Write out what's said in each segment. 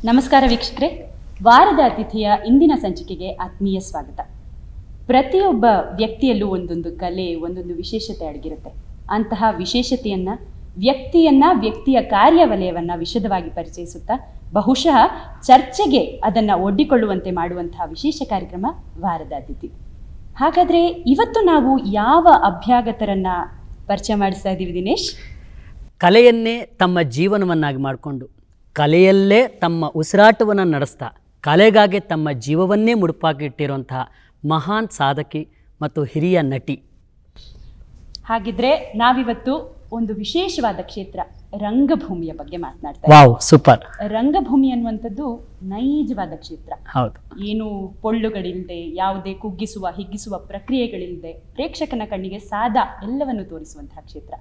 ನಮಸ್ಕಾರ ವೀಕ್ಷಕರೇ, ವಾರದ ಅತಿಥಿಯ ಇಂದಿನ ಸಂಚಿಕೆಗೆ ಆತ್ಮೀಯ ಸ್ವಾಗತ. ಪ್ರತಿಯೊಬ್ಬ ವ್ಯಕ್ತಿಯಲ್ಲೂ ಒಂದೊಂದು ಕಲೆ, ಒಂದೊಂದು ವಿಶೇಷತೆ ಅಡಗಿರುತ್ತೆ. ಅಂತಹ ವ್ಯಕ್ತಿಯ ಕಾರ್ಯವಲಯವನ್ನು ವಿಶದವಾಗಿ ಪರಿಚಯಿಸುತ್ತಾ ಬಹುಶಃ ಚರ್ಚೆಗೆ ಅದನ್ನು ಒಡ್ಡಿಕೊಳ್ಳುವಂತೆ ಮಾಡುವಂತಹ ವಿಶೇಷ ಕಾರ್ಯಕ್ರಮ ವಾರದ ಅತಿಥಿ. ಹಾಗಾದರೆ ಇವತ್ತು ನಾವು ಯಾವ ಅಭ್ಯಾಗತರನ್ನ ಪರಿಚಯ ಮಾಡಿಸ್ತಾ ಇದ್ದೀವಿ ದಿನೇಶ್? ಕಲೆಯನ್ನೇ ತಮ್ಮ ಜೀವನವನ್ನಾಗಿ ಮಾಡಿಕೊಂಡು ಕಲೆಯಲ್ಲೇ ತಮ್ಮ ಉಸಿರಾಟವನ್ನು ನಡೆಸ್ತಾ ಕಲೆಗಾಗಿ ತಮ್ಮ ಜೀವವನ್ನೇ ಮುಡುಪಾಗಿಟ್ಟಿರುವಂತಹ ಮಹಾನ್ ಸಾಧಕಿ ಮತ್ತು ಹಿರಿಯ ನಟಿ. ಹಾಗಿದ್ರೆ ನಾವಿವತ್ತು ಒಂದು ವಿಶೇಷವಾದ ಕ್ಷೇತ್ರ ರಂಗಭೂಮಿಯ ಬಗ್ಗೆ ಮಾತನಾಡ್ತಾ ವಾವ್, ಸೂಪರ್. ರಂಗಭೂಮಿ ಅನ್ನುವಂಥದ್ದು ನೈಜವಾದ ಕ್ಷೇತ್ರ. ಹೌದು. ಏನು ಪೊಳ್ಳುಗಳಿಲ್ಲದೆ, ಯಾವುದೇ ಕುಗ್ಗಿಸುವ ಹಿಗ್ಗಿಸುವ ಪ್ರಕ್ರಿಯೆಗಳಿಲ್ಲದೆ ಪ್ರೇಕ್ಷಕನ ಕಣ್ಣಿಗೆ ಸಾದಾ ಎಲ್ಲವನ್ನು ತೋರಿಸುವಂತಹ ಕ್ಷೇತ್ರ.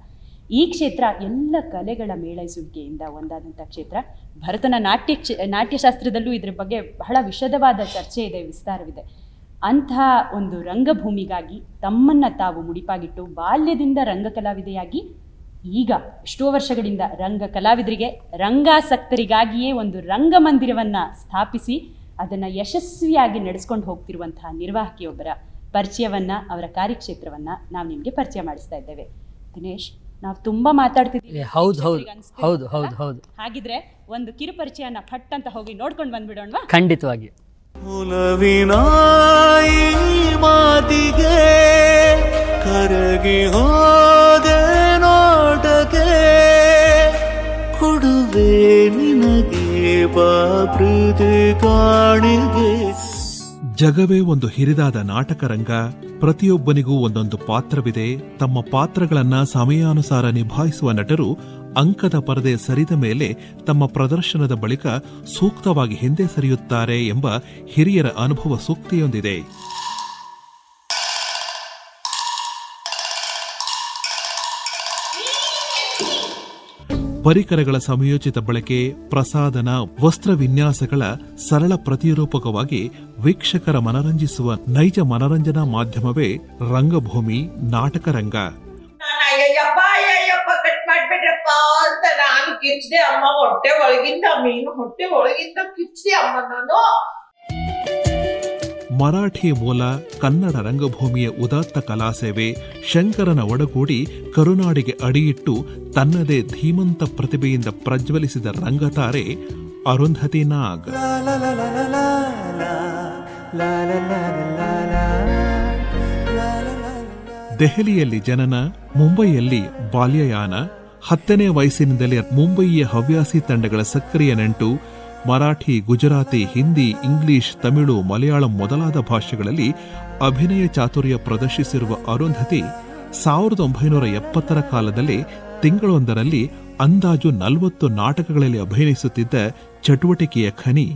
ಈ ಕ್ಷೇತ್ರ ಎಲ್ಲ ಕಲೆಗಳ ಮೇಳೈಸುವಿಕೆಯಿಂದ ಒಂದಾದಂಥ ಕ್ಷೇತ್ರ. ಭರತನ ನಾಟ್ಯಶಾಸ್ತ್ರದಲ್ಲೂ ಇದ್ರ ಬಗ್ಗೆ ಬಹಳ ವಿಶದವಾದ ಚರ್ಚೆ ಇದೆ, ವಿಸ್ತಾರವಿದೆ. ಅಂತಹ ಒಂದು ರಂಗಭೂಮಿಗಾಗಿ ತಮ್ಮನ್ನು ತಾವು ಮುಡಿಪಾಗಿಟ್ಟು ಬಾಲ್ಯದಿಂದ ರಂಗ ಕಲಾವಿದೆಯಾಗಿ ಈಗ ಎಷ್ಟೋ ವರ್ಷಗಳಿಂದ ರಂಗ ಕಲಾವಿದರಿಗೆ, ರಂಗಾಸಕ್ತರಿಗಾಗಿಯೇ ಒಂದು ರಂಗಮಂದಿರವನ್ನು ಸ್ಥಾಪಿಸಿ ಅದನ್ನು ಯಶಸ್ವಿಯಾಗಿ ನಡೆಸ್ಕೊಂಡು ಹೋಗ್ತಿರುವಂತಹ ನಿರ್ವಾಹಕಿಯೊಬ್ಬರ ಪರಿಚಯವನ್ನು, ಅವರ ಕಾರ್ಯಕ್ಷೇತ್ರವನ್ನು ನಾವು ನಿಮಗೆ ಪರಿಚಯ ಮಾಡಿಸ್ತಾ ಇದ್ದೇವೆ. ದಿನೇಶ್, ನಾವು ತುಂಬಾ ಮಾತಾಡ್ತಿದ್ದೀವಿ. ಹೌದು. ಹಾಗಿದ್ರೆ ಒಂದು ಕಿರು ಪರಿಚಯನ ಫಟ್ ಅಂತ ಹೋಗಿ ನೋಡ್ಕೊಂಡು ಬಂದ್ಬಿಡೋಣವಾ? ಖಂಡಿತವಾಗಿ. ಮಾತಿಗೆ ಕರಗಿ ಹೋದೆ ನೋಟಕ್ಕೆ ಕೊಡುವೆ ನಿನಗೆ ಬಾಪ್ರೀತಿ ಕಾಣಿಗೆ. ಜಗವೇ ಒಂದು ಹಿರಿದಾದ ನಾಟಕ ರಂಗ. ಪ್ರತಿಯೊಬ್ಬನಿಗೂ ಒಂದೊಂದು ಪಾತ್ರವಿದೆ. ತಮ್ಮ ಪಾತ್ರಗಳನ್ನ ಸಮಯಾನುಸಾರ ನಿಭಾಯಿಸುವ ನಟರು ಅಂಕದ ಪರದೆ ಸರಿದ ಮೇಲೆ ತಮ್ಮ ಪ್ರದರ್ಶನದ ಬಳಿಕ ಸೂಕ್ತವಾಗಿ ಹಿಂದೆ ಸರಿಯುತ್ತಾರೆ ಎಂಬ ಹಿರಿಯರ ಅನುಭವ ಸೂಕ್ತಿಯೊಂದಿದೆ. ಪರಿಕರಗಳ ಸಮಯೋಚಿತ ಬಳಕೆ, ಪ್ರಸಾದನ, ವಸ್ತ್ರ ವಿನ್ಯಾಸಗಳ ಸರಳ ಪ್ರತಿರೂಪಕವಾಗಿ ವೀಕ್ಷಕರ ಮನರಂಜಿಸುವ ನೈಜ ಮನರಂಜನಾ ಮಾಧ್ಯಮವೇ ರಂಗಭೂಮಿ, ನಾಟಕ ರಂಗ. ಕಟ್ ಮಾಡ್ಬಿಟ್ರಪ್ಪ ಅಂತ ನಾನು ಕಿಚ್ದೆ ಅಮ್ಮ, ಹೊಟ್ಟೆ ಒಳಗಿಂದ ಕಿಚ್ದೆ ಅಮ್ಮ ನಾನು. ಮರಾಠಿ ಮೂಲ ಕನ್ನಡ ರಂಗಭೂಮಿಯ ಉದಾತ್ತ ಕಲಾಸೇವೆ ಶಂಕರನ ಒಡಗೂಡಿ ಕರುನಾಡಿಗೆ ಅಡಿಯಿಟ್ಟು ತನ್ನದೇ ಧೀಮಂತ ಪ್ರತಿಭೆಯಿಂದ ಪ್ರಜ್ವಲಿಸಿದ ರಂಗತಾರೆ ಅರುಂಧತಿ ನಾಗ್. ದೆಹಲಿಯಲ್ಲಿ ಜನನ, ಮುಂಬೈಯಲ್ಲಿ ಬಾಲ್ಯಯಾನ, 10ನೇ ವಯಸ್ಸಿನಿಂದಲೇ ಮುಂಬಯಿಯ ಹವ್ಯಾಸಿ ತಂಡಗಳ ಸಕ್ರಿಯ ನಂಟು. ಮರಾಠಿ, ಗುಜರಾತಿ, ಹಿಂದಿ, ಇಂಗ್ಲಿಷ್, ತಮಿಳು, ಮಲಯಾಳಂ ಮೊದಲಾದ ಭಾಷೆಗಳಲ್ಲಿ ಅಭಿನಯ ಚಾತುರ್ಯ ಪ್ರದರ್ಶಿಸಿರುವ ಅರುಂಧತಿ 1970ರ ಕಾಲದಲ್ಲಿ ತಿಂಗಳೊಂದರಲ್ಲಿ ಅಂದಾಜು 40 ನಾಟಕಗಳಲ್ಲಿ ಅಭಿನಯಿಸುತ್ತಿದ್ದ ಚಟುವಟಿಕೆಯ ಖನಿ.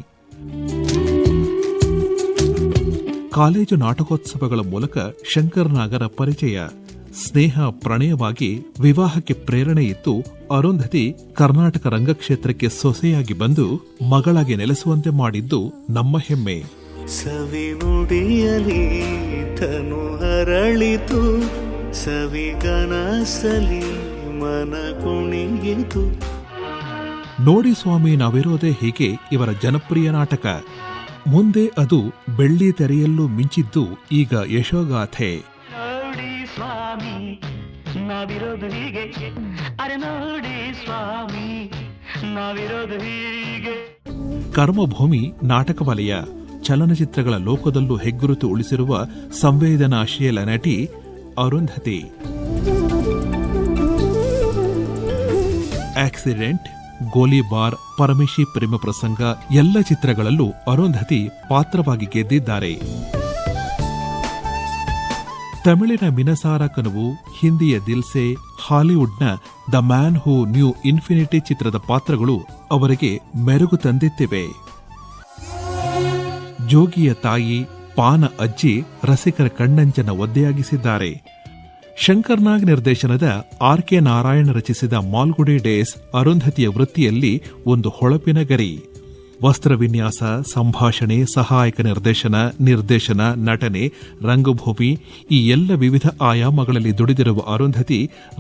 ಕಾಲೇಜು ನಾಟಕೋತ್ಸವಗಳ ಮೂಲಕ ಶಂಕರನಾಗರ ಪರಿಚಯ, ಸ್ನೇಹ, ಪ್ರಣಯವಾಗಿ ವಿವಾಹಕ್ಕೆ ಪ್ರೇರಣೆ ಇತ್ತು. ಅರುಂಧತಿ ಕರ್ನಾಟಕ ರಂಗಕ್ಷೇತ್ರಕ್ಕೆ ಸೊಸೆಯಾಗಿ ಬಂದು ಮಗಳಾಗಿ ನೆಲೆಸುವಂತೆ ಮಾಡಿದ್ದು ನಮ್ಮ ಹೆಮ್ಮೆ. ಸವಿ ನುಡಿಯಲಿ ತನು ಹರಳಿತು, ಸವಿಗನಸಲಿ ಮನ ಕುಣಿಯಿತು. ನೋಡಿ ಸ್ವಾಮಿ ನಾವಿರೋದೇ ಹೀಗೆ ಇವರ ಜನಪ್ರಿಯ ನಾಟಕ. ಮುಂದೆ ಅದು ಬೆಳ್ಳಿ ತೆರೆಯಲ್ಲೂ ಮಿಂಚಿದ್ದು ಈಗ ಯಶೋಗಾಥೆ. ನೋಡಿ ಸ್ವಾಮಿ ನಾವಿರೋದು ಹೀಗೆ, ಅರೆ ನೋಡಿ ಸ್ವಾಮಿ ನಾವಿರೋದು ಹೀಗೆ. ಕರ್ಮಭೂಮಿ ನಾಟಕ ವಲಯ, ಚಲನಚಿತ್ರಗಳ ಲೋಕದಲ್ಲೂ ಹೆಗ್ಗುರುತು ಉಳಿಸಿರುವ ಸಂವೇದನಾಶೀಲ ನಟಿ ಅರುಂಧತಿ. ಆಕ್ಸಿಡೆಂಟ್, ಗೋಲಿಬಾರ್, ಪರಮೇಶಿ ಪ್ರೇಮ ಪ್ರಸಂಗ ಎಲ್ಲ ಚಿತ್ರಗಳಲ್ಲೂ ಅರುಂಧತಿ ಪಾತ್ರವಾಗಿ ಗೆದ್ದಿದ್ದಾರೆ. ತಮಿಳಿನ ಮಿನಸಾರ ಕನುವು, ಹಿಂದಿಯ ದಿಲ್ಸೆ, ಹಾಲಿವುಡ್ನ the man who knew infinity ಚಿತ್ರದ ಪಾತ್ರಗಳು ಅವರಿಗೆ ಮೆರುಗು ತಂದಿತ್ತಿವೆ. ಜೋಗಿಯ ತಾಯಿ, ಪಾನ ಅಜ್ಜಿ ರಸಿಕರ ಕಣ್ಣಂಚನ ಒದ್ದೆಯಾಗಿಸಿದ್ದಾರೆ. ಶಂಕರ್ನಾಗ್ ನಿರ್ದೇಶನದ ಆರ್.ಕೆ. ನಾರಾಯಣ್ ರಚಿಸಿದ ಮಾಲ್ಗುಡಿ ಡೇಸ್ ಅರುಂಧತಿಯ ವೃತ್ತಿಯಲ್ಲಿ ಒಂದು ಹೊಳಪಿನ ಗರಿ. ವಸ್ತ್ರ ವಿನ್ಯಾಸ, ಸಂಭಾಷಣೆ, ಸಹಾಯಕ ನಿರ್ದೇಶನ, ನಟನೆ, ರಂಗಭೂಮಿ ಈ ಎಲ್ಲ ವಿವಿಧ ಆಯಾಮಗಳಲ್ಲಿ ದುಡಿದಿರುವ ಅರುಂಧತಿ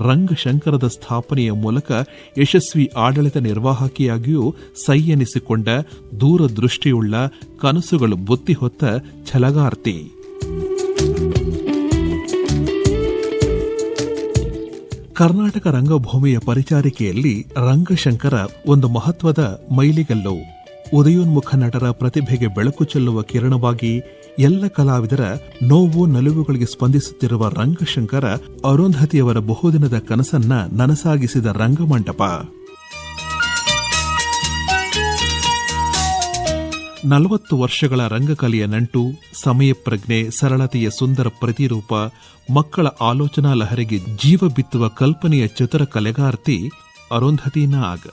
ರಂಗಶಂಕರದ ಸ್ಥಾಪನೆಯ ಮೂಲಕ ಯಶಸ್ವಿ ಆಡಳಿತ ನಿರ್ವಾಹಕಿಯಾಗಿಯೂ ಸೈ ಎನಿಸಿಕೊಂಡ ದೂರದೃಷ್ಟಿಯುಳ್ಳ ಕನಸುಗಳು ಬುತ್ತಿ ಹೊತ್ತ ಛಲಗಾರ್ತಿ. ಕರ್ನಾಟಕ ರಂಗಭೂಮಿಯ ಪರಿಚಾರಿಕೆಯಲ್ಲಿ ರಂಗಶಂಕರ ಒಂದು ಮಹತ್ವದ ಮೈಲಿಗಲ್ಲು. ಉದಯೋನ್ಮುಖ ನಟರ ಪ್ರತಿಭೆಗೆ ಬೆಳಕು ಚೆಲ್ಲುವ ಕಿರಣವಾಗಿ ಎಲ್ಲ ಕಲಾವಿದರ ನೋವು ನಲಿವುಗಳಿಗೆ ಸ್ಪಂದಿಸುತ್ತಿರುವ ರಂಗಶಂಕರ ಅರುಂಧತಿಯವರ ಬಹುದಿನದ ಕನಸನ್ನ ನನಸಾಗಿಸಿದ ರಂಗಮಂಟಪ. 40 ವರ್ಷಗಳ ರಂಗಕಲೆಯ ನಂಟು, ಸಮಯ ಪ್ರಜ್ಞೆ, ಸರಳತೆಯ ಸುಂದರ ಪ್ರತಿರೂಪ, ಮಕ್ಕಳ ಆಲೋಚನಾ ಲಹರಿಗೆ ಜೀವ ಬಿತ್ತುವ ಕಲ್ಪನೆಯ ಚತುರ ಕಲೆಗಾರ್ತಿ ಅರುಂಧತಿ ನಾಗ್.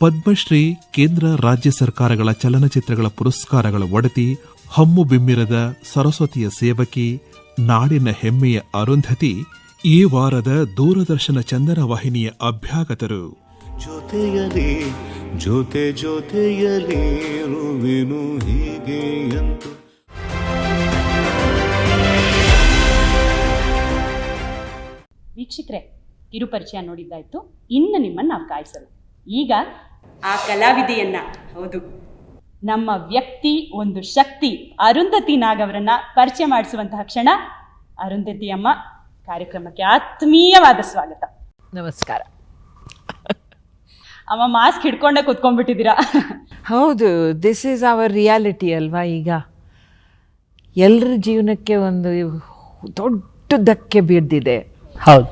ಪದ್ಮಶ್ರೀ, ಕೇಂದ್ರ ರಾಜ್ಯ ಸರ್ಕಾರಗಳ ಚಲನಚಿತ್ರಗಳ ಪುರಸ್ಕಾರಗಳ ಒಡತಿ, ಹಮ್ಮು ಬಿಮ್ಮಿರದ ಸರಸ್ವತಿಯ ಸೇವಕಿ, ನಾಡಿನ ಹೆಮ್ಮೆಯ ಅರುಂಧತಿ ಈ ವಾರದ ದೂರದರ್ಶನ ಚಂದನ ವಾಹಿನಿಯ ಅಭ್ಯಾಗತರು. ಜೊತೆಯಲಿ ಜೊತೆಯಲಿರುವೆನು ಹೀಗೆ ಎಂದು. ವೀಕ್ಷಕರೇ, ಕಿರುಪರಿಚಯ ನೋಡಿದ್ದಾಯ್ತು. ಇನ್ನು ನಿಮ್ಮನ್ನು ನಾವು ಕಾಯಿಸಲು ಈಗ ಆ ಕಲಾವಿದೆಯನ್ನ, ಹೌದು ನಮ್ಮ ವ್ಯಕ್ತಿ ಒಂದು ಶಕ್ತಿ ಅರುಂಧತಿ ನಾಗ್ ಅವರನ್ನ ಪರಿಚಯ ಮಾಡಿಸುವಂತಹ ಕ್ಷಣ. ಅರುಂಧತಿ ಅಮ್ಮ, ಕಾರ್ಯಕ್ರಮಕ್ಕೆ ಆತ್ಮೀಯವಾದ ಸ್ವಾಗತ. ನಮಸ್ಕಾರ. ಅಮ್ಮ ಮಾಸ್ಕ್ ಹಿಡ್ಕೊಂಡೆ ಕೂತ್ಕೊಂಡ್ಬಿಟ್ಟಿದ್ದೀರಾ. ಹೌದು, ದಿಸ್ ಈಸ್ ಅವರ್ ರಿಯಾಲಿಟಿ ಅಲ್ವಾ. ಈಗ ಎಲ್ಲರ ಜೀವನಕ್ಕೆ ಒಂದು ದೊಡ್ಡ ಧಕ್ಕೆ ಬೀರ್ದಿದೆ. ಹೌದು.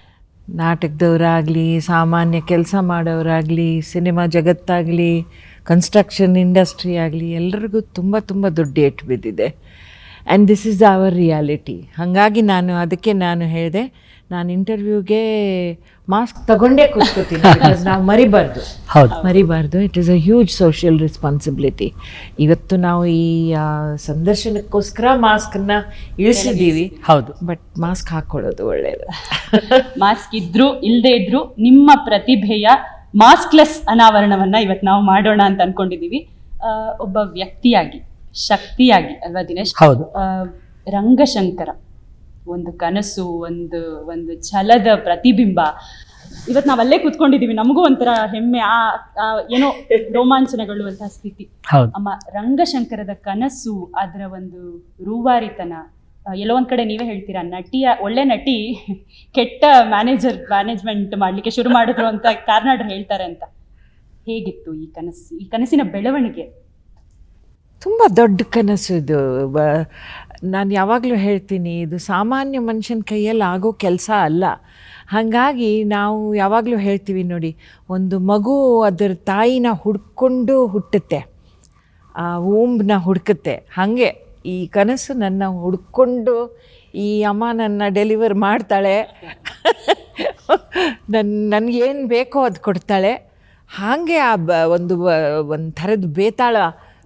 ನಾಟಕದವರಾಗಲಿ, ಸಾಮಾನ್ಯ ಕೆಲಸ ಮಾಡೋರಾಗಲಿ, ಸಿನಿಮಾ ಜಗತ್ತಾಗಲಿ, ಕನ್ಸ್ಟ್ರಕ್ಷನ್ ಇಂಡಸ್ಟ್ರಿ ಆಗಲಿ, ಎಲ್ಲರಿಗೂ ತುಂಬ ತುಂಬ ದೊಡ್ಡ ಏಟು ಬಿದ್ದಿದೆ. And this is our reality. ಹಾಗಾಗಿ ನಾನು ಹೇಳಿದೆ, ನಾನು ಇಂಟರ್ವ್ಯೂಗೆ ಮಾಸ್ಕ್ ತಗೊಂಡೇ ಕೂತ್ಕೋತೀನಿ. ಬಿಕಾಸ್ ನಾವು ಮರಿಬಾರ್ದು. It is a huge social responsibility. ಇವತ್ತು ನಾವು ಈ ಸಂದರ್ಶನಕ್ಕೋಸ್ಕರ ಮಾಸ್ಕನ್ನ ಇಳಿಸಿದ್ದೀವಿ. ಹೌದು. ಬಟ್ ಮಾಸ್ಕ್ ಹಾಕ್ಕೊಳ್ಳೋದು ಒಳ್ಳೆಯದು. ಮಾಸ್ಕ್ ಇದ್ರು ಇಲ್ಲದೆ ಇದ್ರು ನಿಮ್ಮ ಪ್ರತಿಭೆಯ ಮಾಸ್ಕ್ಲೆಸ್ ಅನಾವರಣವನ್ನ ಇವತ್ತು ನಾವು ಮಾಡೋಣ ಅಂತ ಅನ್ಕೊಂಡಿದೀವಿ. ಒಬ್ಬ ವ್ಯಕ್ತಿಯಾಗಿ, ಶಕ್ತಿಯಾಗಿ ಅಲ್ವಾ ದಿನೇಶ್? ಹೌದು. ರಂಗಶಂಕರ ಒಂದು ಕನಸು, ಒಂದು ಛಲದ ಪ್ರತಿಬಿಂಬ. ಇವತ್ತು ನಾವಲ್ಲೇ ಕೂತ್ಕೊಂಡಿದ್ದೀವಿ, ನಮಗೂ ಒಂಥರ ಹೆಮ್ಮೆ, ಏನೋ ರೋಮಾಂಚನಗೊಳ್ಳುವಂತಹ ಸ್ಥಿತಿ. ಅಮ್ಮ, ರಂಗಶಂಕರದ ಕನಸು, ಅದರ ಒಂದು ರೂವಾರಿತನ, ಎಲ್ಲೋ ಒಂದ್ ಕಡೆ ನೀವೇ ಹೇಳ್ತೀರಾ, ಒಳ್ಳೆ ನಟಿ ಕೆಟ್ಟ ಮ್ಯಾನೇಜ್ಮೆಂಟ್ ಮಾಡ್ಲಿಕ್ಕೆ ಶುರು ಮಾಡಿದ್ರು ಅಂತ ಕಾರ್ನಾಡರು ಹೇಳ್ತಾರೆ ಅಂತ. ಹೇಗಿತ್ತು ಈ ಕನಸಿನ ಬೆಳವಣಿಗೆ? ತುಂಬ ದೊಡ್ಡ ಕನಸು ಇದು. ನಾನು ಯಾವಾಗಲೂ ಹೇಳ್ತೀನಿ, ಇದು ಸಾಮಾನ್ಯ ಮನುಷ್ಯನ ಕೈಯಲ್ಲಿ ಆಗೋ ಕೆಲಸ ಅಲ್ಲ. ಹಾಗಾಗಿ ನಾವು ಯಾವಾಗಲೂ ಹೇಳ್ತೀವಿ ನೋಡಿ, ಒಂದು ಮಗು ಅದರ ತಾಯಿನ ಹುಡ್ಕೊಂಡು ಹುಟ್ಟುತ್ತೆ, ಆ ಊಂಬನ್ನ ಹುಡುಕುತ್ತೆ. ಹಾಗೆ ಈ ಕನಸು ನನ್ನ ಹುಡ್ಕೊಂಡು ಈ ಅಮ್ಮ ನನ್ನ ಡೆಲಿವರ್ ಮಾಡ್ತಾಳೆ, ನನಗೇನು ಬೇಕೋ ಅದು ಕೊಡ್ತಾಳೆ. ಹಾಗೆ ಒಂದು ಥರದ ಬೇತಾಳ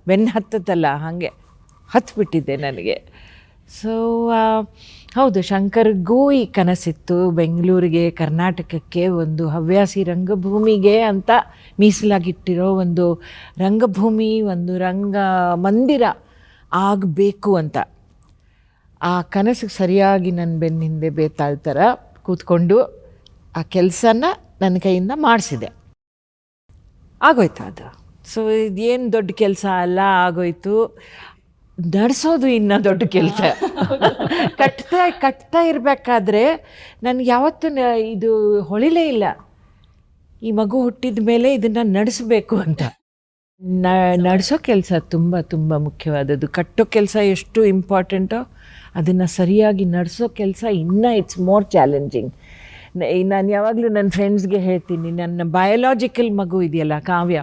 ಬೆನ್ನು ಹತ್ತತ್ತಲ್ಲ, ಹಾಗೆ ಹತ್ಬಿಟ್ಟಿದ್ದೆ ನನಗೆ. ಸೊ ಹೌದು, ಶಂಕರ್ಗೂ ಈ ಕನಸಿತ್ತು, ಬೆಂಗಳೂರಿಗೆ, ಕರ್ನಾಟಕಕ್ಕೆ ಒಂದು ಹವ್ಯಾಸಿ ರಂಗಭೂಮಿಗೆ ಅಂತ ಮೀಸಲಾಗಿಟ್ಟಿರೋ ಒಂದು ರಂಗಭೂಮಿ, ಒಂದು ರಂಗ ಮಂದಿರ ಆಗಬೇಕು ಅಂತ. ಆ ಕನಸಿಗೆ ಸರಿಯಾಗಿ ನನ್ನ ಬೆನ್ನ ಹಿಂದೆ ಬೇತಾಳ್ ಥರ ಕೂತ್ಕೊಂಡು ಆ ಕೆಲಸನ ನನ್ನ ಕೈಯಿಂದ ಮಾಡಿಸಿದೆ. ಆಗೋಯ್ತು ಅದು. ಸೊ ಇದೇನು ದೊಡ್ಡ ಕೆಲಸ ಅಲ್ಲ, ಆಗೋಯ್ತು. ನಡೆಸೋದು ಇನ್ನೂ ದೊಡ್ಡ ಕೆಲಸ. ಕಟ್ತಾ ಇರಬೇಕಾದ್ರೆ ನನಗೆ ಯಾವತ್ತೂ ಇದು ಹೊಳಿಲೇ ಇಲ್ಲ, ಈ ಮಗು ಹುಟ್ಟಿದ ಮೇಲೆ ಇದನ್ನು ನಡೆಸಬೇಕು ಅಂತ. ನಡೆಸೋ ಕೆಲಸ ತುಂಬ ತುಂಬ ಮುಖ್ಯವಾದದ್ದು. ಕಟ್ಟೋ ಕೆಲಸ ಎಷ್ಟು ಇಂಪಾರ್ಟೆಂಟೋ, ಅದನ್ನು ಸರಿಯಾಗಿ ನಡೆಸೋ ಕೆಲಸ ಇನ್ನೂ ಇಟ್ಸ್ ಮೋರ್ ಚಾಲೆಂಜಿಂಗ್. ನಾನು ಯಾವಾಗಲೂ ನನ್ನ ಫ್ರೆಂಡ್ಸ್ಗೆ ಹೇಳ್ತೀನಿ, ನನ್ನ ಬಯೋಲಾಜಿಕಲ್ ಮಗು ಇದೆಯಲ್ಲ ಕಾವ್ಯ,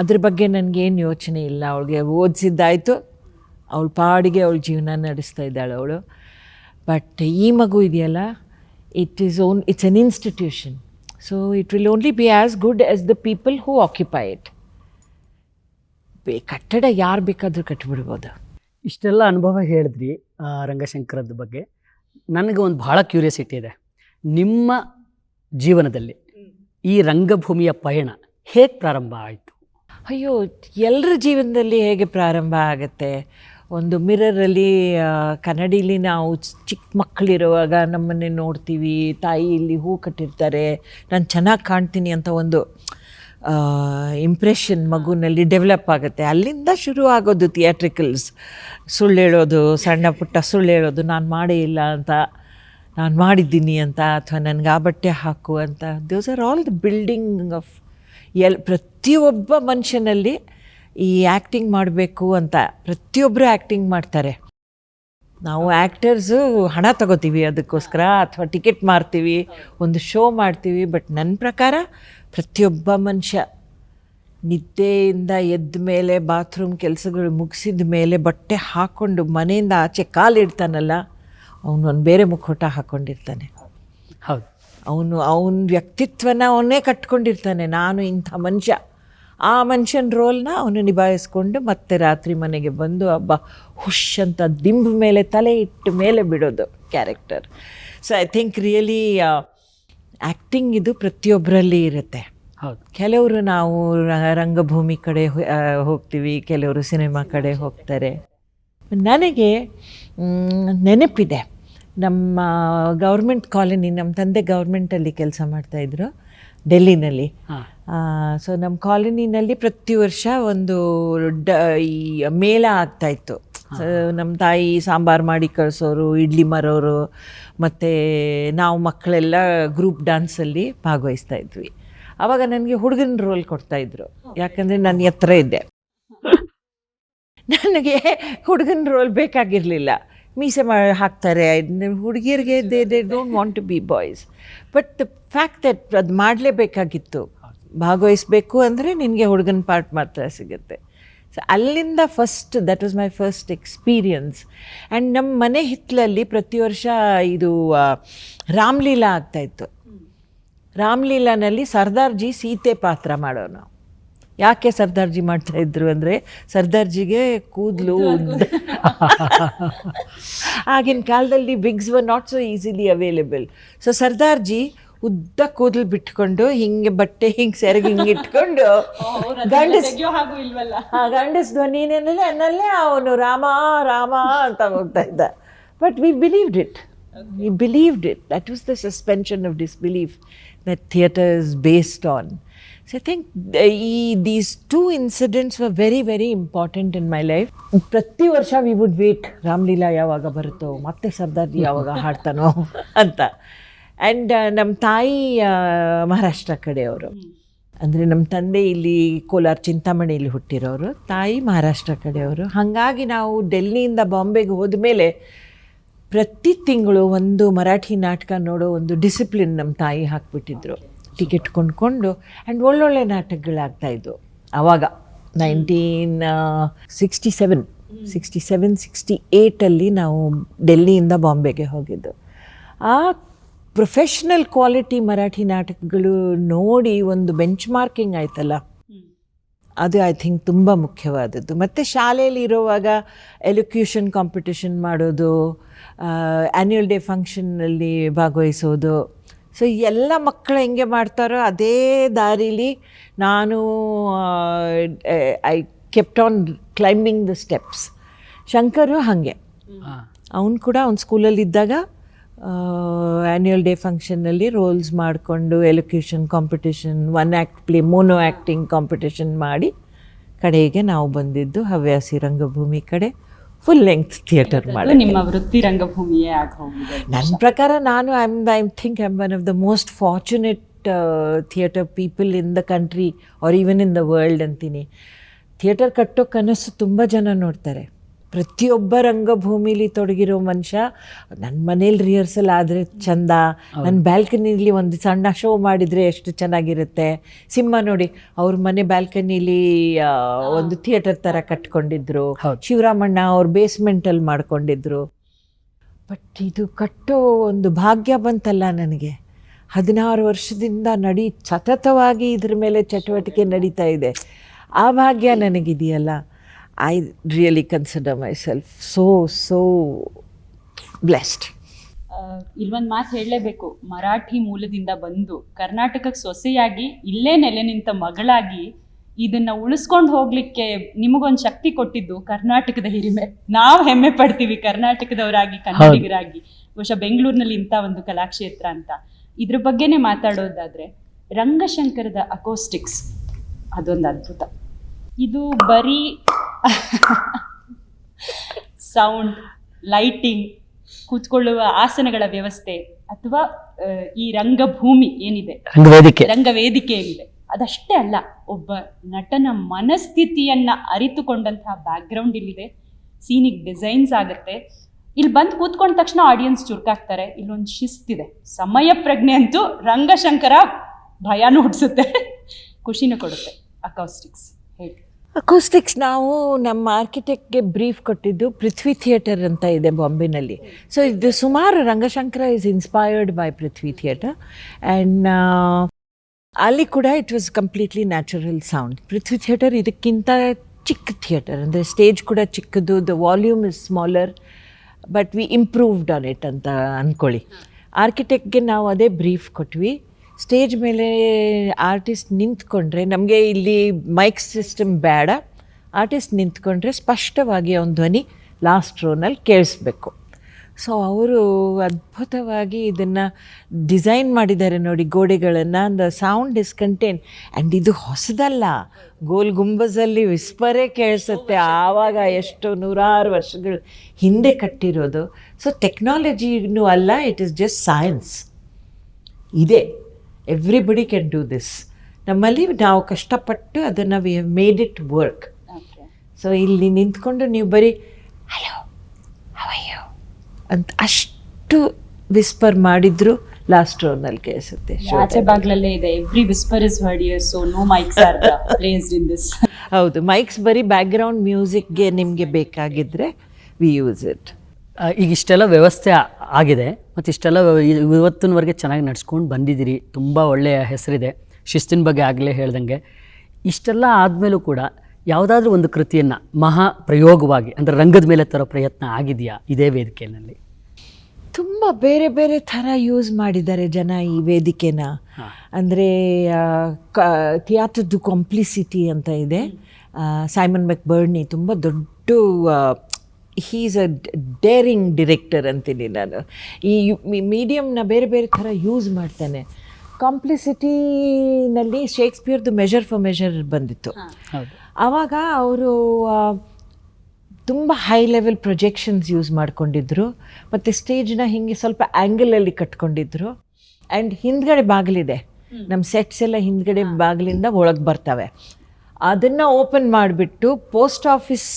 ಅದ್ರ ಬಗ್ಗೆ ನನಗೇನು ಯೋಚನೆ ಇಲ್ಲ. ಅವಳಿಗೆ ಓದಿಸಿದ್ದಾಯಿತು, ಅವಳ ಪಾಡಿಗೆ ಅವಳ ಜೀವನ ನಡೆಸ್ತಾ ಇದ್ದಾಳೆ ಅವಳು. ಬಟ್ ಈ ಮಗು ಇದೆಯಲ್ಲ, it's an institution. So it will only be as good as the people who occupy it. ಕಟ್ಟಡ ಯಾರು ಬೇಕಾದರೂ ಕಟ್ಟಿಬಿಡ್ಬೋದು. ಇಷ್ಟೆಲ್ಲ ಅನುಭವ ಹೇಳಿದ್ರಿ ರಂಗಶಂಕರದ ಬಗ್ಗೆ. ನನಗೆ ಒಂದು ಭಾಳ ಕ್ಯೂರಿಯಾಸಿಟಿ ಇದೆ. ನಿಮ್ಮ ಜೀವನದಲ್ಲಿ ಈ ರಂಗಭೂಮಿಯ ಪಯಣ ಹೇಗೆ ಪ್ರಾರಂಭ ಆಯಿತು? ಅಯ್ಯೋ, ಎಲ್ಲರ ಜೀವನದಲ್ಲಿ ಹೇಗೆ ಪ್ರಾರಂಭ ಆಗುತ್ತೆ. ಒಂದು ಮಿರರಲ್ಲಿ ಕನ್ನಡಿಲಿ ನಾವು ಚಿಕ್ಕ ಮಕ್ಕಳಿರುವಾಗ ನಮ್ಮನ್ನೇ ನೋಡ್ತೀವಿ, ತಾಯಿ ಇಲ್ಲಿ ಹೂ ಕಟ್ಟಿರ್ತಾರೆ, ನಾನು ಚೆನ್ನಾಗಿ ಕಾಣ್ತೀನಿ ಅಂತ ಒಂದು ಇಂಪ್ರೆಷನ್ ಮಗುನಲ್ಲಿ ಡೆವಲಪ್ ಆಗುತ್ತೆ. ಅಲ್ಲಿಂದ ಶುರು ಆಗೋದು ಥಿಯೇಟ್ರಿಕಲ್ಸ್. ಸುಳ್ಳು ಹೇಳೋದು, ಸಣ್ಣ ಪುಟ್ಟ ಸುಳ್ಳು ಹೇಳೋದು, ನಾನು ಮಾಡೇ ಇಲ್ಲ ಅಂತ, ನಾನು ಮಾಡಿದ್ದೀನಿ ಅಂತ, ಅಥವಾ ನನಗೆ ಆ ಬಟ್ಟೆ ಹಾಕು ಅಂತ. Those are all the building of ಪ್ರತಿಯೊಬ್ಬ ಮನುಷ್ಯನಲ್ಲಿ ಈ ಆ್ಯಕ್ಟಿಂಗ್ ಮಾಡಬೇಕು ಅಂತ ಪ್ರತಿಯೊಬ್ಬರು ಆ್ಯಕ್ಟಿಂಗ್ ಮಾಡ್ತಾರೆ. ನಾವು ಆ್ಯಕ್ಟರ್ಸು ಹಣ ತಗೋತೀವಿ ಅದಕ್ಕೋಸ್ಕರ, ಅಥವಾ ಟಿಕೆಟ್ ಮಾರ್ತೀವಿ, ಒಂದು ಶೋ ಮಾಡ್ತೀವಿ. ಬಟ್ ನನ್ನ ಪ್ರಕಾರ ಪ್ರತಿಯೊಬ್ಬ ಮನುಷ್ಯ ನಿದ್ದೆಯಿಂದ ಎದ್ದ ಮೇಲೆ, ಬಾತ್ರೂಮ್ ಕೆಲಸಗಳು ಮುಗಿಸಿದ ಮೇಲೆ, ಬಟ್ಟೆ ಹಾಕ್ಕೊಂಡು ಮನೆಯಿಂದ ಆಚೆ ಕಾಲಿಡ್ತಾನಲ್ಲ, ಅವನು ಬೇರೆ ಮುಖೋಟ ಹಾಕ್ಕೊಂಡಿರ್ತಾನೆ. ಹೌದು, ಅವನ ವ್ಯಕ್ತಿತ್ವನ ಅವನ್ನೇ ಕಟ್ಕೊಂಡಿರ್ತಾನೆ. ನಾನು ಇಂಥ ಮನುಷ್ಯ, ಆ ಮನುಷ್ಯನ ರೋಲ್ನ ಅವನು ನಿಭಾಯಿಸ್ಕೊಂಡು ಮತ್ತೆ ರಾತ್ರಿ ಮನೆಗೆ ಬಂದು ಹಬ್ಬ ಹುಷ್ ಅಂತ ದಿಂಬು ಮೇಲೆ ತಲೆ ಇಟ್ಟು ಮೇಲೆ ಬಿಡೋದು character. So I think really acting ಇದು ಪ್ರತಿಯೊಬ್ಬರಲ್ಲಿ ಇರುತ್ತೆ. ಹೌದು. ಕೆಲವರು ನಾವು ರಂಗಭೂಮಿ ಕಡೆ ಹೋಗ್ತೀವಿ, ಕೆಲವರು ಸಿನಿಮಾ ಕಡೆ ಹೋಗ್ತಾರೆ. ನನಗೆ ನೆನಪಿದೆ, ನಮ್ಮ ಗೌರ್ಮೆಂಟ್ ಕಾಲೋನಿ, ನಮ್ಮ ತಂದೆ ಗೌರ್ಮೆಂಟಲ್ಲಿ ಕೆಲಸ ಮಾಡ್ತಾಯಿದ್ರು ಡೆಲ್ಲಿನಲ್ಲಿ. ಸೊ ನಮ್ಮ ಕಾಲೋನಿನಲ್ಲಿ ಪ್ರತಿ ವರ್ಷ ಒಂದು ಈ ಮೇಳ ಆಗ್ತಾಯಿತ್ತು. ನಮ್ಮ ತಾಯಿ ಸಾಂಬಾರು ಮಾಡಿ ಕಳಿಸೋರು, ಇಡ್ಲಿ ಮಾರೋರು, ಮತ್ತು ನಾವು ಮಕ್ಕಳೆಲ್ಲ ಗ್ರೂಪ್ ಡ್ಯಾನ್ಸಲ್ಲಿ ಭಾಗವಹಿಸ್ತಾ ಇದ್ವಿ. ಆವಾಗ ನನಗೆ ಹುಡುಗನ ರೋಲ್ ಕೊಡ್ತಾಯಿದ್ರು, ಯಾಕಂದರೆ ನಾನು ಎತ್ತರ ಇದ್ದೆ. ನನಗೆ ಹುಡುಗನ ರೋಲ್ ಬೇಕಾಗಿರಲಿಲ್ಲ. ಮೀಸೆ ಹಾಕ್ತಾರೆ ಹುಡುಗಿಯರಿಗೆ, they don't want to be boys. But the fact that ಅದು ಮಾಡಲೇಬೇಕಾಗಿತ್ತು. ಭಾಗವಹಿಸಬೇಕು ಅಂದರೆ ನಿನಗೆ ಹುಡುಗನ ಪಾರ್ಟ್ ಮಾತ್ರ ಸಿಗುತ್ತೆ. ಸೊ ಅಲ್ಲಿಂದ first, that was my first experience. And ನಮ್ಮ ಮನೆ ಹಿತ್ತಲಲ್ಲಿ ಪ್ರತಿ ವರ್ಷ ಇದು ರಾಮಲೀಲಾ ಆಗ್ತಾಯಿತ್ತು. ರಾಮಲೀಲಾನಲ್ಲಿ ಸರ್ದಾರ್ಜಿ ಸೀತೆ ಪಾತ್ರ ಮಾಡೋನು. ಯಾಕೆ ಸರ್ದಾರ್ಜಿ ಮಾಡ್ತಾಯಿದ್ರು ಅಂದರೆ, ಸರ್ದಾರ್ಜಿಗೆ ಕೂದಲು ಉದ್ದ. ಆಗಿನ ಕಾಲದಲ್ಲಿ wigs were not so easily available. So Sardarji ಉದ್ದ ಕೂದಲು ಬಿಟ್ಕೊಂಡು ಹಿಂಗೆ ಬಟ್ಟೆ ಹಿಂಗೆ ಸೆರಗಿ ಹಿಂಗೆ ಇಟ್ಕೊಂಡು ಗಂಡಸ್ ಧ್ವನಿನಲ್ಲೇ ಅವನು ರಾಮ ರಾಮ ಅಂತ ಹೋಗ್ತಾ ಇದ್ದ. But we believed it. That was the suspension of disbelief that theatre is based on. So I think these two incidents were very, very important in my life. ಪ್ರತಿ ವರ್ಷ we would wait, ರಾಮಲೀಲಾ ಯಾವಾಗ ಬರುತ್ತೋ, ಮತ್ತೆ ಸರ್ದಾರ್ಜಿ ಯಾವಾಗ ಹಾಡ್ತಾನೋ ಅಂತ. And ನಮ್ಮ ತಾಯಿ ಮಹಾರಾಷ್ಟ್ರ ಕಡೆಯವರು, ಅಂದರೆ ನಮ್ಮ ತಂದೆ ಇಲ್ಲಿ ಕೋಲಾರ ಚಿಂತಾಮಣಿಯಲ್ಲಿ ಹುಟ್ಟಿರೋರು, ತಾಯಿ ಮಹಾರಾಷ್ಟ್ರ ಕಡೆಯವರು. ಹಾಗಾಗಿ ನಾವು ಡೆಲ್ಲಿಯಿಂದ ಬಾಂಬೆಗೆ ಹೋದ್ಮೇಲೆ ಪ್ರತಿ ತಿಂಗಳು ಒಂದು ಮರಾಠಿ ನಾಟಕ ನೋಡೋ ಒಂದು ಡಿಸಿಪ್ಲಿನ್ ನಮ್ಮ ತಾಯಿ ಹಾಕ್ಬಿಟ್ಟಿದ್ರು. ಟಿಕೆಟ್ ಕೊಂಡ್ಕೊಂಡು. ಆ್ಯಂಡ್ ಒಳ್ಳೊಳ್ಳೆ ನಾಟಕಗಳಾಗ್ತಾಯಿದ್ವು ಆವಾಗ. 1967-68 ನಾವು ಡೆಲ್ಲಿಯಿಂದ ಬಾಂಬೆಗೆ ಹೋಗಿದ್ದು. ಆ ಪ್ರೊಫೆಷ್ನಲ್ ಕ್ವಾಲಿಟಿ ಮರಾಠಿ ನಾಟಕಗಳು ನೋಡಿ ಒಂದು ಬೆಂಚ್ ಮಾರ್ಕಿಂಗ್ ಆಯ್ತಲ್ಲ, ಅದು ಐ ಥಿಂಕ್ ತುಂಬ ಮುಖ್ಯವಾದದ್ದು. ಮತ್ತು ಶಾಲೆಯಲ್ಲಿ ಇರುವಾಗ ಎಲುಕ್ಯೂಷನ್ ಕಾಂಪಿಟಿಷನ್ ಮಾಡೋದು, ಆ್ಯನ್ಯುವಲ್ ಡೇ ಫಂಕ್ಷನ್ನಲ್ಲಿ ಭಾಗವಹಿಸೋದು. ಸೊ ಎಲ್ಲ ಮಕ್ಕಳು ಹೆಂಗೆ ಮಾಡ್ತಾರೋ ಅದೇ ದಾರಿಲಿ ನಾನು I kept on climbing the steps. Shankar ಹಾಗೆ, ಅವನು ಕೂಡ ಅವ್ನು ಸ್ಕೂಲಲ್ಲಿದ್ದಾಗ ಆ್ಯನ್ಯುವಲ್ ಡೇ ಫಂಕ್ಷನ್ನಲ್ಲಿ ರೋಲ್ಸ್ ಮಾಡಿಕೊಂಡು elocution competition, one act play, mono acting competition ಮಾಡಿ ಕಡೆಗೆ ನಾವು ಬಂದಿದ್ದು ಹವ್ಯಾಸಿ ರಂಗಭೂಮಿ ಕಡೆ ಫುಲ್ ಲೆಂಗ್ತ್ ಥಿಯೇಟರ್ ಮಾಡಿ. ನಿಮ್ಮ ವೃತ್ತಿ ರಂಗಭೂಮಿಯೇ ಆಗಿ ಹೋಗಿದೆ. ನನ್ನ ಪ್ರಕಾರ ನಾನು I think I am one of the most fortunate theatre people in the country or even in the world ಅಂತೀನಿ. ಥಿಯೇಟರ್ ಕಟ್ಟೋ ಕನಸು ತುಂಬ ಜನ ನೋಡ್ತಾರೆ. ಪ್ರತಿಯೊಬ್ಬ ರಂಗಭೂಮಿಲಿ ತೊಡಗಿರೋ ಮನುಷ್ಯ, ನನ್ನ ಮನೇಲಿ ರಿಹರ್ಸಲ್ ಆದರೆ ಚಂದ, ನನ್ನ ಬ್ಯಾಲ್ಕನಿಲಿ ಒಂದು ಸಣ್ಣ ಶೋ ಮಾಡಿದರೆ ಎಷ್ಟು ಚೆನ್ನಾಗಿರುತ್ತೆ. ಸಿಂಹ ನೋಡಿ, ಅವ್ರ ಮನೆ ಬ್ಯಾಲ್ಕನಿಲಿ ಒಂದು ಥಿಯೇಟರ್ ಥರ ಕಟ್ಕೊಂಡಿದ್ರು. ಶಿವರಾಮಣ್ಣ ಅವ್ರ ಬೇಸ್ಮೆಂಟಲ್ಲಿ ಮಾಡ್ಕೊಂಡಿದ್ರು. ಬಟ್ ಇದು ಕಟ್ಟೋ ಒಂದು ಭಾಗ್ಯ ಬಂತಲ್ಲ ನನಗೆ. 16 ವರ್ಷದಿಂದ ಸತತವಾಗಿ ಇದ್ರ ಮೇಲೆ ಚಟುವಟಿಕೆ ನಡೀತಾ ಇದೆ. ಆ ಭಾಗ್ಯ ನನಗಿದೆಯಲ್ಲ, I really consider myself so blessed. ಇಲ್ಲೊಂದು ಮಾತು ಹೇಳಲೇಬೇಕು. ಮರಾಠಿ ಮೂಲದಿಂದ ಬಂದು ಕರ್ನಾಟಕಕ್ಕೆ ಸೊಸೆಯಾಗಿ ಇಲ್ಲೇ ನೆಲೆ ನಿಂತ ಮಗಳಾಗಿ ಇದನ್ನ ಉಳಿಸ್ಕೊಂಡು ಹೋಗ್ಲಿಕ್ಕೆ ನಿಮಗೊಂದು ಶಕ್ತಿ ಕೊಟ್ಟಿದ್ದು ಕರ್ನಾಟಕದ ಹಿರಿಮೆ. ನಾವು ಹೆಮ್ಮೆ ಪಡ್ತೀವಿ ಕರ್ನಾಟಕದವರಾಗಿ, ಕನ್ನಡಿಗರಾಗಿ. ಬಹುಶಃ ಬೆಂಗಳೂರಿನಲ್ಲಿ ಇಂಥ ಒಂದು ಕಲಾಕ್ಷೇತ್ರ ಅಂತ. ಇದ್ರ ಬಗ್ಗೆನೇ ಮಾತಾಡೋದಾದ್ರೆ, ರಂಗಶಂಕರದ ಅಕೋಸ್ಟಿಕ್ಸ್ ಅದೊಂದು ಅದ್ಭುತ. ಇದು ಬರೀ ಸೌಂಡ್, ಲೈಟಿಂಗ್, ಕೂತ್ಕೊಳ್ಳುವ ಆಸನಗಳ ವ್ಯವಸ್ಥೆ ಅಥವಾ ಈ ರಂಗಭೂಮಿ ಏನಿದೆ, ರಂಗವೇದಿಕೆ ಏನಿದೆ, ಅದಷ್ಟೇ ಅಲ್ಲ, ಒಬ್ಬ ನಟನ ಮನಸ್ಥಿತಿಯನ್ನ ಅರಿತುಕೊಂಡಂತಹ ಬ್ಯಾಕ್ಗ್ರೌಂಡ್ ಇಲ್ಲಿದೆ. ಸೀನಿಕ್ ಡಿಸೈನ್ಸ್ ಆಗುತ್ತೆ. ಇಲ್ಲಿ ಬಂದು ಕೂತ್ಕೊಂಡ ತಕ್ಷಣ ಆಡಿಯನ್ಸ್ ಚುರುಕಾಗ್ತಾರೆ. ಇಲ್ಲೊಂದು ಶಿಸ್ತಿದೆ, ಸಮಯ ಪ್ರಜ್ಞೆ ಅಂತೂ ರಂಗಶಂಕರ ಭಯನೂ ಹುಟ್ಟಿಸುತ್ತೆ, ಖುಷಿನೂ ಕೊಡುತ್ತೆ. ಅಕೌಸ್ಟಿಕ್ಸ್ ಹೇಳಿ. ಅಕೌಸ್ಟಿಕ್ಸ್ ನಾವು ನಮ್ಮ ಆರ್ಕಿಟೆಕ್ಟ್ಗೆ ಬ್ರೀಫ್ ಕೊಟ್ಟಿದ್ದು ಪೃಥ್ವಿ ಥಿಯೇಟರ್ ಅಂತ ಇದೆ ಬಾಂಬೆನಲ್ಲಿ. ಸೊ ಇದು ಸುಮಾರು Ranga Shankara is inspired by Prithvi theatre and ಅಲ್ಲಿ ಕೂಡ it was completely natural sound. Prithvi theatre ಇದಕ್ಕಿಂತ ಚಿಕ್ಕ ಥಿಯೇಟರ್, ಅಂದರೆ ಸ್ಟೇಜ್ ಕೂಡ ಚಿಕ್ಕದು, the volume is smaller, but we improved on it ಅಂತ ಅಂದ್ಕೊಳ್ಳಿ. ಆರ್ಕಿಟೆಕ್ಟ್ಗೆ ನಾವು ಅದೇ ಬ್ರೀಫ್ ಕೊಟ್ವಿ. ಸ್ಟೇಜ್ ಮೇಲೆ ಆರ್ಟಿಸ್ಟ್ ನಿಂತ್ಕೊಂಡ್ರೆ, ನಮಗೆ ಇಲ್ಲಿ ಮೈಕ್ ಸಿಸ್ಟಮ್ ಬೇಡ, ಆರ್ಟಿಸ್ಟ್ ನಿಂತ್ಕೊಂಡ್ರೆ ಸ್ಪಷ್ಟವಾಗಿ ಅವನ ಧ್ವನಿ ಲಾಸ್ಟ್ ರೋನಲ್ಲಿ ಕೇಳಿಸ್ಬೇಕು. ಸೊ ಅವರು ಅದ್ಭುತವಾಗಿ ಇದನ್ನು ಡಿಸೈನ್ ಮಾಡಿದ್ದಾರೆ ನೋಡಿ, ಗೋಡೆಗಳನ್ನು. The sound is contain and ಇದು ಹೊಸದಲ್ಲ, ಗೋಲ್ ಗುಂಬಜಲ್ಲಿ ವಿಸ್ಪರೇ ಕೇಳಿಸುತ್ತೆ. ಆವಾಗ ಎಷ್ಟು 100 ವರ್ಷಗಳ ಹಿಂದೆ ಕಟ್ಟಿರೋದು. ಸೊ ಟೆಕ್ನಾಲಜಿನೂ ಅಲ್ಲ, ಇಟ್ ಈಸ್ ಜಸ್ಟ್ ಸೈನ್ಸ್ ಇದೆ. Everybody can do this. ನಮ್ಮಲ್ಲಿ ನಾವು ಕಷ್ಟಪಟ್ಟು ಅದನ್ನು we have made it work. So ಇಲ್ಲಿ ನಿಂತ್ಕೊಂಡು ನೀವು ಬರೀ ಹಲೋ ಹೌ ಆರ್ ಯು ಅಂತ ಅಷ್ಟು ವಿಸ್ಪರ್ ಮಾಡಿದ್ರು ಲಾಸ್ಟ್ ರೋನಲ್ಲಿ ಕೇಳಿಸುತ್ತೆ. ಆಚೆ ಬಾಗ್ಲಲ್ಲೇ ಇದೆ, every whisper is heard here, so no mics are placed in this. ಹೌದು, ಮೈಕ್ಸ್ ಬರೀ ಬ್ಯಾಕ್ಗ್ರೌಂಡ್ ಮ್ಯೂಸಿಕ್ಗೆ ನಿಮಗೆ ಬೇಕಾಗಿದ್ದರೆ ವಿ ಯೂಸ್ ಇಟ್. ಈಗ ಇಷ್ಟೆಲ್ಲ ವ್ಯವಸ್ಥೆ ಆಗಿದೆ ಮತ್ತು ಇಷ್ಟೆಲ್ಲ ಇವತ್ತಿನವರೆಗೆ ಚೆನ್ನಾಗಿ ನಡ್ಸ್ಕೊಂಡು ಬಂದಿದ್ದೀರಿ. ತುಂಬ ಒಳ್ಳೆಯ ಹೆಸರಿದೆ. ಶಿಸ್ತಿನ ಬಗ್ಗೆ ಆಗಲೇ ಹೇಳ್ದಂಗೆ ಇಷ್ಟೆಲ್ಲ ಆದಮೇಲೂ ಕೂಡ ಯಾವುದಾದ್ರೂ ಒಂದು ಕೃತಿಯನ್ನು ಮಹಾ ಪ್ರಯೋಗವಾಗಿ ಅಂದರೆ ರಂಗದ ಮೇಲೆ ತರೋ ಪ್ರಯತ್ನ ಆಗಿದೆಯಾ ಇದೇ ವೇದಿಕೆಯಲ್ಲಿ? ತುಂಬ ಬೇರೆ ಬೇರೆ ಥರ ಯೂಸ್ ಮಾಡಿದ್ದಾರೆ ಜನ ಈ ವೇದಿಕೆನ. ಅಂದರೆ ಥಿಯೇಟರ್ ಡು ಕಾಂಪ್ಲಿಸಿಟಿ ಅಂತ ಇದೆ. ಸೈಮನ್ ಮೆಕ್ಬರ್ನಿ ತುಂಬ ದೊಡ್ಡ he is a daring director ಅಂತೀನಿ ನಾನು. ಈ ಮೀಡಿಯಮ್ನ ಬೇರೆ ಬೇರೆ ಥರ ಯೂಸ್ ಮಾಡ್ತಾನೆ. ಕಾಂಪ್ಲಿಸಿಟಿನಲ್ಲಿ ಶೇಕ್ಸ್ಪಿಯರ್ದು ಮೆಷರ್ ಫಾರ್ ಮೆಷರ್ ಬಂದಿತ್ತು. ಆವಾಗ ಅವರು ತುಂಬ ಹೈ ಲೆವೆಲ್ ಪ್ರೊಜೆಕ್ಷನ್ಸ್ ಯೂಸ್ ಮಾಡ್ಕೊಂಡಿದ್ರು ಮತ್ತು ಸ್ಟೇಜ್ನ ಹೀಗೆ ಸ್ವಲ್ಪ ಆ್ಯಂಗಲಲ್ಲಿ ಕಟ್ಕೊಂಡಿದ್ರು. ಆ್ಯಂಡ್ ಹಿಂದ್ಗಡೆ ಬಾಗಿಲಿದೆ, ನಮ್ಮ ಸೆಟ್ಸ್ ಎಲ್ಲ ಹಿಂದ್ಗಡೆ ಬಾಗಿಲಿಂದ ಒಳಗೆ ಬರ್ತವೆ. ಅದನ್ನು ಓಪನ್ ಮಾಡಿಬಿಟ್ಟು ಪೋಸ್ಟ್ ಆಫೀಸ್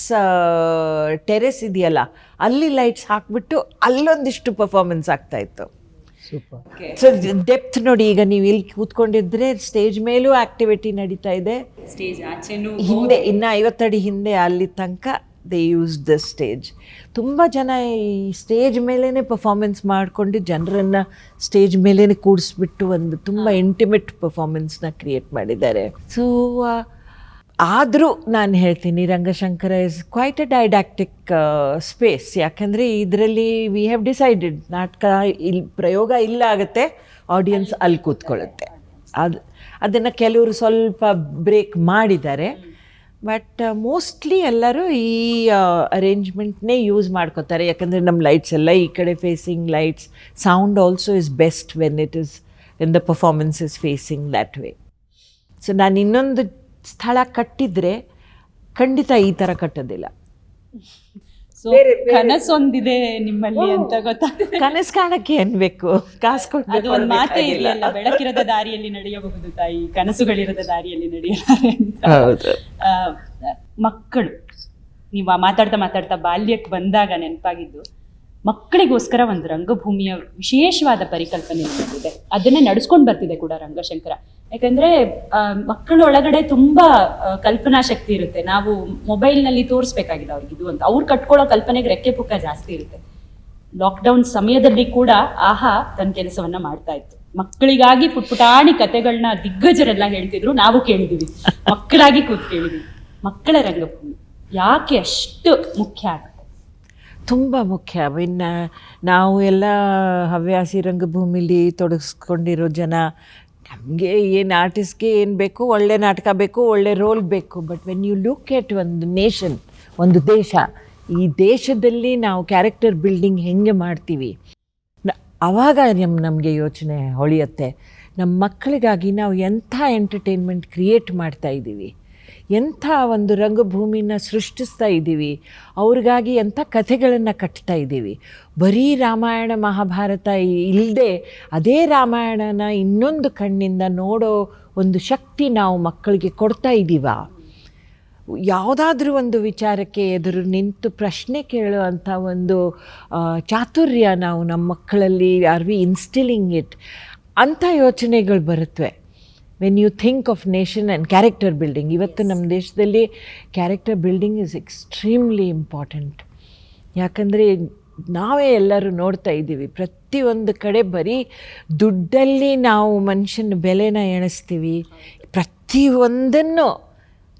ಟೆರೆಸ್ ಇದೆಯಲ್ಲ ಅಲ್ಲಿ ಲೈಟ್ಸ್ ಹಾಕಿಬಿಟ್ಟು ಅಲ್ಲೊಂದಿಷ್ಟು ಪರ್ಫಾರ್ಮೆನ್ಸ್ ಆಗ್ತಾಯಿತ್ತು. ಸೊ ಡೆಪ್ತ್ ನೋಡಿ, ಈಗ ನೀವು ಇಲ್ಲಿ ಕೂತ್ಕೊಂಡಿದ್ರೆ ಸ್ಟೇಜ್ ಮೇಲೂ ಆ್ಯಕ್ಟಿವಿಟಿ ನಡೀತಾ ಇದೆ, ಸ್ಟೇಜ್ ಆಚೆನೂ ಹಿಂದೆ ಇನ್ನು 50 ಅಡಿ ಹಿಂದೆ ಅಲ್ಲಿ ತನಕ ದೇ ಯೂಸ್ ದ ಸ್ಟೇಜ್. ತುಂಬ ಜನ ಈ ಸ್ಟೇಜ್ ಮೇಲೇ ಪರ್ಫಾರ್ಮೆನ್ಸ್ ಮಾಡಿಕೊಂಡು ಜನರನ್ನು ಸ್ಟೇಜ್ ಮೇಲೇ ಕೂಡಿಸ್ಬಿಟ್ಟು ಒಂದು ತುಂಬ ಇಂಟಿಮೇಟ್ ಪರ್ಫಾರ್ಮೆನ್ಸ್ನ ಕ್ರಿಯೇಟ್ ಮಾಡಿದ್ದಾರೆ. ಸೊ ಆದರೂ ನಾನು ಹೇಳ್ತೀನಿ Ranga Shankara is quite a didactic space. ಯಾಕಂದರೆ ಇದರಲ್ಲಿ ವಿ ಹ್ಯಾವ್ ಡಿಸೈಡೆಡ್ ನಾಟಕ ಇಲ್ಲಿ ಪ್ರಯೋಗ ಇಲ್ಲ ಆಗುತ್ತೆ, ಆಡಿಯನ್ಸ್ ಅಲ್ಲಿ ಕೂತ್ಕೊಳ್ಳುತ್ತೆ. ಅದನ್ನು ಕೆಲವರು ಸ್ವಲ್ಪ ಬ್ರೇಕ್ ಮಾಡಿದ್ದಾರೆ, ಬಟ್ ಮೋಸ್ಟ್ಲಿ ಎಲ್ಲರೂ ಈ ಅರೇಂಜ್ಮೆಂಟ್ನೇ ಯೂಸ್ ಮಾಡ್ಕೋತಾರೆ. ಯಾಕಂದರೆ ನಮ್ಮ ಲೈಟ್ಸ್ ಎಲ್ಲ ಈ ಕಡೆ facing lights, sound also is best when the performance is facing that way. So ನಾನು ಇನ್ನೊಂದು ಸ್ಥಳ ಕಟ್ಟಿದ್ರೆ ಖಂಡಿತ ಈ ಥರ ಕಟ್ಟೋದಿಲ್ಲ. ಸೊ ಕನಸೊಂದಿದೆ ನಿಮ್ಮಲ್ಲಿ ಅಂತ ಗೊತ್ತಾಗ್ತದೆ. ಕನಸು ಕಾಣಕ್ಕೆ ಏನ್ ಬೇಕು, ಕಾಸು ಕೊಟ್ಟು. ಅದು ಒಂದು ಮಾತೇ ಇದೆಯಲ್ಲ, ಬೆಳಕಿರದ ದಾರಿಯಲ್ಲಿ ನಡೆಯಬಹುದು ತಾಯಿ, ಕನಸುಗಳಿರದ ದಾರಿಯಲ್ಲಿ ನಡೆಯಲಾರೆ ಅಂತ. ಹೌದು. ಮಕ್ಕಳು, ನೀವು ಮಾತಾಡ್ತಾ ಬಾಲ್ಯಕ್ಕೆ ಬಂದಾಗ ನೆನಪಾಗಿದ್ದು, ಮಕ್ಕಳಿಗೋಸ್ಕರ ಒಂದು ರಂಗಭೂಮಿಯ ವಿಶೇಷವಾದ ಪರಿಕಲ್ಪನೆ ಇದೆ. ಅದನ್ನೇ ನಡೆಸ್ಕೊಂಡು ಬರ್ತಿದೆ ಕೂಡ ರಂಗಶಂಕರ. ಯಾಕಂದ್ರೆ ಮಕ್ಕಳ ಒಳಗಡೆ ತುಂಬಾ ಕಲ್ಪನಾ ಶಕ್ತಿ ಇರುತ್ತೆ. ನಾವು ಮೊಬೈಲ್ನಲ್ಲಿ ತೋರಿಸ್ಬೇಕಾಗಿಲ್ಲ ಅವ್ರಿಗೆ ಇದು ಅಂತ. ಅವ್ರು ಕಟ್ಕೊಳ್ಳೋ ಕಲ್ಪನೆಗೆ ರೆಕ್ಕೆ ಪುಕ್ಕ ಜಾಸ್ತಿ ಇರುತ್ತೆ. ಲಾಕ್ಡೌನ್ ಸಮಯದಲ್ಲಿ ಕೂಡ ಆಹಾ ತನ್ನ ಕೆಲಸವನ್ನ ಮಾಡ್ತಾ ಇತ್ತು. ಮಕ್ಕಳಿಗಾಗಿ ಪುಟ್ಪುಟಾಣಿ ಕತೆಗಳನ್ನ ದಿಗ್ಗಜರೆಲ್ಲ ಹೇಳ್ತಿದ್ರು, ನಾವು ಕೇಳಿದೀವಿ, ಮಕ್ಕಳಾಗಿ ಕೂತ್ ಕೇಳಿದೀವಿ. ಮಕ್ಕಳ ರಂಗಭೂಮಿ ಯಾಕೆ ಅಷ್ಟು ಮುಖ್ಯ ಆಗುತ್ತೆ? ತುಂಬ ಮುಖ್ಯ. ಇನ್ನು ನಾವು ಎಲ್ಲ ಹವ್ಯಾಸಿ ರಂಗಭೂಮಿಲಿ ತೊಡಗಿಸ್ಕೊಂಡಿರೋ ಜನ ನಮಗೆ ಏನು ಆರ್ಟಿಸ್ಟ್ಗೆ ಏನು ಬೇಕು, ಒಳ್ಳೆ ನಾಟಕ ಬೇಕು, ಒಳ್ಳೆ ರೋಲ್ ಬೇಕು. But when you look at ಒಂದು ನೇಷನ್, ಒಂದು ದೇಶ, ಈ ದೇಶದಲ್ಲಿ ನಾವು ಕ್ಯಾರೆಕ್ಟರ್ ಬಿಲ್ಡಿಂಗ್ ಹೆಂಗೆ ಮಾಡ್ತೀವಿ, ಆವಾಗ ನಮಗೆ ಯೋಚನೆ ಹೊಳೆಯುತ್ತೆ. ನಮ್ಮ ಮಕ್ಕಳಿಗಾಗಿ ನಾವು ಎಂಥ ಎಂಟರ್ಟೈನ್ಮೆಂಟ್ ಕ್ರಿಯೇಟ್ ಮಾಡ್ತಾ ಇದ್ದೀವಿ, ಎಂಥ ಒಂದು ರಂಗಭೂಮಿನ ಸೃಷ್ಟಿಸ್ತಾ ಇದ್ದೀವಿ, ಅವ್ರಿಗಾಗಿ ಎಂಥ ಕಥೆಗಳನ್ನು ಕಟ್ತಾ ಇದ್ದೀವಿ. ಬರೀ ರಾಮಾಯಣ ಮಹಾಭಾರತ ಇಲ್ಲದೆ ಅದೇ ರಾಮಾಯಣನ ಇನ್ನೊಂದು ಕಣ್ಣಿಂದ ನೋಡೋ ಒಂದು ಶಕ್ತಿ ನಾವು ಮಕ್ಕಳಿಗೆ ಕೊಡ್ತಾ ಇದ್ದೀವ. ಯಾವುದಾದ್ರೂ ಒಂದು ವಿಚಾರಕ್ಕೆ ಎದುರು ನಿಂತು ಪ್ರಶ್ನೆ ಕೇಳುವಂಥ ಒಂದು ಚಾತುರ್ಯ ನಾವು ನಮ್ಮ ಮಕ್ಕಳಲ್ಲಿ ಆರ್ ವಿ ಇನ್ಸ್ಟಿಲಿಂಗ್ ಇಟ್ ಅಂಥ ಯೋಚನೆಗಳು ಬರುತ್ತವೆ. When you think of nation and character building, ಇವತ್ತು ನಮ್ಮ ದೇಶದಲ್ಲಿ character building is extremely important. ಯಾಕಂದರೆ ನಾವೇ ಎಲ್ಲರೂ ನೋಡ್ತಾ ಇದ್ದೀವಿ, ಪ್ರತಿಯೊಂದು ಕಡೆ ಬರೀ ದುಡ್ಡಲ್ಲಿ ನಾವು ಮನುಷ್ಯನ ಬೆಲೆನ ಎಣಿಸ್ತೀವಿ. ಪ್ರತಿಯೊಂದನ್ನು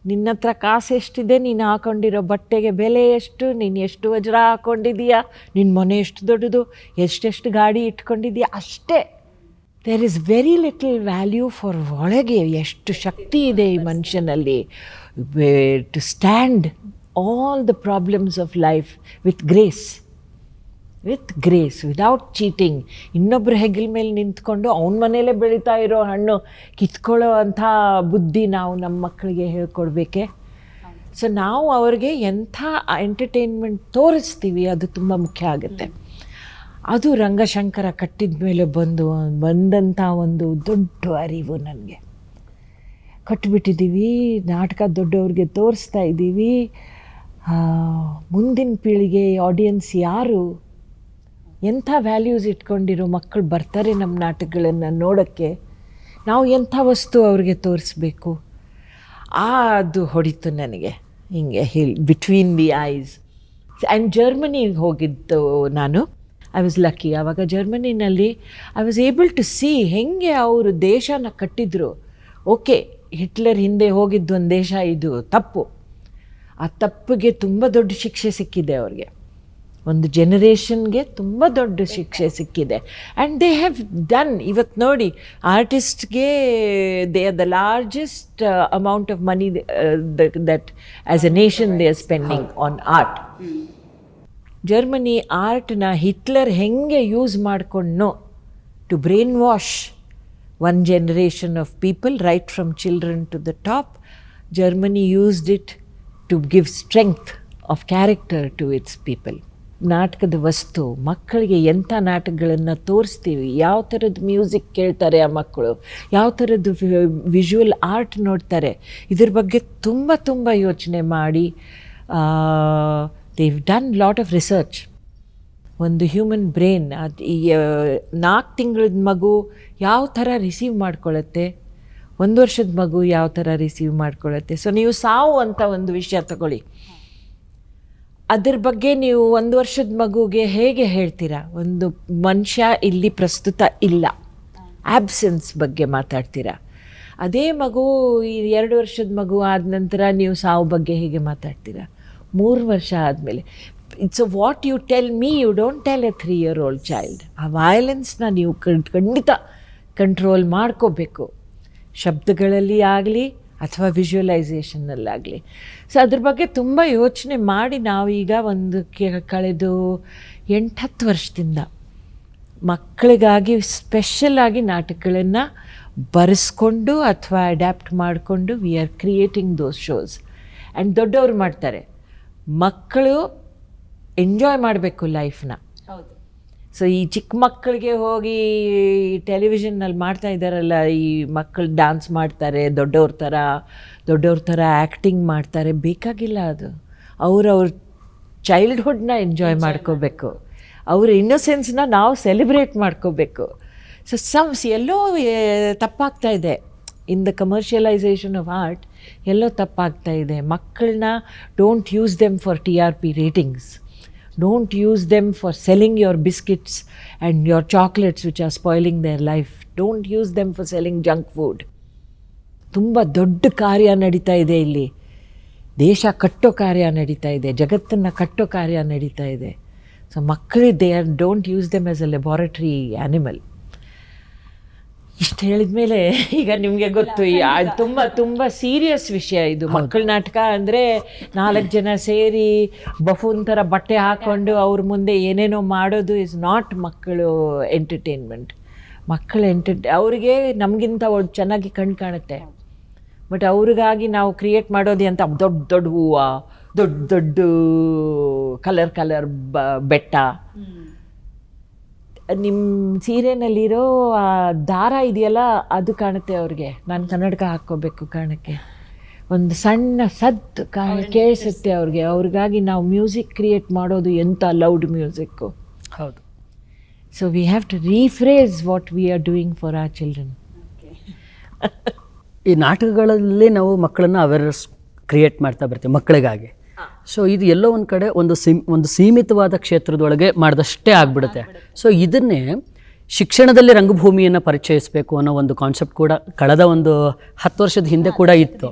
ನಿನ್ನ ಹತ್ರ ಕಾಸು ಎಷ್ಟಿದೆ, ನೀನು ಹಾಕ್ಕೊಂಡಿರೋ ಬಟ್ಟೆಗೆ ಬೆಲೆ ಎಷ್ಟು, ನೀನು ಎಷ್ಟು ವಜ್ರ ಹಾಕ್ಕೊಂಡಿದೀಯಾ, ನಿನ್ನ ಮನೆ ಎಷ್ಟು ದೊಡ್ಡದು, ಎಷ್ಟೆಷ್ಟು ಗಾಡಿ ಇಟ್ಕೊಂಡಿದೀಯಾ, ಅಷ್ಟೇ. There is very little value for ಒಳಗೆ ಎಷ್ಟು ಶಕ್ತಿ ಇದೆ ಈ ಮನುಷ್ಯನಲ್ಲಿ to stand all the problems of life with grace, without cheating. ಇನ್ನೊಬ್ಬರ ಹೆಗಲ ಮೇಲೆ ನಿಂತ್ಕೊಂಡು ಅವನ ಮನೇಲೇ ಬೆಳೀತಾ ಇರೋ ಹಣ್ಣು ಕಿತ್ಕೊಳ್ಳೋ ಅಂಥ ಬುದ್ಧಿ ನಾವು ನಮ್ಮ ಮಕ್ಕಳಿಗೆ ಹೇಳ್ಕೊಡ್ಬೇಕೆ? ಸೊ ನಾವು ಅವ್ರಿಗೆ ಎಂಥ ಎಂಟರ್ಟೈನ್ಮೆಂಟ್ ತೋರಿಸ್ತೀವಿ ಅದು ತುಂಬ ಮುಖ್ಯ ಆಗುತ್ತೆ. ಅದು ರಂಗಶಂಕರ ಕಟ್ಟಿದ ಮೇಲೆ ಬಂದಂಥ ಒಂದು ದೊಡ್ಡ ಅರಿವು ನನಗೆ. ಕಟ್ಟಿಬಿಟ್ಟಿದ್ದೀವಿ, ನಾಟಕ ದೊಡ್ಡವ್ರಿಗೆ ತೋರಿಸ್ತಾ ಇದ್ದೀವಿ. ಮುಂದಿನ ಪೀಳಿಗೆ ಆಡಿಯನ್ಸ್ ಯಾರು, ಎಂಥ ವ್ಯಾಲ್ಯೂಸ್ ಇಟ್ಕೊಂಡಿರೋ ಮಕ್ಕಳು ಬರ್ತಾರೆ ನಮ್ಮ ನಾಟಕಗಳನ್ನು ನೋಡೋಕ್ಕೆ. ನಾವು ಎಂಥ ವಸ್ತು ಅವ್ರಿಗೆ ತೋರಿಸ್ಬೇಕು, ಅದು ಹೊಡಿತು ನನಗೆ ಹಿಂಗೆ ಬಿಟ್ವೀನ್ ದಿ ಐಸ್. ಆ್ಯಂಡ್ ಜರ್ಮನಿಗೆ ಹೋಗಿದ್ದು ನಾನು. I was lucky. ಆವಾಗ ಜರ್ಮನಿನಲ್ಲಿ I was able to see ಹೆಂಗೆ ಅವರು ದೇಶನ ಕಟ್ಟಿದ್ರು. ಓಕೆ, ಹಿಟ್ಲರ್ ಹಿಂದೆ ಹೋಗಿದ್ದು ಒಂದು ದೇಶ, ಇದು ತಪ್ಪು. ಆ ತಪ್ಪಿಗೆ ತುಂಬ ದೊಡ್ಡ ಶಿಕ್ಷೆ ಸಿಕ್ಕಿದೆ ಅವ್ರಿಗೆ, ಒಂದು ಜನರೇಷನ್ಗೆ ತುಂಬ ದೊಡ್ಡ ಶಿಕ್ಷೆ ಸಿಕ್ಕಿದೆ. And they have done. ಇವತ್ತು ನೋಡಿ, ಆರ್ಟಿಸ್ಟ್ಗೆ they are the largest amount of money that as a nation they are spending on art. Germany ಆರ್ಟ್ನ ಹಿಟ್ಲರ್ ಹೆಂಗೆ ಯೂಸ್ ಮಾಡಿಕೊಂಡ್ನೋ to brain wash one generation of people, right from children to the top, Germany used it to give strength of character to its people. ನಾಟಕದ ವಸ್ತು, ಮಕ್ಕಳಿಗೆ ಎಂಥ ನಾಟಕಗಳನ್ನು ತೋರಿಸ್ತೀವಿ, ಯಾವ ಥರದ್ದು ಮ್ಯೂಸಿಕ್ ಕೇಳ್ತಾರೆ ಆ ಮಕ್ಕಳು, ಯಾವ ಥರದ್ದು ವಿಜುವಲ್ ಆರ್ಟ್ ನೋಡ್ತಾರೆ, ಇದ್ರ ಬಗ್ಗೆ ತುಂಬ ತುಂಬ ಯೋಚನೆ ಮಾಡಿ they've done lot of research. ಒಂದು ಹ್ಯೂಮನ್ ಬ್ರೈನ್, ಅದು 4 ತಿಂಗಳದ ಮಗು ಯಾವ ಥರ ರಿಸೀವ್ ಮಾಡ್ಕೊಳ್ಳುತ್ತೆ, 1 ವರ್ಷದ ಮಗು ಯಾವ ಥರ ರಿಸೀವ್ ಮಾಡ್ಕೊಳ್ಳುತ್ತೆ. ಸೊ ನೀವು ಸಾವು ಅಂತ ಒಂದು ವಿಷಯ ತಗೊಳ್ಳಿ, ಅದ್ರ ಬಗ್ಗೆ ನೀವು 1 ವರ್ಷದ ಮಗುಗೆ ಹೇಗೆ ಹೇಳ್ತೀರಾ? ಒಂದು ಮನುಷ್ಯ ಇಲ್ಲಿ ಪ್ರಸ್ತುತ ಇಲ್ಲ, ಆಬ್ಸೆನ್ಸ್ ಬಗ್ಗೆ ಮಾತಾಡ್ತೀರಾ. ಅದೇ ಮಗು ಈ 2 ವರ್ಷದ ಮಗು ಆದ ನಂತರ ನೀವು ಸಾವು ಬಗ್ಗೆ ಹೇಗೆ ಮಾತಾಡ್ತೀರಾ? 3 ವರ್ಷ ಆದಮೇಲೆ. It's what you tell me, you don't tell a 3-year-old child. ಆ ವೈಲೆನ್ಸ್ನ ನೀವು ಖಂಡಿತ ಕಂಟ್ರೋಲ್ ಮಾಡ್ಕೋಬೇಕು, ಶಬ್ದಗಳಲ್ಲಿ ಆಗಲಿ ಅಥವಾ ವಿಜುವಲೈಸೇಷನ್ನಲ್ಲಾಗಲಿ. ಸೊ ಅದ್ರ ಬಗ್ಗೆ ತುಂಬ ಯೋಚನೆ ಮಾಡಿ ನಾವೀಗ ಕಳೆದು 8-10 ವರ್ಷದಿಂದ ಮಕ್ಕಳಿಗಾಗಿ ಸ್ಪೆಷಲಾಗಿ ನಾಟಕಗಳನ್ನು ಬರೆಸ್ಕೊಂಡು ಅಥವಾ ಅಡ್ಯಾಪ್ಟ್ ಮಾಡಿಕೊಂಡು we are creating those shows. And ದೊಡ್ಡವ್ರು ಮಾಡ್ತಾರೆ, ಮಕ್ಕಳು ಎಂಜಾಯ್ ಮಾಡಬೇಕು ಲೈಫ್ನ. ಸೊ ಈ ಚಿಕ್ಕ ಮಕ್ಕಳಿಗೆ ಹೋಗಿ ಟೆಲಿವಿಷನ್ನಲ್ಲಿ ಮಾಡ್ತಾ ಇದ್ದಾರಲ್ಲ, ಈ ಮಕ್ಕಳು ಡ್ಯಾನ್ಸ್ ಮಾಡ್ತಾರೆ, ದೊಡ್ಡವ್ರ ಥರ ಆ್ಯಕ್ಟಿಂಗ್ ಮಾಡ್ತಾರೆ, ಬೇಕಾಗಿಲ್ಲ ಅದು. ಅವ್ರ ಚೈಲ್ಡ್ಹುಡ್ನ ಎಂಜಾಯ್ ಮಾಡ್ಕೋಬೇಕು, ಅವ್ರ ಇನ್ನೊಸೆನ್ಸ್ನ ನಾವು ಸೆಲೆಬ್ರೇಟ್ ಮಾಡ್ಕೋಬೇಕು. ಸೊ ಎಲ್ಲೋ ತಪ್ಪಾಗ್ತಾ ಇದೆ in the commercialisation of art, ಎಲ್ಲೋ ತಪ್ಪಾಗ್ತಾ ಇದೆ. ಮಕ್ಕಳನ್ನ don't use them for TRP ratings, don't use them for selling your biscuits and your chocolates which are spoiling their life. Don't use them for selling junk food. ತುಂಬ ದೊಡ್ಡ ಕಾರ್ಯ ನಡೀತಾ ಇದೆ ಇಲ್ಲಿ, ದೇಶ ಕಟ್ಟೋ ಕಾರ್ಯ ನಡೀತಾ ಇದೆ, ಜಗತ್ತನ್ನು ಕಟ್ಟೋ ಕಾರ್ಯ ನಡೀತಾ ಇದೆ. ಸೊ ಮಕ್ಕಳು don't use them as A laboratory animal. ಇಷ್ಟು ಹೇಳಿದ್ಮೇಲೆ ಈಗ ನಿಮಗೆ ಗೊತ್ತು ತುಂಬ ತುಂಬ ಸೀರಿಯಸ್ ವಿಷಯ ಇದು. ಮಕ್ಕಳ ನಾಟಕ ಅಂದರೆ 4 ಜನ ಸೇರಿ ಬಫೂನ್ ಥರ ಬಟ್ಟೆ ಹಾಕ್ಕೊಂಡು ಅವ್ರ ಮುಂದೆ ಏನೇನೋ ಮಾಡೋದು ಇಸ್ ನಾಟ್ ಮಕ್ಕಳು ಎಂಟರ್ಟೈನ್ಮೆಂಟ್. ಅವ್ರಿಗೆ ನಮಗಿಂತ ಚೆನ್ನಾಗಿ ಕಣ್ಣು ಕಾಣುತ್ತೆ, ಬಟ್ ಅವ್ರಿಗಾಗಿ ನಾವು ಕ್ರಿಯೇಟ್ ಮಾಡೋದು ಅಂತ ದೊಡ್ಡ ದೊಡ್ಡ ಹೂವು, ದೊಡ್ಡ ದೊಡ್ಡ ಕಲರ್ ಬೆಟ್ಟ. ನಿಮ್ಮ ಸೀರೆನಲ್ಲಿರೋ ಆ ದಾರ ಇದೆಯಲ್ಲ ಅದು ಕಾಣುತ್ತೆ ಅವ್ರಿಗೆ. ನಾನು ಕನ್ನಡಕ ಹಾಕ್ಕೋಬೇಕು ಕಾರಣಕ್ಕೆ ಒಂದು ಸಣ್ಣ ಸದ್ದು ಕೇಳಿಸುತ್ತೆ ಅವ್ರಿಗೆ. ಅವ್ರಿಗಾಗಿ ನಾವು ಮ್ಯೂಸಿಕ್ ಕ್ರಿಯೇಟ್ ಮಾಡೋದು ಎಂಥ ಲೌಡ್ ಮ್ಯೂಸಿಕ್ಕು. ಹೌದು. So we have to rephrase what we are doing for our children. ಈ ನಾಟಕಗಳಲ್ಲಿ ನಾವು ಮಕ್ಕಳನ್ನು ಅವೇರ್ನೆಸ್ ಕ್ರಿಯೇಟ್ ಮಾಡ್ತಾ ಬರ್ತೀವಿ ಮಕ್ಕಳಿಗಾಗಿ. ಸೊ ಇದು ಎಲ್ಲೋ ಒಂದು ಕಡೆ ಒಂದು ಸೀಮಿತವಾದ ಕ್ಷೇತ್ರದೊಳಗೆ ಮಾಡಿದಷ್ಟೇ ಆಗಿಬಿಡುತ್ತೆ. ಸೊ ಇದನ್ನೇ ಶಿಕ್ಷಣದಲ್ಲಿ ರಂಗಭೂಮಿಯನ್ನು ಪರಿಚಯಿಸಬೇಕು ಅನ್ನೋ ಒಂದು ಕಾನ್ಸೆಪ್ಟ್ ಕೂಡ ಕಳೆದ ಒಂದು 10 ವರ್ಷದ ಹಿಂದೆ ಕೂಡ ಇತ್ತು.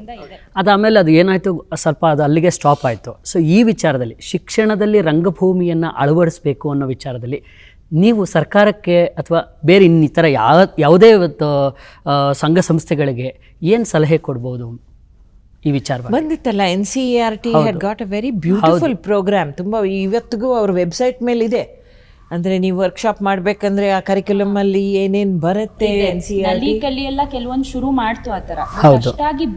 ಅದಾದಮೇಲೆ ಅದು ಏನಾಯಿತು, ಸ್ವಲ್ಪ ಅದು ಅಲ್ಲಿಗೆ ಸ್ಟಾಪ್ ಆಯಿತು. ಸೊ ಈ ವಿಚಾರದಲ್ಲಿ ಶಿಕ್ಷಣದಲ್ಲಿ ರಂಗಭೂಮಿಯನ್ನು ಅಳವಡಿಸಬೇಕು ಅನ್ನೋ ವಿಚಾರದಲ್ಲಿ ನೀವು ಸರ್ಕಾರಕ್ಕೆ ಅಥವಾ ಬೇರೆ ಇನ್ನಿತರ ಯಾವುದೇ ಸಂಘ ಸಂಸ್ಥೆಗಳಿಗೆ ಏನು ಸಲಹೆ ಕೊಡ್ಬೋದು ಈ ವಿಚಾರ? ಬಂದಿತ್ತಲ್ಲ NCERT had got a very beautiful programme. ತುಂಬ ಇವತ್ತಿಗೂ ಅವ್ರ ವೆಬ್ಸೈಟ್ ಮೇಲೆ ಇದೆ. ಅಂದರೆ ನೀವು ವರ್ಕ್ಶಾಪ್ ಮಾಡಬೇಕಂದ್ರೆ ಆ ಕರಿಕ್ಯುಲಮ್ ಅಲ್ಲಿ ಏನೇನು ಬರುತ್ತೆ NCERT ಎಲ್ಲ ಕೆಲವೊಂದು ಶುರು ಮಾಡ್ತು ಆ ಥರ, ಅಷ್ಟಾಗಿ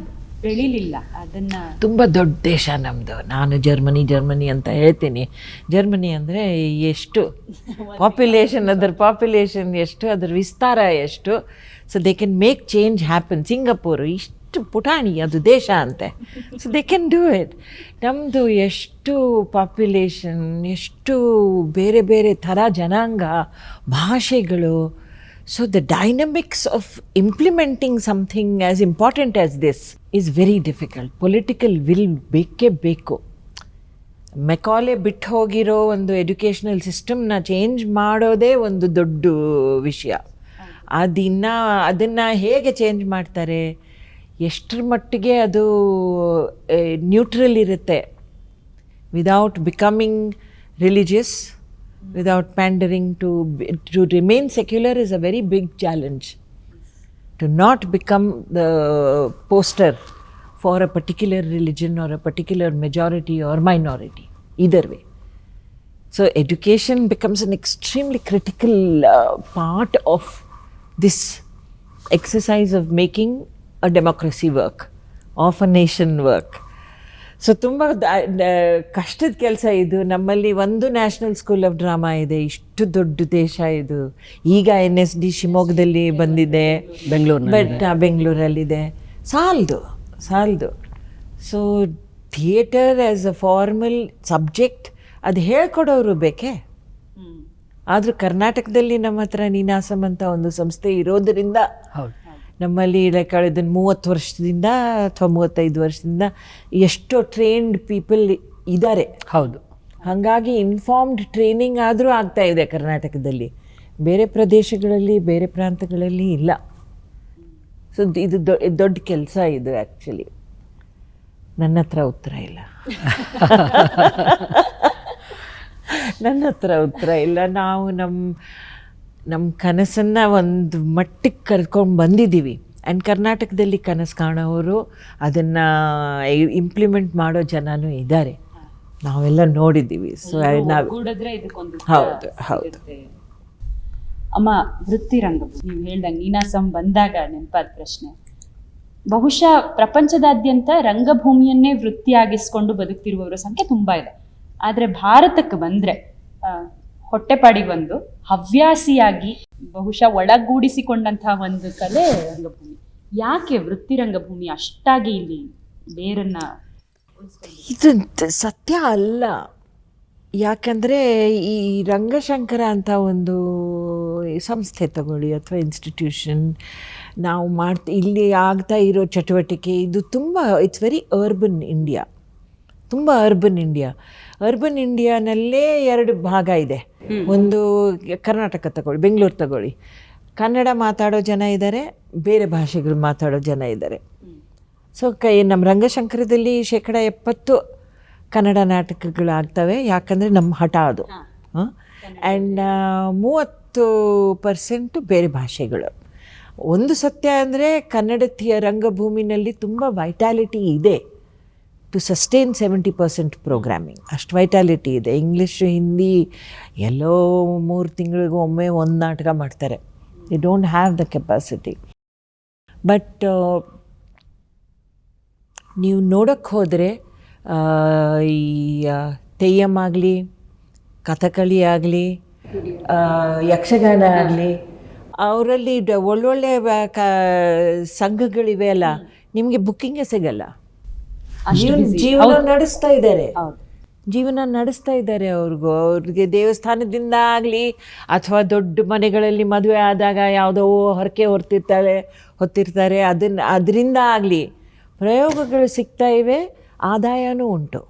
ಬೆಳಿಲಿಲ್ಲ. ಅದನ್ನ ತುಂಬ ದೊಡ್ಡ ದೇಶ ನಮ್ಮದು. ನಾನು ಜರ್ಮನಿ ಅಂತ ಹೇಳ್ತೀನಿ. ಜರ್ಮನಿ ಅಂದರೆ ಎಷ್ಟು ಪಾಪ್ಯುಲೇಷನ್ ಎಷ್ಟು, ಅದರ ವಿಸ್ತಾರ ಎಷ್ಟು. So they can make change happen. Singapore ಇಷ್ಟು ಪುಟಾಣಿ ಅದು ದೇಶ ಅಂತೆ. So they can do it. ನಮ್ಮದು ಎಷ್ಟು ಪಾಪ್ಯುಲೇಷನ್, ಎಷ್ಟು ಬೇರೆ ಬೇರೆ ಥರ ಜನಾಂಗ, ಭಾಷೆಗಳು. So the dynamics of implementing something as important as this is very difficult. Political will ಬೇಕೇ ಬೇಕು. ಮೆಕಾಲೆ ಬಿಟ್ಟು ಹೋಗಿರೋ ಒಂದು ಎಡ್ಯುಕೇಷನಲ್ ಸಿಸ್ಟಮ್ನ ಚೇಂಜ್ ಮಾಡೋದೇ ಒಂದು ದೊಡ್ಡ ವಿಷಯ. ಅದನ್ನು ಹೇಗೆ ಚೇಂಜ್ ಮಾಡ್ತಾರೆ, ಎಷ್ಟರ ಮಟ್ಟಿಗೆ ಅದು ನ್ಯೂಟ್ರಲ್ ಇರುತ್ತೆ, without becoming religious, without pandering to remain secular is a very big challenge. To not become the poster for a particular religion or a particular majority or minority, either way. So education becomes an extremely critical part of this exercise of making a democracy work, of a nation work. So ತುಂಬ ಕಷ್ಟದ ಕೆಲಸ ಇದು. ನಮ್ಮಲ್ಲಿ ಒಂದು national school of drama ಇದೆ. ಇಷ್ಟು ದೊಡ್ಡ ದೇಶ ಇದು. ಈಗ NSD ಶಿವಮೊಗ್ಗದಲ್ಲಿ ಬಂದಿದೆ, ಬೆಂಗಳೂರಲ್ಲಿದೆ. ಸಾಲದು. So theatre as a formal subject ಅದು ಹೇಳ್ಕೊಡೋರು ಬೇಕೇ. ಆದರೂ ಕರ್ನಾಟಕದಲ್ಲಿ ನಮ್ಮ ಹತ್ರ ನೀನಾಸಂ ಅಂತ ಒಂದು ಸಂಸ್ಥೆ ಇರೋದರಿಂದ ನಮ್ಮಲ್ಲಿ ಕಳೆದ 30 ವರ್ಷದಿಂದ ಅಥವಾ 35 ವರ್ಷದಿಂದ ಎಷ್ಟೋ ಟ್ರೈನ್ಡ್ ಪೀಪಲ್ ಇದ್ದಾರೆ. ಹೌದು. ಹಾಗಾಗಿ ಇನ್ಫಾರ್ಮ್ಡ್ ಟ್ರೈನಿಂಗ್ ಆದರೂ ಆಗ್ತಾ ಇದೆ ಕರ್ನಾಟಕದಲ್ಲಿ. ಬೇರೆ ಪ್ರದೇಶಗಳಲ್ಲಿ, ಬೇರೆ ಪ್ರಾಂತಗಳಲ್ಲಿ ಇಲ್ಲ. ಸೊ ಇದು ದೊಡ್ಡ ಕೆಲಸ ಇದು. ಆ್ಯಕ್ಚುಲಿ ನನ್ನ ಹತ್ರ ಉತ್ತರ ಇಲ್ಲ. ನಾವು ನಮ್ಮ ಕನಸನ್ನು ಒಂದು ಮಟ್ಟಿಗೆ ಕರ್ಕೊಂಡು ಬಂದಿದ್ದೀವಿ. ಆ್ಯಂಡ್ ಕರ್ನಾಟಕದಲ್ಲಿ ಕನಸು ಕಾಣೋರು, ಅದನ್ನು ಇಂಪ್ಲಿಮೆಂಟ್ ಮಾಡೋ ಜನನೂ ಇದ್ದಾರೆ, ನಾವೆಲ್ಲ ನೋಡಿದ್ದೀವಿ. ಸೊ ಹೌದು. ಅಮ್ಮ, ವೃತ್ತಿರಂಗಭೂಮಿ ನೀವು ಹೇಳ್ದಂಗೆ ನೀನಾಸಂ ಬಂದಾಗ ನೆನಪಾದ ಪ್ರಶ್ನೆ, ಬಹುಶಃ ಪ್ರಪಂಚದಾದ್ಯಂತ ರಂಗಭೂಮಿಯನ್ನೇ ವೃತ್ತಿಯಾಗಿಸ್ಕೊಂಡು ಬದುಕ್ತಿರುವವರ ಸಂಖ್ಯೆ ತುಂಬ ಇದೆ. ಆದರೆ ಭಾರತಕ್ಕೆ ಬಂದರೆ ಹೊಟ್ಟೆಪಾಡಿಗೊಂದು ಹವ್ಯಾಸಿಯಾಗಿ ಬಹುಶಃ ಒಳಗೂಡಿಸಿಕೊಂಡಂತಹ ಒಂದು ಕಲೆ ರಂಗಭೂಮಿ. ಯಾಕೆ ವೃತ್ತಿರಂಗಭೂಮಿ ಅಷ್ಟಾಗಿ ಇಲ್ಲಿ ಬೇರನ್ನ? ಇದು ಸತ್ಯ ಅಲ್ಲ. ಯಾಕಂದರೆ ಈ ರಂಗಶಂಕರ ಅಂತ ಒಂದು ಸಂಸ್ಥೆ ತಗೊಳ್ಳಿ ಅಥವಾ ಇನ್ಸ್ಟಿಟ್ಯೂಷನ್, ನಾವು ಇಲ್ಲಿ ಆಗ್ತಾ ಇರೋ ಚಟುವಟಿಕೆ ಇದು ತುಂಬ it's very urban India. Urban ಇಂಡಿಯಾನಲ್ಲೇ 2 ಭಾಗ ಇದೆ. ಒಂದು ಕರ್ನಾಟಕ ತಗೊಳ್ಳಿ, ಬೆಂಗಳೂರು ತಗೊಳ್ಳಿ, ಕನ್ನಡ ಮಾತಾಡೋ ಜನ ಇದ್ದಾರೆ, ಬೇರೆ ಭಾಷೆಗಳು ಮಾತಾಡೋ ಜನ ಇದ್ದಾರೆ. ಸೊ ನಮ್ಮ ರಂಗಶಂಕರದಲ್ಲಿ 70% ಕನ್ನಡ ನಾಟಕಗಳಾಗ್ತವೆ. ಯಾಕಂದರೆ ನಮ್ಮ ಹಠ ಅದು. ಆ್ಯಂಡ್ 30% ಬೇರೆ ಭಾಷೆಗಳು. ಒಂದು ಸತ್ಯ ಅಂದರೆ ಕನ್ನಡತಿಯ ರಂಗಭೂಮಿನಲ್ಲಿ ತುಂಬ ವೈಟಾಲಿಟಿ ಇದೆ ಟು ಸಸ್ಟೈನ್ 70% ಪ್ರೋಗ್ರಾಮಿಂಗ್. ಅಷ್ಟು ವೈಟಾಲಿಟಿ ಇದೆ. ಇಂಗ್ಲೀಷು, ಹಿಂದಿ ಎಲ್ಲೋ 3 ತಿಂಗಳಿಗೂ ಒಮ್ಮೆ ಒಂದು ನಾಟಕ ಮಾಡ್ತಾರೆ. They don't have the capacity. But ನೀವು ನೋಡೋಕ್ಕೆ ಹೋದರೆ ಈ ತೆಯ್ಯಂ ಆಗಲಿ, ಕಥಕಳಿ ಆಗಲಿ, ಯಕ್ಷಗಾನ ಆಗಲಿ, ಅವರಲ್ಲಿ ಒಳ್ಳೊಳ್ಳೆ ಸಂಘಗಳಿವೆ ಅಲ್ಲ, ನಿಮಗೆ ಬುಕ್ಕಿಂಗೇ ಸಿಗಲ್ಲ. ಜೀವನ ನಡೆಸ್ತಾ ಇದ್ದಾರೆ, ಜೀವನ ನಡೆಸ್ತಾ ಇದ್ದಾರೆ. ಅವ್ರಿಗೆ ದೇವಸ್ಥಾನದಿಂದ ಆಗಲಿ ಅಥವಾ ದೊಡ್ಡ ಮನೆಗಳಲ್ಲಿ ಮದುವೆ ಆದಾಗ ಯಾವುದೋ ಹೊರಕೆ ಹೊತ್ತಿರ್ತಾರೆ, ಅದರಿಂದ ಆಗಲಿ ಪ್ರಯೋಗಗಳು ಸಿಗ್ತಾ ಇವೆ, ಆದಾಯನೂ ಉಂಟು.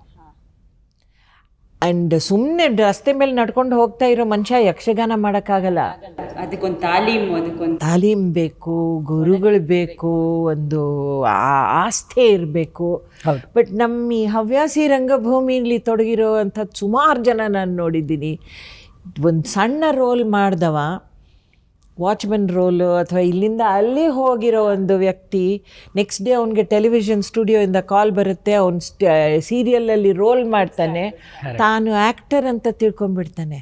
ಆ್ಯಂಡ್ ಸುಮ್ಮನೆ ರಸ್ತೆ ಮೇಲೆ ನಡ್ಕೊಂಡು ಹೋಗ್ತಾ ಇರೋ ಮನುಷ್ಯ ಯಕ್ಷಗಾನ ಮಾಡೋಕ್ಕಾಗಲ್ಲ. ಅದಕ್ಕೊಂದು ತಾಲೀಮ್ ಬೇಕು, ಗುರುಗಳು ಬೇಕು, ಒಂದು ಆಸ್ಥೆ ಇರಬೇಕು. ಬಟ್ ನಮ್ಮ ಈ ಹವ್ಯಾಸಿ ರಂಗಭೂಮಿಲಿ ತೊಡಗಿರೋ ಅಂಥದ್ದು ಸುಮಾರು ಜನ ನಾನು ನೋಡಿದ್ದೀನಿ. ಒಂದು ಸಣ್ಣ ರೋಲ್ ಮಾಡ್ದವ, ವಾಚ್ಮನ್ ರೋಲು ಅಥವಾ ಇಲ್ಲಿಂದ ಅಲ್ಲಿ ಹೋಗಿರೋ ಒಂದು ವ್ಯಕ್ತಿ, ನೆಕ್ಸ್ಟ್ ಡೇ ಅವನಿಗೆ ಟೆಲಿವಿಷನ್ ಸ್ಟುಡಿಯೋಯಿಂದ ಕಾಲ್ ಬರುತ್ತೆ, ಅವನು ಸೀರಿಯಲಲ್ಲಿ ರೋಲ್ ಮಾಡ್ತಾನೆ, ತಾನು ಆ್ಯಕ್ಟರ್ ಅಂತ ತಿಳ್ಕೊಂಡ್ಬಿಡ್ತಾನೆ.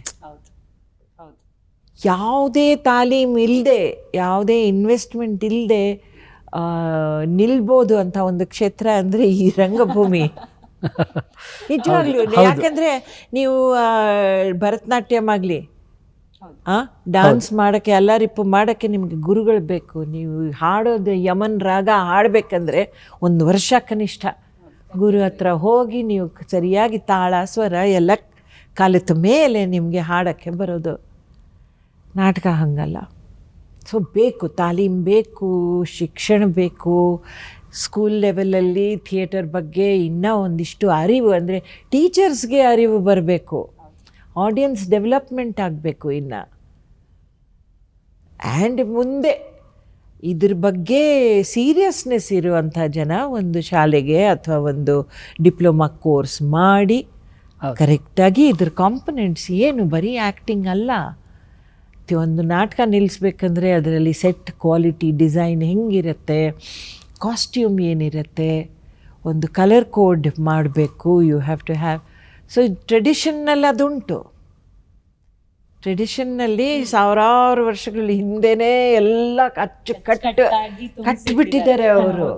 ಯಾವುದೇ ತಾಲೀಮ್ ಇಲ್ಲದೆ, ಯಾವುದೇ ಇನ್ವೆಸ್ಟ್ಮೆಂಟ್ ಇಲ್ಲದೆ ನಿಲ್ಬೋದು ಅಂತ ಒಂದು ಕ್ಷೇತ್ರ ಅಂದರೆ ಈ ರಂಗಭೂಮಿ. ನಿಜವಾಗ್ಲೂ. ಯಾಕಂದರೆ ನೀವು ಭರತನಾಟ್ಯಂ ಆಗಲಿ, ಡ್ಯಾನ್ಸ್ ಮಾಡೋಕ್ಕೆ, ಎಲ್ಲರಿಪ್ಪು ಮಾಡೋಕ್ಕೆ ನಿಮಗೆ ಗುರುಗಳು ಬೇಕು. ನೀವು ಹಾಡೋದು ಯಮನ್ ರಾಗ ಹಾಡಬೇಕಂದ್ರೆ 1 ವರ್ಷ ಕನಿಷ್ಠ ಗುರು ಹತ್ರ ಹೋಗಿ ನೀವು ಸರಿಯಾಗಿ ತಾಳ ಸ್ವರ ಎಲ್ಲ ಕಲಿತ ಮೇಲೆ ನಿಮಗೆ ಹಾಡೋಕ್ಕೆ ಬರೋದು. ನಾಟಕ ಹಾಗಲ್ಲ. ಸೊ ಬೇಕು, ತಾಲೀಮ್ ಬೇಕು, ಶಿಕ್ಷಣ ಬೇಕು. ಸ್ಕೂಲ್ ಲೆವೆಲಲ್ಲಿ ಥಿಯೇಟರ್ ಬಗ್ಗೆ ಇನ್ನೂ ಒಂದಿಷ್ಟು ಅರಿವು, ಅಂದರೆ ಟೀಚರ್ಸ್ಗೆ ಅರಿವು ಬರಬೇಕು, ಆಡಿಯನ್ಸ್ ಡೆವಲಪ್ಮೆಂಟ್ ಆಗಬೇಕು ಇನ್ನು. ಆ್ಯಂಡ್ ಮುಂದೆ ಇದ್ರ ಬಗ್ಗೆ ಸೀರಿಯಸ್ನೆಸ್ ಇರುವಂಥ ಜನ ಒಂದು ಶಾಲೆಗೆ ಅಥವಾ ಒಂದು ಡಿಪ್ಲೊಮಾ ಕೋರ್ಸ್ ಮಾಡಿ ಕರೆಕ್ಟಾಗಿ ಇದ್ರ ಕಾಂಪೊನೆಂಟ್ಸ್ ಏನು, ಬರೀ ಆ್ಯಕ್ಟಿಂಗ್ ಅಲ್ಲ. ಒಂದು ನಾಟಕ ನಿಲ್ಲಿಸ್ಬೇಕಂದ್ರೆ ಅದರಲ್ಲಿ ಸೆಟ್ ಕ್ವಾಲಿಟಿ, ಡಿಸೈನ್ ಹೆಂಗಿರುತ್ತೆ, ಕಾಸ್ಟ್ಯೂಮ್ ಏನಿರುತ್ತೆ, ಒಂದು ಕಲರ್ ಕೋಡ್ ಮಾಡಬೇಕು. You have to have. So ಟ್ರೆಡಿಷನ್ನಲ್ಲಿ ಅದುಂಟು. ಟ್ರೆಡಿಷನ್ನಲ್ಲಿ ಸಾವಿರಾರು ವರ್ಷಗಳ ಹಿಂದೆನೇ ಎಲ್ಲ ಕಟ್ಟಿಬಿಟ್ಟಿದ್ದಾರೆ ಅವರು.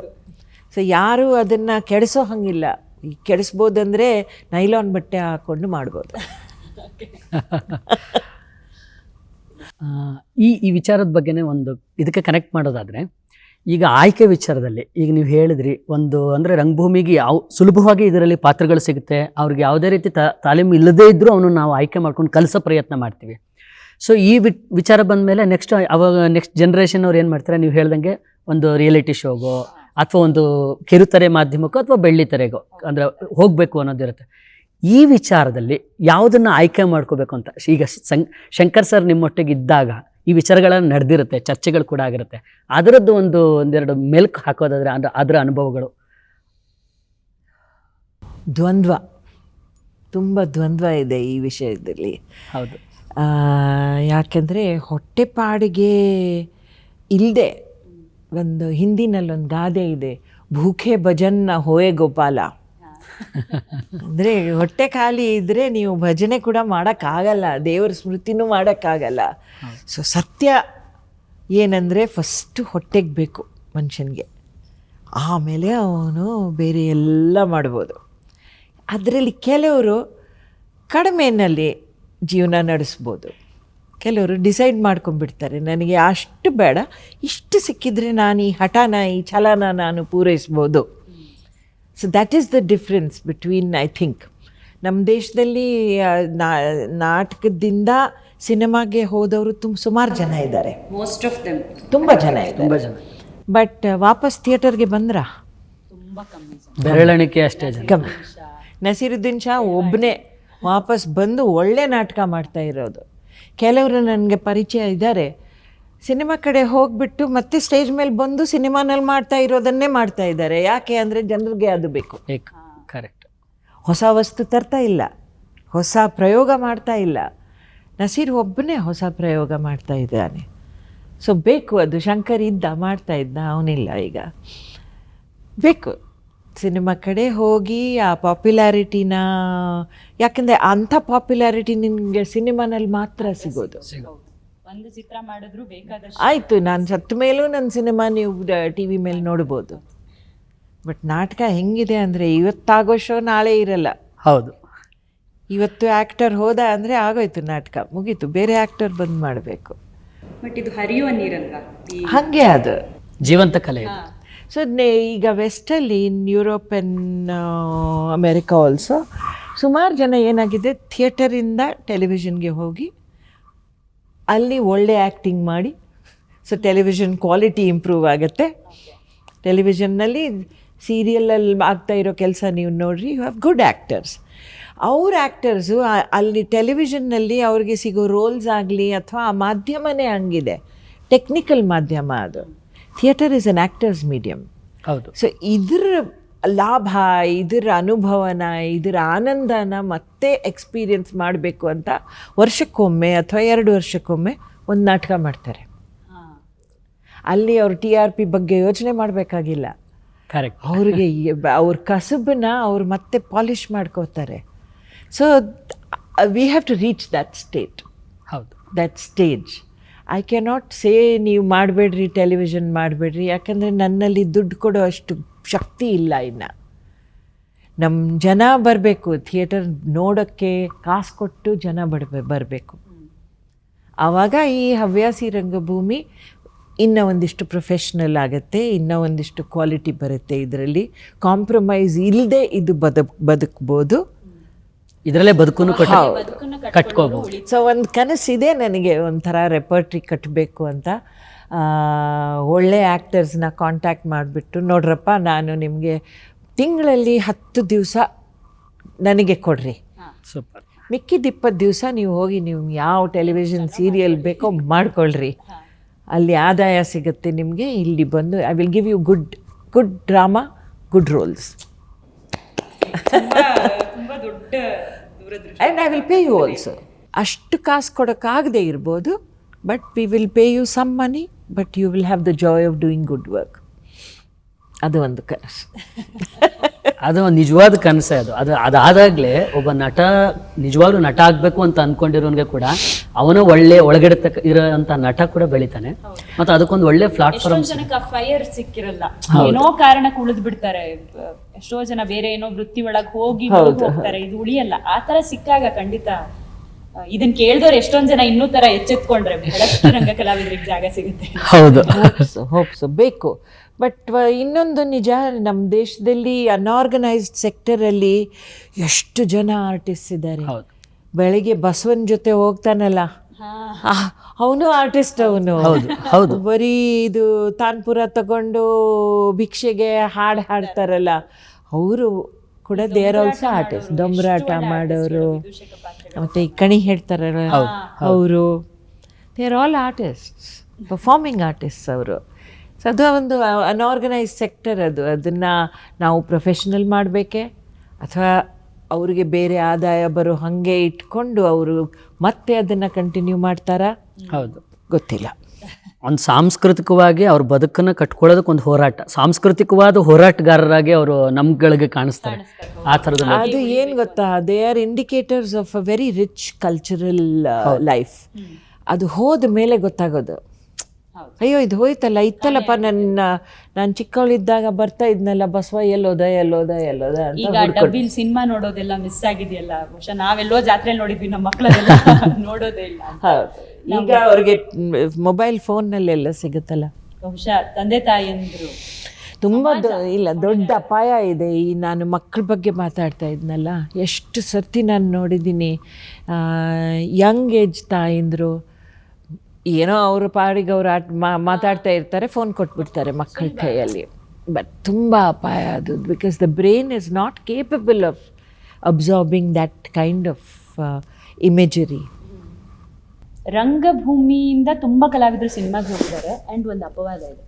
ಸೊ ಯಾರೂ ಅದನ್ನು ಕೆಡಿಸೋ ಹಂಗಿಲ್ಲ. ಈ ಕೆಡಿಸ್ಬೋದಂದರೆ ನೈಲಾನ್ ಬಟ್ಟೆ ಹಾಕ್ಕೊಂಡು ಮಾಡ್ಬೋದು. ಈ ವಿಚಾರದ ಬಗ್ಗೆನೇ ಒಂದು ಇದಕ್ಕೆ ಕನೆಕ್ಟ್ ಮಾಡೋದಾದರೆ, ಈಗ ಆಯ್ಕೆ ವಿಚಾರದಲ್ಲಿ ಈಗ ನೀವು ಹೇಳಿದ್ರಿ, ಒಂದು ಅಂದರೆ ರಂಗಭೂಮಿಗೆ ಸುಲಭವಾಗಿ ಇದರಲ್ಲಿ ಪಾತ್ರಗಳು ಸಿಗುತ್ತೆ, ಅವ್ರಿಗೆ ಯಾವುದೇ ರೀತಿ ತಾಲೀಮು ಇಲ್ಲದೇ ಇದ್ದರೂ ಅವನು ನಾವು ಆಯ್ಕೆ ಮಾಡ್ಕೊಂಡು ಕಲಿಸೋ ಪ್ರಯತ್ನ ಮಾಡ್ತೀವಿ. ಸೊ ಈ ವಿಚಾರ ಬಂದ ಮೇಲೆ ನೆಕ್ಸ್ಟ್ ಜನ್ರೇಷನ್ ಅವ್ರು ಏನು ಮಾಡ್ತಾರೆ, ನೀವು ಹೇಳ್ದಂಗೆ ಒಂದು ರಿಯಾಲಿಟಿ ಶೋಗೋ ಅಥವಾ ಒಂದು ಕಿರುತೆರೆ ಮಾಧ್ಯಮಕ್ಕೋ ಅಥವಾ ಬೆಳ್ಳಿತೆರೆಗೋ ಅಂದರೆ ಹೋಗಬೇಕು ಅನ್ನೋದಿರುತ್ತೆ. ಈ ವಿಚಾರದಲ್ಲಿ ಯಾವುದನ್ನು ಆಯ್ಕೆ ಮಾಡ್ಕೋಬೇಕು ಅಂತ ಈಗ ಶಂಕರ್ ಸರ್ ನಿಮ್ಮೊಟ್ಟಿಗೆ ಇದ್ದಾಗ ಈ ವಿಚಾರಗಳನ್ನು ನಡೆದಿರುತ್ತೆ, ಚರ್ಚೆಗಳು ಕೂಡ ಆಗಿರುತ್ತೆ. ಅದರದ್ದು ಒಂದೆರಡು ಮೆಲ್ಕು ಹಾಕೋದಾದರೆ ಅದರ ಅನುಭವಗಳು. ದ್ವಂದ್ವ, ತುಂಬ ದ್ವಂದ್ವ ಇದೆ ಈ ವಿಷಯದಲ್ಲಿ. ಹೌದು. ಯಾಕೆಂದರೆ ಹೊಟ್ಟೆಪಾಡಿಗೆ ಇಲ್ಲದೆ, ಒಂದು ಹಿಂದಿನಲ್ಲೊಂದು ಗಾದೆ ಇದೆ, ಭೂಖೆ ಭಜನ್ನ ಹೋಯೆ ಗೋಪಾಲ. ಅಂದರೆ ಹೊಟ್ಟೆ ಖಾಲಿ ಇದ್ದರೆ ನೀವು ಭಜನೆ ಕೂಡ ಮಾಡೋಕ್ಕಾಗಲ್ಲ, ದೇವರ ಸ್ಮೃತಿನೂ ಮಾಡೋಕ್ಕಾಗಲ್ಲ. ಸೊ ಸತ್ಯ ಏನಂದರೆ ಫಸ್ಟು ಹೊಟ್ಟೆಗೆ ಬೇಕು ಮನುಷ್ಯನಿಗೆ, ಆಮೇಲೆ ಅವನು ಬೇರೆ ಎಲ್ಲ ಮಾಡ್ಬೋದು. ಅದರಲ್ಲಿ ಕೆಲವರು ಕಡಿಮೆನಲ್ಲಿ ಜೀವನ ನಡೆಸ್ಬೋದು, ಕೆಲವರು ಡಿಸೈಡ್ ಮಾಡ್ಕೊಂಡ್ಬಿಡ್ತಾರೆ ನನಗೆ ಅಷ್ಟು ಬೇಡ, ಇಷ್ಟು ಸಿಕ್ಕಿದರೆ ನಾನು ಈ ಹಠನ, ಈ ಛಲನ ನಾನು ಪೂರೈಸ್ಬೋದು. So that is the difference between, I think ನಮ್ಮ ದೇಶದಲ್ಲಿ ನಾಟಕದಿಂದ ಸಿನಿಮಾಗೆ ಹೋದವರು ಸುಮಾರು ಜನ ಇದ್ದಾರೆ, ಮೋಸ್ಟ್ ಆಫ್ ದೆಮ್ ತುಂಬ ಜನ ಇದ್ದಾರೆ. ಬಟ್ ವಾಪಸ್ ಥಿಯೇಟರ್ಗೆ ಬಂದ್ರ ತುಂಬ ಕಮ್ಮಿ, ಬೆರಳೆಣಿಕೆ ಅಷ್ಟೇ ಜನ. ಕಮ್ಮಿ. ನಸೀರುದ್ದೀನ್ ಶಾ ಒಬ್ಬನೇ ವಾಪಸ್ ಬಂದು ಒಳ್ಳೆ ನಾಟಕ ಮಾಡ್ತಾ ಇರೋದು. ಕೆಲವರು ನನಗೆ ಪರಿಚಯ ಇದ್ದಾರೆ, ಸಿನಿಮಾ ಕಡೆ ಹೋಗಿಬಿಟ್ಟು ಮತ್ತೆ ಸ್ಟೇಜ್ ಮೇಲೆ ಬಂದು ಸಿನಿಮಾನಲ್ಲಿ ಮಾಡ್ತಾ ಇರೋದನ್ನೇ ಮಾಡ್ತಾ ಇದ್ದಾರೆ. ಯಾಕೆ ಅಂದರೆ ಜನರಿಗೆ ಅದು ಬೇಕು. ಕರೆಕ್ಟ್. ಹೊಸ ವಸ್ತು ತರ್ತಾ ಇಲ್ಲ, ಹೊಸ ಪ್ರಯೋಗ ಮಾಡ್ತಾ ಇಲ್ಲ. ನಸೀರ್ ಒಬ್ಬನೇ ಹೊಸ ಪ್ರಯೋಗ ಮಾಡ್ತಾ ಇದ್ದಾನೆ. ಸೊ ಬೇಕು, ಅದು ಶಂಕರ್ ಮಾಡ್ತಾ ಇದ್ದ, ಅವನಿಲ್ಲ ಈಗ. ಬೇಕು ಸಿನಿಮಾ ಕಡೆ ಹೋಗಿ ಆ ಪಾಪ್ಯುಲಾರಿಟಿನ, ಯಾಕಂದರೆ ಅಂಥ ಪಾಪ್ಯುಲಾರಿಟಿ ನಿಮಗೆ ಸಿನಿಮಾನಲ್ಲಿ ಮಾತ್ರ ಸಿಗೋದು. ಒಂದು ಚಿತ್ರ ಮಾಡಿದ್ರು ಬೇಕಾದಷ್ಟು. ಆಯಿತು, ನಾನು ಸತ್ತ ಮೇಲೂ ನನ್ನ ಸಿನಿಮಾ ನೀವು ಟಿ ವಿ ಮೇಲೆ ನೋಡ್ಬೋದು. ಬಟ್ ನಾಟಕ ಹೆಂಗಿದೆ ಅಂದರೆ ಇವತ್ತಾಗೋ ಶೋ ನಾಳೆ ಇರಲ್ಲ. ಹೌದು. ಇವತ್ತು ಆ್ಯಕ್ಟರ್ ಹೋದ ಅಂದರೆ ಆಗೋಯ್ತು, ನಾಟಕ ಮುಗೀತು, ಬೇರೆ ಆ್ಯಕ್ಟರ್ ಬಂದು ಮಾಡಬೇಕು. ಬಟ್ ಇದು ಹರಿಯುವ ನೀರಲ್ವಾ, ಹಾಗೆ ಅದು ಜೀವಂತ ಕಲೆ ಇದು. ಸೊ ಈಗ ವೆಸ್ಟಲ್ಲಿ, in Europe and America also ಸುಮಾರು ಜನ ಏನಾಗಿದೆ, ಥಿಯೇಟರಿಂದ ಟೆಲಿವಿಷನ್ಗೆ ಹೋಗಿ ಅಲ್ಲಿ ಒಳ್ಳೆ ಆ್ಯಕ್ಟಿಂಗ್ ಮಾಡಿ, ಸೊ ಟೆಲಿವಿಷನ್ ಕ್ವಾಲಿಟಿ ಇಂಪ್ರೂವ್ ಆಗುತ್ತೆ. ಟೆಲಿವಿಷನ್ನಲ್ಲಿ ಸೀರಿಯಲಲ್ಲಿ ಆಗ್ತಾ ಇರೋ ಕೆಲಸ ನೀವು ನೋಡ್ರಿ, ಯು ಹ್ಯಾವ್ ಗುಡ್ ಆ್ಯಕ್ಟರ್ಸ್. ಅವ್ರ ಆ್ಯಕ್ಟರ್ಸು ಅಲ್ಲಿ ಟೆಲಿವಿಷನ್ನಲ್ಲಿ ಅವ್ರಿಗೆ ಸಿಗೋ ರೋಲ್ಸ್ ಆಗಲಿ ಅಥವಾ ಆ ಮಾಧ್ಯಮನೇ ಹಂಗಿದೆ, ಟೆಕ್ನಿಕಲ್ ಮಾಧ್ಯಮ ಅದು. Theatre is an actors medium. ಹೌದು. ಸೊ ಇದ್ರ ಲಾಭ, ಇದರ ಅನುಭವನ, ಇದರ ಆನಂದನ ಮತ್ತೆ ಎಕ್ಸ್ಪೀರಿಯನ್ಸ್ ಮಾಡಬೇಕು ಅಂತ ವರ್ಷಕ್ಕೊಮ್ಮೆ ಅಥವಾ 2 ವರ್ಷಕ್ಕೊಮ್ಮೆ ಒಂದು ನಾಟಕ ಮಾಡ್ತಾರೆ. ಅಲ್ಲಿ ಅವ್ರು TRP ಬಗ್ಗೆ ಯೋಚನೆ ಮಾಡಬೇಕಾಗಿಲ್ಲ. ಕರೆಕ್ಟ್. ಅವ್ರಿಗೆ ಅವ್ರ ಕಸಬನ್ನ ಅವ್ರು ಮತ್ತೆ ಪಾಲಿಷ್ ಮಾಡ್ಕೋತಾರೆ. So we have to reach that state, ಹೌದು, that stage. I cannot say ನೀವು ಮಾಡಬೇಡ್ರಿ, ಟೆಲಿವಿಷನ್ ಮಾಡಬೇಡ್ರಿ, ಯಾಕಂದರೆ ನನ್ನಲ್ಲಿ ದುಡ್ಡು ಕೊಡೋ ಅಷ್ಟು ಶಕ್ತಿ ಇಲ್ಲ ಇನ್ನು. ನಮ್ಮ ಜನ ಬರಬೇಕು ಥಿಯೇಟರ್ ನೋಡೋಕ್ಕೆ, ಕಾಸು ಕೊಟ್ಟು ಜನ ಬರಬೇಕು. ಆವಾಗ ಈ ಹವ್ಯಾಸಿ ರಂಗಭೂಮಿ ಇನ್ನೂ ಒಂದಿಷ್ಟು ಪ್ರೊಫೆಷ್ನಲ್ ಆಗುತ್ತೆ, ಇನ್ನೂ ಒಂದಿಷ್ಟು ಕ್ವಾಲಿಟಿ ಬರುತ್ತೆ. ಇದರಲ್ಲಿ ಕಾಂಪ್ರಮೈಸ್ ಇಲ್ಲದೆ ಇದು ಬದುಕ್ಬೋದು. ಇದರಲ್ಲೇ ಬದುಕನ್ನು ಕಟ್ಕೋಬಹುದು. ಸೊ ಒಂದು ಕನಸಿದೆ ನನಗೆ, ಒಂಥರ ರೆಪರ್ಟ್ರಿ ಕಟ್ಟಬೇಕು ಅಂತ. ಒಳ್ಳೆ ಆ್ಯಕ್ಟರ್ಸ್ನ ಕಾಂಟ್ಯಾಕ್ಟ್ ಮಾಡಿಬಿಟ್ಟು, ನೋಡ್ರಪ್ಪ ನಾನು ನಿಮಗೆ ತಿಂಗಳಲ್ಲಿ 10 ದಿವಸ ನನಗೆ ಕೊಡ್ರಿ, ಸೂಪರ್, ಮಿಕ್ಕಿದ 20 ದಿವಸ ನೀವು ಹೋಗಿ ನೀವು ಯಾವ ಟೆಲಿವಿಷನ್ ಸೀರಿಯಲ್ ಬೇಕೋ ಮಾಡ್ಕೊಳ್ರಿ, ಅಲ್ಲಿ ಆದಾಯ ಸಿಗುತ್ತೆ ನಿಮಗೆ. ಇಲ್ಲಿ ಬಂದು I will give you good drama, good roles, and I will pay you also. ಅಷ್ಟು ಕಾಸು ಕೊಡೋಕ್ಕಾಗದೇ ಇರ್ಬೋದು, but we will pay you some money, but you will have the joy of doing good work. ಅದು ಒಂದು ಕನಸು. ಅದು ನಿಜವಾದ ಕನಸೇ ಅದು. ಅದಾದಾಗಲೇ ಒಬ್ಬ ನಟ ನಿಜವಾಗ್ಲೂ ನಟ ಆಗಬೇಕು ಅಂತ ಅಂದ್ಕೊಂಡಿರೋನ್ಗೆ ಕೂಡ ಅವನು ಒಳ್ಳೆ ಒಳಗಡೆ ಇರೋಂಥ ನಟ ಕೂಡ ಬೆಳಿತಾನೆ. ಮತ್ತು ಅದಕ್ಕೊಂದು ಒಳ್ಳೆ ಪ್ಲಾಟ್ಫಾರ್ಮ್. ಜನಕ್ಕೆ ಫೈರ್ ಸಿಕ್ಕಿರಲ್ಲ, ಏನೋ ಕಾರಣಕ್ಕೆ ಉಳಿದು ಬಿಡ್ತಾರೆ. ಎಷ್ಟೋ ಜನ ಬೇರೆ ಏನೋ ವೃತ್ತಿ ಒಳಗೆ ಹೋಗ್ತಾರೆ, ಇದು ಉಳಿಯಲ್ಲ. ಆ ತರ ಸಿಕ್ಕಾಗ ಖಂಡಿತ ಇದನ್ನ ಕೇಳಿದವ್ರು ಎಷ್ಟೊಂದ್ ಜನ ಇನ್ನೂ ತರ ಎಚ್ಚೆತ್ಕೊಂಡ್ರೆ ಬಹಳಷ್ಟು ರಂಗ ಕಲಾವಿದರಿಗೆ ಜಾಗ ಸಿಗುತ್ತೆ. ಹೌದು, ಹೋಪ್ಸು ಬೇಕು. ಬಟ್ ಇನ್ನೊಂದು ನಿಜ, ನಮ್ಮ ದೇಶದಲ್ಲಿ ಅನ್ಆರ್ಗನೈಸ್ಡ್ ಸೆಕ್ಟರಲ್ಲಿ ಎಷ್ಟು ಜನ ಆರ್ಟಿಸ್ಟ್ ಇದ್ದಾರೆ. ಬೆಳಿಗ್ಗೆ ಬಸವನ ಜೊತೆ ಹೋಗ್ತಾನಲ್ಲ, ಅವನು ಆರ್ಟಿಸ್ಟ್. ಅವನು ಬರೀ ಇದು ತಾನ್ಪುರ ತಗೊಂಡು ಭಿಕ್ಷೆಗೆ ಹಾಡ್ತಾರಲ್ಲ, ಅವರು ಕೂಡ ದೇ ಆರ್ ಆಲ್ಸೋ ಆರ್ಟಿಸ್ಟ್. ಡೊಂಬರಾಟ ಮಾಡೋರು, ಮತ್ತು ಈ ಕಣಿ ಹೇಳ್ತಾರಲ್ಲ ಅವರು, they are all artists, performing artists ಅವರು. ಸೊ ಅದು ಒಂದು ಅನ್ಆರ್ಗನೈಸ್ಡ್ ಸೆಕ್ಟರ್. ಅದನ್ನು ನಾವು ಪ್ರೊಫೆಷ್ನಲ್ ಮಾಡಬೇಕೆ ಅಥವಾ ಅವ್ರಿಗೆ ಬೇರೆ ಆದಾಯ ಬರೋ ಹಾಗೆ ಇಟ್ಕೊಂಡು ಅವರು ಮತ್ತೆ ಅದನ್ನು ಕಂಟಿನ್ಯೂ ಮಾಡ್ತಾರಾ? ಹೌದು, ಗೊತ್ತಿಲ್ಲ. ಒಂದು ಸಾಂಸ್ಕೃತಿಕವಾಗಿ ಅವ್ರ ಬದುಕನ್ನು ಕಟ್ಕೊಳ್ಳೋದಕ್ಕೆ ಒಂದು ಹೋರಾಟ, ಸಾಂಸ್ಕೃತಿಕವಾದ ಹೋರಾಟಗಾರರಾಗಿ ಅವರು ನಮ್ಗಳಿಗೆ ಕಾಣಿಸ್ತಾರೆ. ಆ ಥರದ ಅದು ಏನು ಗೊತ್ತಾ, they are indicators of a very rich cultural life. ಅದು ಹೋದ ಮೇಲೆ ಗೊತ್ತಾಗೋದು, ಅಯ್ಯೋ ಇದು ಹೋಯ್ತಲ್ಲ, ಇತ್ತಲ್ಲಪ್ಪ, ನಾನು ಚಿಕ್ಕವಳಿದ್ದಾಗ ಬರ್ತಾ ಇದ್ನಲ್ಲ ಬಸವ, ಎಲ್ಲೋದ ಈಗ ಡಬ್ಬಿಲ್ ಸಿನಿಮಾ ನೋಡೋದೆಲ್ಲ ಮಿಸ್ ಆಗಿದೆಯಲ್ಲ. ಬಹುಶಃ ನಾವೆಲ್ಲೋ ಜಾತ್ರೆಯಲ್ಲಿ ನೋಡಿದ್ವಿ, ನಮ್ಮ ಮಕ್ಕಳೆಲ್ಲ ನೋಡೋದೇ ಇಲ್ಲ. ಈಗ ಅವ್ರಿಗೆ ಮೊಬೈಲ್ ಫೋನ್ನಲ್ಲೆಲ್ಲ ಸಿಗುತ್ತಲ್ಲ. ಬಹುಶಃ ತಂದೆ ತಾಯಿಯಂದ್ರು ತುಂಬ ದೊಡ್ಡ ಅಪಾಯ ಇದೆ. ಈ ನಾನು ಮಕ್ಕಳ ಬಗ್ಗೆ ಮಾತಾಡ್ತಾ ಇದ್ನಲ್ಲ, ಎಷ್ಟು ಸರ್ತಿ ನಾನು ನೋಡಿದ್ದೀನಿ ಯಂಗ್ ಏಜ್ ತಾಯಿಂದರು ಏನೋ ಅವ್ರ ಪಾಡಿಗೆ ಅವ್ರು ಮಾತಾಡ್ತಾ ಇರ್ತಾರೆ, ಫೋನ್ ಕೊಟ್ಬಿಡ್ತಾರೆ ಮಕ್ಕಳ ಕೈಯಲ್ಲಿ. ಬಟ್ ತುಂಬ ಅಪಾಯ ಅದು, because the brain is not capable of absorbing that kind of imagery. ರಂಗಭೂಮಿಯಿಂದ ತುಂಬ ಕಲಾವಿದರು ಸಿನಿಮಾಗೆ ಹೋಗಿದ್ದಾರೆ. ಆ್ಯಂಡ್ ಒಂದು ಅಪವಾದ ಇದೆ,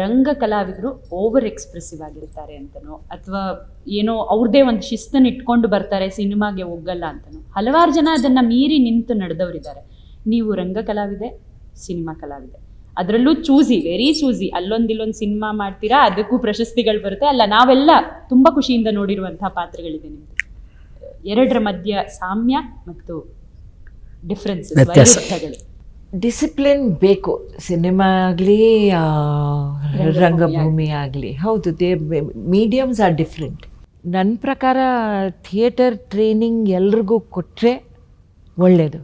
ರಂಗ ಕಲಾವಿದರು ಓವರ್ ಎಕ್ಸ್ಪ್ರೆಸಿವ್ ಆಗಿರ್ತಾರೆ ಅಂತನೋ, ಅಥವಾ ಏನೋ ಅವ್ರದ್ದೇ ಒಂದು ಶಿಸ್ತನ್ನು ಇಟ್ಕೊಂಡು ಬರ್ತಾರೆ, ಸಿನಿಮಾಗೆ ಹೋಗಲ್ಲ ಅಂತನೋ. ಹಲವಾರು ಜನ ಅದನ್ನು ಮೀರಿ ನಿಂತು ನಡೆದವರಿದ್ದಾರೆ. ನೀವು ರಂಗ ಕಲಾವಿದೆ, ಸಿನಿಮಾ ಕಲಾವಿದೆ, ಅದರಲ್ಲೂ ವೆರಿ ಚೂಸಿ, ಅಲ್ಲೊಂದು ಸಿನಿಮಾ ಮಾಡ್ತೀರಾ, ಅದಕ್ಕೂ ಪ್ರಶಸ್ತಿಗಳು ಬರುತ್ತೆ. ಅಲ್ಲ, ನಾವೆಲ್ಲ ತುಂಬ ಖುಷಿಯಿಂದ ನೋಡಿರುವಂತಹ ಪಾತ್ರಗಳಿದೆ ನಿಮ್ದು. ಎರಡರ ಮಧ್ಯ ಸಾಮ್ಯ ಮತ್ತು ಡಿಫ್ರೆನ್ಸ್, ವೈರುಧ್ಯಗಳು. ಡಿಸಿಪ್ಲಿನ್ ಬೇಕು, ಸಿನಿಮಾ ಆಗಲಿ ರಂಗಭೂಮಿ ಆಗಲಿ. ಹೌದು, ಮೀಡಿಯಮ್ಸ್ ಆರ್ ಡಿಫ್ರೆಂಟ್. ನನ್ನ ಪ್ರಕಾರ ಥಿಯೇಟರ್ ಟ್ರೈನಿಂಗ್ ಎಲ್ರಿಗೂ ಕೊಟ್ಟರೆ ಒಳ್ಳೆಯದು.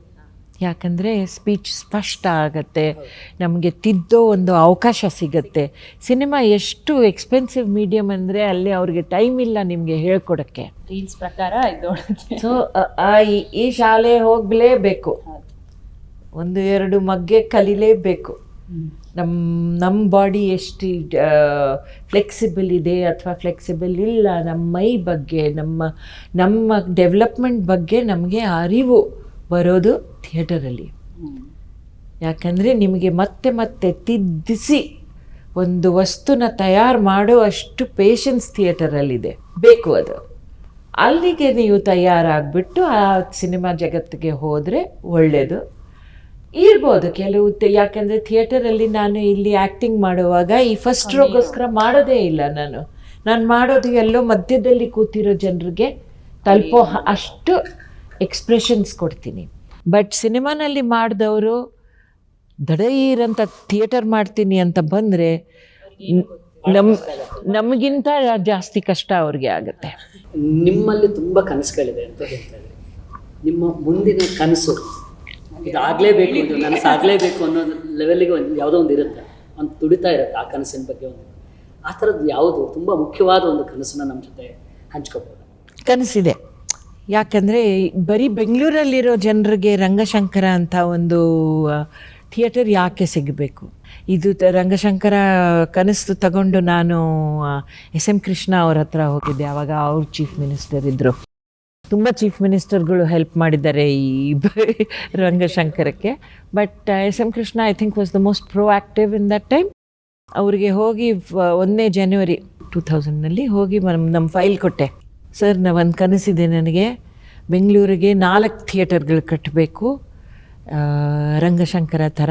ಯಾಕಂದರೆ ಸ್ಪೀಚ್ ಸ್ಪಷ್ಟ ಆಗತ್ತೆ, ನಮಗೆ ತಿದ್ದೋ ಒಂದು ಅವಕಾಶ ಸಿಗತ್ತೆ. ಸಿನಿಮಾ ಎಷ್ಟು ಎಕ್ಸ್ಪೆನ್ಸಿವ್ ಮೀಡಿಯಮ್ ಅಂದರೆ ಅಲ್ಲಿ ಅವ್ರಿಗೆ ಟೈಮ್ ಇಲ್ಲ ನಿಮಗೆ ಹೇಳ್ಕೊಡೋಕ್ಕೆ. ರೀಲ್ಸ್ ಪ್ರಕಾರ ಸೊ ಈ ಶಾಲೆ ಹೋಗಲೇಬೇಕು, 1-2 ಮಗ್ಗೆ ಕಲಿಲೇಬೇಕು. ನಮ್ಮ ಬಾಡಿ ಎಷ್ಟು ಫ್ಲೆಕ್ಸಿಬಲ್ ಇದೆ ಅಥವಾ ಫ್ಲೆಕ್ಸಿಬಲ್ ಇಲ್ಲ, ನಮ್ಮ ಮೈ ಬಗ್ಗೆ, ನಮ್ಮ ಡೆವಲಪ್ಮೆಂಟ್ ಬಗ್ಗೆ ನಮಗೆ ಅರಿವು ಬರೋದು ಥಿಯೇಟರಲ್ಲಿ. ಯಾಕಂದರೆ ನಿಮಗೆ ಮತ್ತೆ ಮತ್ತೆ ತಿದ್ದಿಸಿ ಒಂದು ವಸ್ತುನ ತಯಾರು ಮಾಡೋ ಅಷ್ಟು ಪೇಷನ್ಸ್ ಥಿಯೇಟರಲ್ಲಿದೆ, ಬೇಕು. ಅದು ಅಲ್ಲಿಗೆ ನೀವು ತಯಾರಾಗಿಬಿಟ್ಟು ಆ ಸಿನಿಮಾ ಜಗತ್ತಿಗೆ ಹೋದರೆ ಒಳ್ಳೆಯದು. ಇರ್ಬೋದು ಕೆಲವು, ಯಾಕಂದರೆ ಥಿಯೇಟರಲ್ಲಿ ನಾನು ಇಲ್ಲಿ ಆ್ಯಕ್ಟಿಂಗ್ ಮಾಡುವಾಗ ಈ ಫಸ್ಟ್ ರೋಗೋಸ್ಕರ ಮಾಡೋದೇ ಇಲ್ಲ. ನಾನು ಮಾಡೋದು ಎಲ್ಲೋ ಮಧ್ಯದಲ್ಲಿ ಕೂತಿರೋ ಜನರಿಗೆ ತಲುಪೋ ಅಷ್ಟು ಎಕ್ಸ್ಪ್ರೆಷನ್ಸ್ ಕೊಡ್ತೀನಿ. ಬಟ್ ಸಿನಿಮಾನಲ್ಲಿ ಮಾಡಿದವರು ದಡೀರಂತ ಥಿಯೇಟರ್ ಮಾಡ್ತೀನಿ ಅಂತ ಬಂದರೆ ನಮಗಿಂತ ಜಾಸ್ತಿ ಕಷ್ಟ ಅವ್ರಿಗೆ ಆಗುತ್ತೆ. ನಿಮ್ಮಲ್ಲಿ ತುಂಬ ಕನಸುಗಳಿದೆ ಅಂತ ಹೇಳ್ತಾ ಇದ್ರಿ. ನಿಮ್ಮ ಮುಂದಿನ ಕನಸು ಇದಾಗಲೇಬೇಕು, ಇದು ನನಸಾಗಲೇಬೇಕು ಅನ್ನೋ ಲೆವೆಲ್ಲಿಗೆ ಯಾವುದೋ ಒಂದು ಇರುತ್ತೆ, ಒಂದು ತುಡಿತಾ ಇರುತ್ತೆ ಆ ಕನಸಿನ ಬಗ್ಗೆ. ಆ ಥರದ್ದು ಯಾವುದು ತುಂಬ ಮುಖ್ಯವಾದ ಒಂದು ಕನಸನ್ನ ನಮ್ಮ ಜೊತೆ ಹಂಚ್ಕೋಬೋದು? ಕನಸಿದೆ. ಯಾಕಂದರೆ ಬರೀ ಬೆಂಗಳೂರಲ್ಲಿರೋ ಜನರಿಗೆ ರಂಗಶಂಕರ ಅಂತ ಒಂದು ಥಿಯೇಟರ್ ಯಾಕೆ ಸಿಗಬೇಕು? ಇದು ರಂಗಶಂಕರ ಕನಸು ತಗೊಂಡು ನಾನು SM ಕೃಷ್ಣ ಅವ್ರ ಹತ್ರ ಹೋಗಿದ್ದೆ. ಆವಾಗ ಅವ್ರು ಚೀಫ್ ಮಿನಿಸ್ಟರ್ ಇದ್ದರು. ತುಂಬ ಚೀಫ್ ಮಿನಿಸ್ಟರ್ಗಳು ಹೆಲ್ಪ್ ಮಾಡಿದ್ದಾರೆ ಈ ರಂಗಶಂಕರಕ್ಕೆ. But SM Krishna I think was the most proactive in that time. ಅವರಿಗೆ ಹೋಗಿ 1 ಜನವರಿ 2000 ಹೋಗಿ ನಮ್ಮ ಫೈಲ್ ಕೊಟ್ಟೆ. ಸರ್, ಒಂದು ಕನಸಿದೆ ನನಗೆ, ಬೆಂಗಳೂರಿಗೆ 4 ಥಿಯೇಟರ್ಗಳು ಕಟ್ಟಬೇಕು ರಂಗಶಂಕರ ಥರ.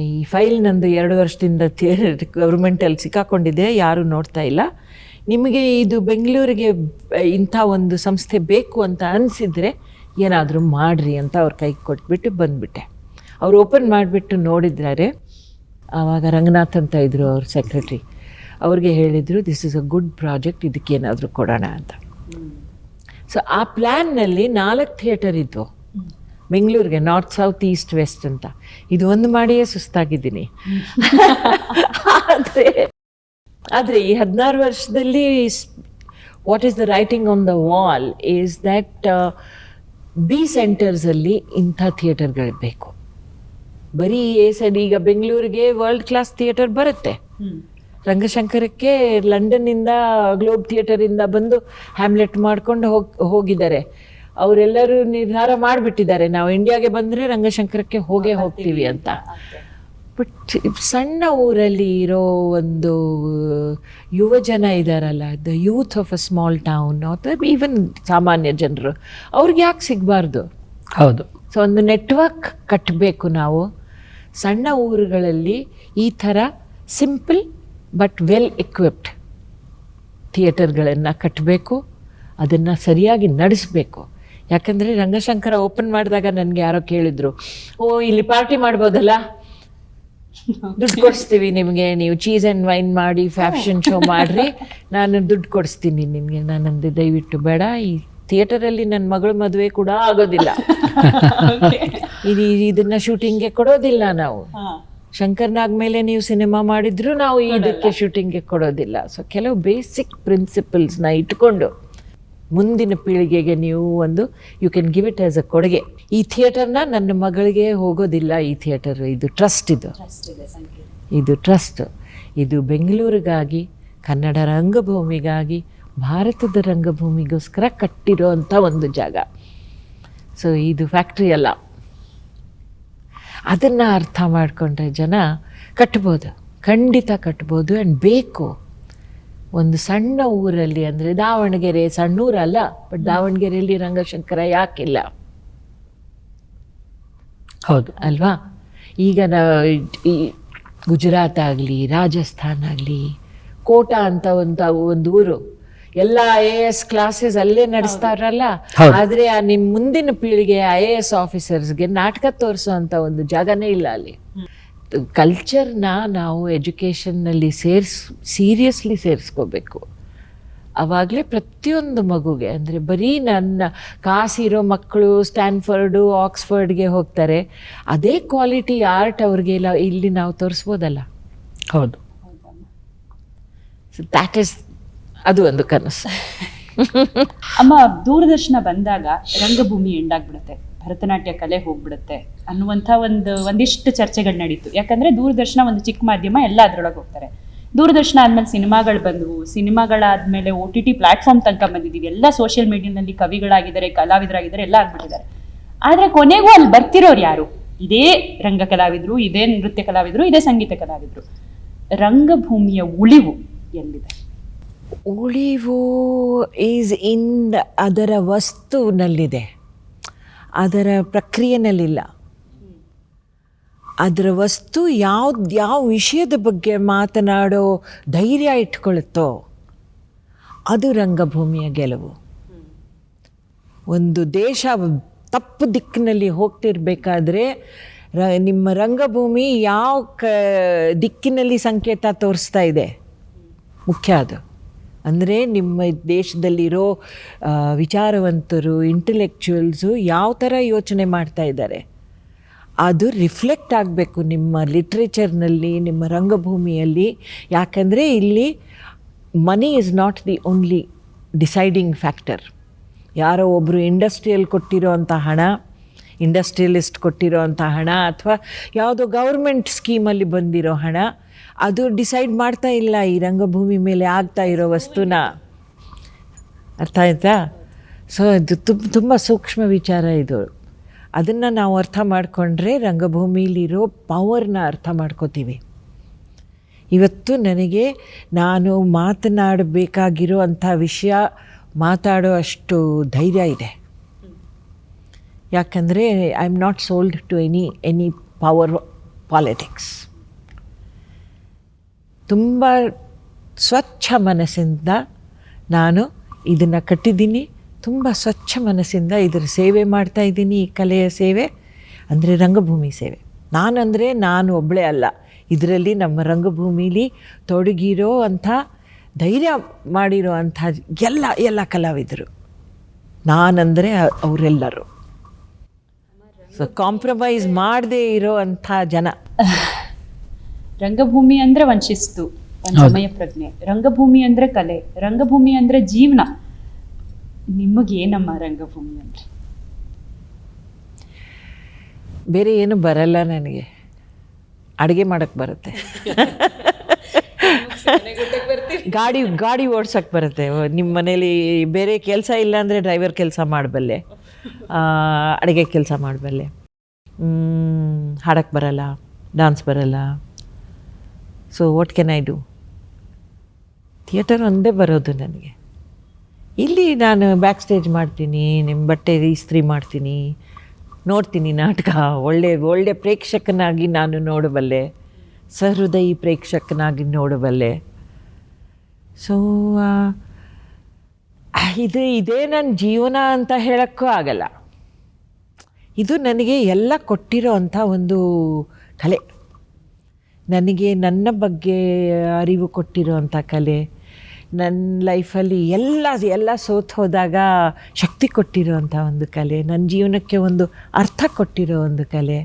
ಈ ಫೈಲ್ ನಂದು 2 ವರ್ಷದಿಂದ ಗೌರ್ಮೆಂಟಲ್ಲಿ ಸಿಕ್ಕಾಕೊಂಡಿದೆ, ಯಾರೂ ನೋಡ್ತಾ ಇಲ್ಲ. ನಿಮಗೆ ಇದು ಬೆಂಗಳೂರಿಗೆ ಇಂಥ ಒಂದು ಸಂಸ್ಥೆ ಬೇಕು ಅಂತ ಅನಿಸಿದರೆ ಏನಾದರೂ ಮಾಡಿರಿ ಅಂತ ಅವ್ರ ಕೈಗೆ ಕೊಟ್ಬಿಟ್ಟು ಬಂದುಬಿಟ್ಟೆ. ಅವ್ರು ಓಪನ್ ಮಾಡಿಬಿಟ್ಟು ನೋಡಿದ್ದಾರೆ. ಆವಾಗ ರಂಗನಾಥ್ ಅಂತ ಇದ್ದರು ಅವ್ರ ಸೆಕ್ರೆಟ್ರಿ. ಅವ್ರಿಗೆ ಹೇಳಿದರು, this is a good project, ಇದಕ್ಕೇನಾದರೂ ಕೊಡೋಣ ಅಂತ. ಸೊ ಆ ಪ್ಲ್ಯಾನ್ನಲ್ಲಿ 4 ಥಿಯೇಟರ್ ಇದ್ವು ಬೆಂಗಳೂರಿಗೆ, ನಾರ್ತ್, ಸೌತ್, ಈಸ್ಟ್, ವೆಸ್ಟ್ ಅಂತ. ಇದು ಒಂದು ಮಾಡಿಯೇ ಸುಸ್ತಾಗಿದ್ದೀನಿ. ಆದರೆ ಈ 16 ವರ್ಷದಲ್ಲಿ what is the writing on the wall is that B ಸೆಂಟರ್ಸಲ್ಲಿ ಇಂಥ ಥಿಯೇಟರ್ಗಳು ಬೇಕು. ಬರೀ ಈಗ ಬೆಂಗಳೂರಿಗೆ ವರ್ಲ್ಡ್ ಕ್ಲಾಸ್ ಥಿಯೇಟರ್ ಬರುತ್ತೆ, ರಂಗಶಂಕರಕ್ಕೆ ಲಂಡನ್ನಿಂದ ಗ್ಲೋಬ್ ಥಿಯೇಟರಿಂದ ಬಂದು ಹ್ಯಾಮ್ಲೆಟ್ ಮಾಡ್ಕೊಂಡು ಹೋಗಿದ್ದಾರೆ. ಅವರೆಲ್ಲರೂ ನಿರ್ಧಾರ ಮಾಡಿಬಿಟ್ಟಿದ್ದಾರೆ, ನಾವು ಇಂಡಿಯಾಗೆ ಬಂದರೆ ರಂಗಶಂಕರಕ್ಕೆ ಹೋಗ್ತೀವಿ ಅಂತ. ಬಟ್ ಸಣ್ಣ ಊರಲ್ಲಿ ಇರೋ ಒಂದು ಯುವ ಜನ ಇದ್ದಾರಲ್ಲ, the youth of a small town ಅಥವಾ ಈವನ್ ಸಾಮಾನ್ಯ ಜನರು, ಅವ್ರಿಗೆ ಯಾಕೆ ಸಿಗಬಾರ್ದು? ಹೌದು. ಸೊ ಒಂದು ನೆಟ್ವರ್ಕ್ ಕಟ್ಟಬೇಕು ನಾವು. ಸಣ್ಣ ಊರುಗಳಲ್ಲಿ ಈ ಥರ ಸಿಂಪಲ್ ಬಟ್ ವೆಲ್ ಎಕ್ವಿಪ್ಡ್ ಥಿಯೇಟರ್ಗಳನ್ನು ಕಟ್ಟಬೇಕು, ಅದನ್ನು ಸರಿಯಾಗಿ ನಡೆಸಬೇಕು. ಯಾಕಂದರೆ ರಂಗಶಂಕರ ಓಪನ್ ಮಾಡಿದಾಗ ನನಗೆ ಯಾರೋ ಕೇಳಿದರು, ಇಲ್ಲಿ ಪಾರ್ಟಿ ಮಾಡ್ಬೋದಲ್ಲ, ದುಡ್ಡು ಕೊಡಿಸ್ತೀವಿ ನಿಮಗೆ, ನೀವು ಚೀಸ್ ಆ್ಯಂಡ್ ವೈನ್ ಮಾಡಿ ಫ್ಯಾಷನ್ ಶೋ ಮಾಡಿರಿ, ನಾನು ದುಡ್ಡು ಕೊಡಿಸ್ತೀನಿ ನಿಮಗೆ. ನಾನಂದು ದಯವಿಟ್ಟು ಬೇಡ, ಈ ಥಿಯೇಟರಲ್ಲಿ ನನ್ನ ಮಗಳ ಮದುವೆ ಕೂಡ ಆಗೋದಿಲ್ಲ, ಇದನ್ನು ಶೂಟಿಂಗ್ಗೆ ಕೊಡೋದಿಲ್ಲ ನಾವು. ಶಂಕರ್ನಾಗ್ ಮೇಲೆ ನೀವು ಸಿನಿಮಾ ಮಾಡಿದ್ರು ನಾವು ಇದಕ್ಕೆ ಶೂಟಿಂಗ್ಗೆ ಕೊಡೋದಿಲ್ಲ. ಸೊ ಕೆಲವು ಬೇಸಿಕ್ ಪ್ರಿನ್ಸಿಪಲ್ಸ್ನ ಇಟ್ಕೊಂಡು ಮುಂದಿನ ಪೀಳಿಗೆಗೆ ನೀವು you can give it as a ಕೊಡುಗೆ. ಈ ಥಿಯೇಟರ್ನ ನನ್ನ ಮಗಳಿಗೆ ಹೋಗೋದಿಲ್ಲ, ಈ ಥಿಯೇಟರ್ ಇದು ಟ್ರಸ್ಟ್, ಇದು ಟ್ರಸ್ಟ್, ಇದು ಬೆಂಗಳೂರಿಗಾಗಿ, ಕನ್ನಡ ರಂಗಭೂಮಿಗಾಗಿ, ಭಾರತದ ರಂಗಭೂಮಿಗೋಸ್ಕರ ಕಟ್ಟಿರೋ ಅಂಥ ಒಂದು ಜಾಗ. ಸೊ ಇದು ಫ್ಯಾಕ್ಟ್ರಿ ಅಲ್ಲ. ಅದನ್ನು ಅರ್ಥ ಮಾಡಿಕೊಂಡ್ರೆ ಜನ ಕಟ್ಬೋದು, ಖಂಡಿತ ಕಟ್ಬೋದು. ಆ್ಯಂಡ್ ಬೇಕು. ಒಂದು ಸಣ್ಣ ಊರಲ್ಲಿ, ಅಂದರೆ ದಾವಣಗೆರೆ ಸಣ್ಣ ಊರಲ್ಲ, ಬಟ್ ದಾವಣಗೆರೆಯಲ್ಲಿ ರಂಗಶಂಕರ ಯಾಕಿಲ್ಲ? ಹೌದು ಅಲ್ವಾ? ಈಗ ಗುಜರಾತ್ ಆಗಲಿ, ರಾಜಸ್ಥಾನ್ ಆಗಲಿ, ಕೋಟಾ ಅಂತ ಒಂದು ಊರು, ಎಲ್ಲ IAS ಕ್ಲಾಸಸ್ ಅಲ್ಲೇ ನಡೆಸ್ತಾರಲ್ಲ. ಆದರೆ ನಿಮ್ಮ ಮುಂದಿನ ಪೀಳಿಗೆ IAS ಆಫೀಸರ್ಸ್ಗೆ ನಾಟಕ ತೋರಿಸೋ ಅಂತ ಒಂದು ಜಾಗನೇ ಇಲ್ಲ ಅಲ್ಲಿ. ಕಲ್ಚರ್ನ ನಾವು ಎಜುಕೇಷನ್ನಲ್ಲಿ ಸೀರಿಯಸ್ಲಿ ಸೇರಿಸ್ಕೋಬೇಕು. ಆವಾಗಲೇ ಪ್ರತಿಯೊಂದು ಮಗುಗೆ, ಅಂದರೆ ಬರೀ ನನ್ನ ಕಾಸಿರೋ ಮಕ್ಕಳು ಸ್ಟ್ಯಾನ್ಫರ್ಡು ಆಕ್ಸ್ಫರ್ಡ್ಗೆ ಹೋಗ್ತಾರೆ, ಅದೇ ಕ್ವಾಲಿಟಿ ಆರ್ಟ್ ಅವ್ರಿಗೆ ಇಲ್ಲಿ ನಾವು ತೋರಿಸ್ಬೋದಲ್ಲ. ಹೌದು. ಸೊ ದ್ಯಾಟ್ ಈಸ್, ಅದು ಒಂದು ಕನಸು. ಅಮ್ಮ, ದೂರದರ್ಶನ ಬಂದಾಗ ರಂಗಭೂಮಿ ಎಂಡಾಗ್ಬಿಡುತ್ತೆ, ಭರತನಾಟ್ಯ ಕಲೆ ಹೋಗ್ಬಿಡುತ್ತೆ ಅನ್ನುವಂಥ ಒಂದಿಷ್ಟು ಚರ್ಚೆಗಳು ನಡೀತು. ಯಾಕಂದ್ರೆ ದೂರದರ್ಶನ ಒಂದು ಚಿಕ್ಕ ಮಾಧ್ಯಮ, ಎಲ್ಲ ಅದ್ರೊಳಗೆ ಹೋಗ್ತಾರೆ. ದೂರದರ್ಶನ ಆದ್ಮೇಲೆ ಸಿನಿಮಾಗಳು ಬಂದವು, ಸಿನಿಮಾಗಳಾದ್ಮೇಲೆ OTT ಪ್ಲಾಟ್ಫಾರ್ಮ್ ತನಕ ಬಂದಿದ್ದೀವಿ, ಎಲ್ಲ ಸೋಷಿಯಲ್ ಮೀಡಿಯಾನಲ್ಲಿ ಕವಿಗಳಾಗಿದ್ದಾರೆ, ಕಲಾವಿದರಾಗಿದ್ದಾರೆ, ಎಲ್ಲ ಆಗ್ಬಿಟ್ಟಿದ್ದಾರೆ. ಆದರೆ ಕೊನೆಗೂ ಅಲ್ಲಿ ಬರ್ತಿರೋರು ಯಾರು? ಇದೇ ರಂಗ ಕಲಾವಿದರು, ಇದೇ ನೃತ್ಯ ಕಲಾವಿದರು, ಇದೇ ಸಂಗೀತ ಕಲಾವಿದರು. ರಂಗಭೂಮಿಯ ಉಳಿವು ಎಲ್ಲಿದೆ? ಉಳಿವು ಈಸ್ ಇನ್ ಅದರ ವಸ್ತುವಿನಲ್ಲಿದೆ, ಅದರ ಪ್ರಕ್ರಿಯೆನಲ್ಲಿಲ್ಲ. ಅದರ ವಸ್ತು ಯಾವ ವಿಷಯದ ಬಗ್ಗೆ ಮಾತನಾಡೋ ಧೈರ್ಯ ಇಟ್ಕೊಳ್ಳುತ್ತೋ ಅದು ರಂಗಭೂಮಿಯ ಗೆಲುವು. ಒಂದು ದೇಶ ತಪ್ಪು ದಿಕ್ಕಿನಲ್ಲಿ ಹೋಗ್ತಿರ್ಬೇಕಾದ್ರೆ ನಿಮ್ಮ ರಂಗಭೂಮಿ ಯಾವ ದಿಕ್ಕಿನಲ್ಲಿ ಸಂಕೇತ ತೋರಿಸ್ತಾ ಇದೆ ಮುಖ್ಯ. ಅದು ಅಂದರೆ ನಿಮ್ಮ ದೇಶದಲ್ಲಿರೋ ವಿಚಾರವಂತರು, ಇಂಟೆಲೆಕ್ಚುಯಲ್ಸು ಯಾವ ಥರ ಯೋಚನೆ ಮಾಡ್ತಾ ಇದ್ದಾರೆ, ಅದು ರಿಫ್ಲೆಕ್ಟ್ ಆಗಬೇಕು ನಿಮ್ಮ ಲಿಟ್ರೇಚರ್ನಲ್ಲಿ, ನಿಮ್ಮ ರಂಗಭೂಮಿಯಲ್ಲಿ. ಯಾಕಂದರೆ ಇಲ್ಲಿ money is not the only deciding factor. ಯಾರೋ ಒಬ್ಬರು ಇಂಡಸ್ಟ್ರಿಯಲ್ ಕೊಟ್ಟಿರೋ ಅಂಥ ಹಣ, ಇಂಡಸ್ಟ್ರಿಯಲಿಸ್ಟ್ ಕೊಟ್ಟಿರೋ ಅಂಥ ಹಣ, ಅಥವಾ ಯಾವುದೋ ಗೌರ್ಮೆಂಟ್ ಸ್ಕೀಮಲ್ಲಿ ಬಂದಿರೋ ಹಣ, ಅದು ಡಿಸೈಡ್ ಮಾಡ್ತಾ ಇಲ್ಲ ಈ ರಂಗಭೂಮಿ ಮೇಲೆ ಆಗ್ತಾ ಇರೋ ವಸ್ತುನ. ಅರ್ಥ ಆಯ್ತಾ? ಸೊ ಇದು ತುಂಬ ಸೂಕ್ಷ್ಮ ವಿಚಾರ ಇದು. ಅದನ್ನು ನಾವು ಅರ್ಥ ಮಾಡಿಕೊಂಡ್ರೆ ರಂಗಭೂಮಿಲಿರೋ ಪವರ್ನ ಅರ್ಥ ಮಾಡ್ಕೋತೀವಿ. ಇವತ್ತು ನನಗೆ ನಾನು ಮಾತನಾಡಬೇಕಾಗಿರೋ ಅಂಥ ವಿಷಯ ಮಾತಾಡೋ ಅಷ್ಟು ಧೈರ್ಯ ಇದೆ. ಯಾಕಂದರೆ I am not sold to any power politics. ತುಂಬ ಸ್ವಚ್ಛ ಮನಸ್ಸಿಂದ ನಾನು ಇದನ್ನು ಕಟ್ಟಿದ್ದೀನಿ, ತುಂಬ ಸ್ವಚ್ಛ ಮನಸ್ಸಿಂದ ಇದರ ಸೇವೆ ಮಾಡ್ತಾಯಿದ್ದೀನಿ. ಈ ಕಲೆಯ ಸೇವೆ ಅಂದರೆ ರಂಗಭೂಮಿ ಸೇವೆ. ನಾನು ಒಬ್ಬಳೇ ಅಲ್ಲ, ಇದರಲ್ಲಿ ನಮ್ಮ ರಂಗಭೂಮಿಲಿ ತೊಡಗಿರೋ ಅಂಥ ಧೈರ್ಯ ಮಾಡಿರೋ ಅಂಥ ಎಲ್ಲ ಕಲಾವಿದರು, ನಾನಂದರೆ ಅವರೆಲ್ಲರೂ. ಸೊ ಕಾಂಪ್ರಮೈಸ್ ಮಾಡದೇ ಇರೋ ಅಂಥ ಜನ. ರಂಗಭೂಮಿ ಅಂದ್ರೆ ಒಂದು ಶಿಸ್ತು, ಒಂದು ಸಮಯ ಪ್ರಜ್ಞೆ. ರಂಗಭೂಮಿ ಅಂದ್ರೆ ಕಲೆ, ರಂಗಭೂಮಿ ಅಂದ್ರೆ ಜೀವನ. ನಿಮಗೇನಮ್ಮ ರಂಗಭೂಮಿ ಅಂದ್ರೆ? ಬೇರೆ ಏನು ಬರಲ್ಲ ನನಗೆ. ಅಡುಗೆ ಮಾಡೋಕ್ಕೆ ಬರುತ್ತೆ, ಗಾಡಿ ಓಡ್ಸೋಕ್ಕೆ ಬರುತ್ತೆ. ನಿಮ್ಮ ಮನೇಲಿ ಬೇರೆ ಕೆಲಸ ಇಲ್ಲ ಅಂದರೆ ಡ್ರೈವರ್ ಕೆಲಸ ಮಾಡಬಲ್ಲೆ, ಅಡುಗೆ ಕೆಲಸ ಮಾಡಬಲ್ಲೆ. ಹಾಡೋಕ್ಕೆ ಬರಲ್ಲ, ಡಾನ್ಸ್ ಬರಲ್ಲ. So what can I do? Theatre ಒಂದೇ ಬರೋದು ನನಗೆ. ಇಲ್ಲಿ ನಾನು ಬ್ಯಾಕ್ ಸ್ಟೇಜ್ ಮಾಡ್ತೀನಿ, ನಿಮ್ಮ ಬಟ್ಟೆ ಇಸ್ತ್ರಿ ಮಾಡ್ತೀನಿ, ನೋಡ್ತೀನಿ ನಾಟಕ. ಒಳ್ಳೆ ಪ್ರೇಕ್ಷಕನಾಗಿ ನಾನು ನೋಡಬಲ್ಲೆ, ಸಹೃದಯಿ ಪ್ರೇಕ್ಷಕನಾಗಿ ನೋಡಬಲ್ಲೆ. ಸೊ ಇದೇ ನನ್ನ ಜೀವನ ಅಂತ ಹೇಳೋಕ್ಕೂ ಆಗಲ್ಲ. ಇದು ನನಗೆ ಎಲ್ಲ ಕೊಟ್ಟಿರೋ ಅಂಥ ಒಂದು ಕಲೆ, ನನಗೆ ನನ್ನ ಬಗ್ಗೆ ಅರಿವು ಕೊಟ್ಟಿರೋ ಅಂಥ ಕಲೆ, ನನ್ನ ಲೈಫಲ್ಲಿ ಎಲ್ಲ ಸೋತು ಹೋದಾಗ ಶಕ್ತಿ ಕೊಟ್ಟಿರೋ ಅಂಥ ಒಂದು ಕಲೆ, ನನ್ನ ಜೀವನಕ್ಕೆ ಒಂದು ಅರ್ಥ ಕೊಟ್ಟಿರೋ ಒಂದು ಕಲೆ.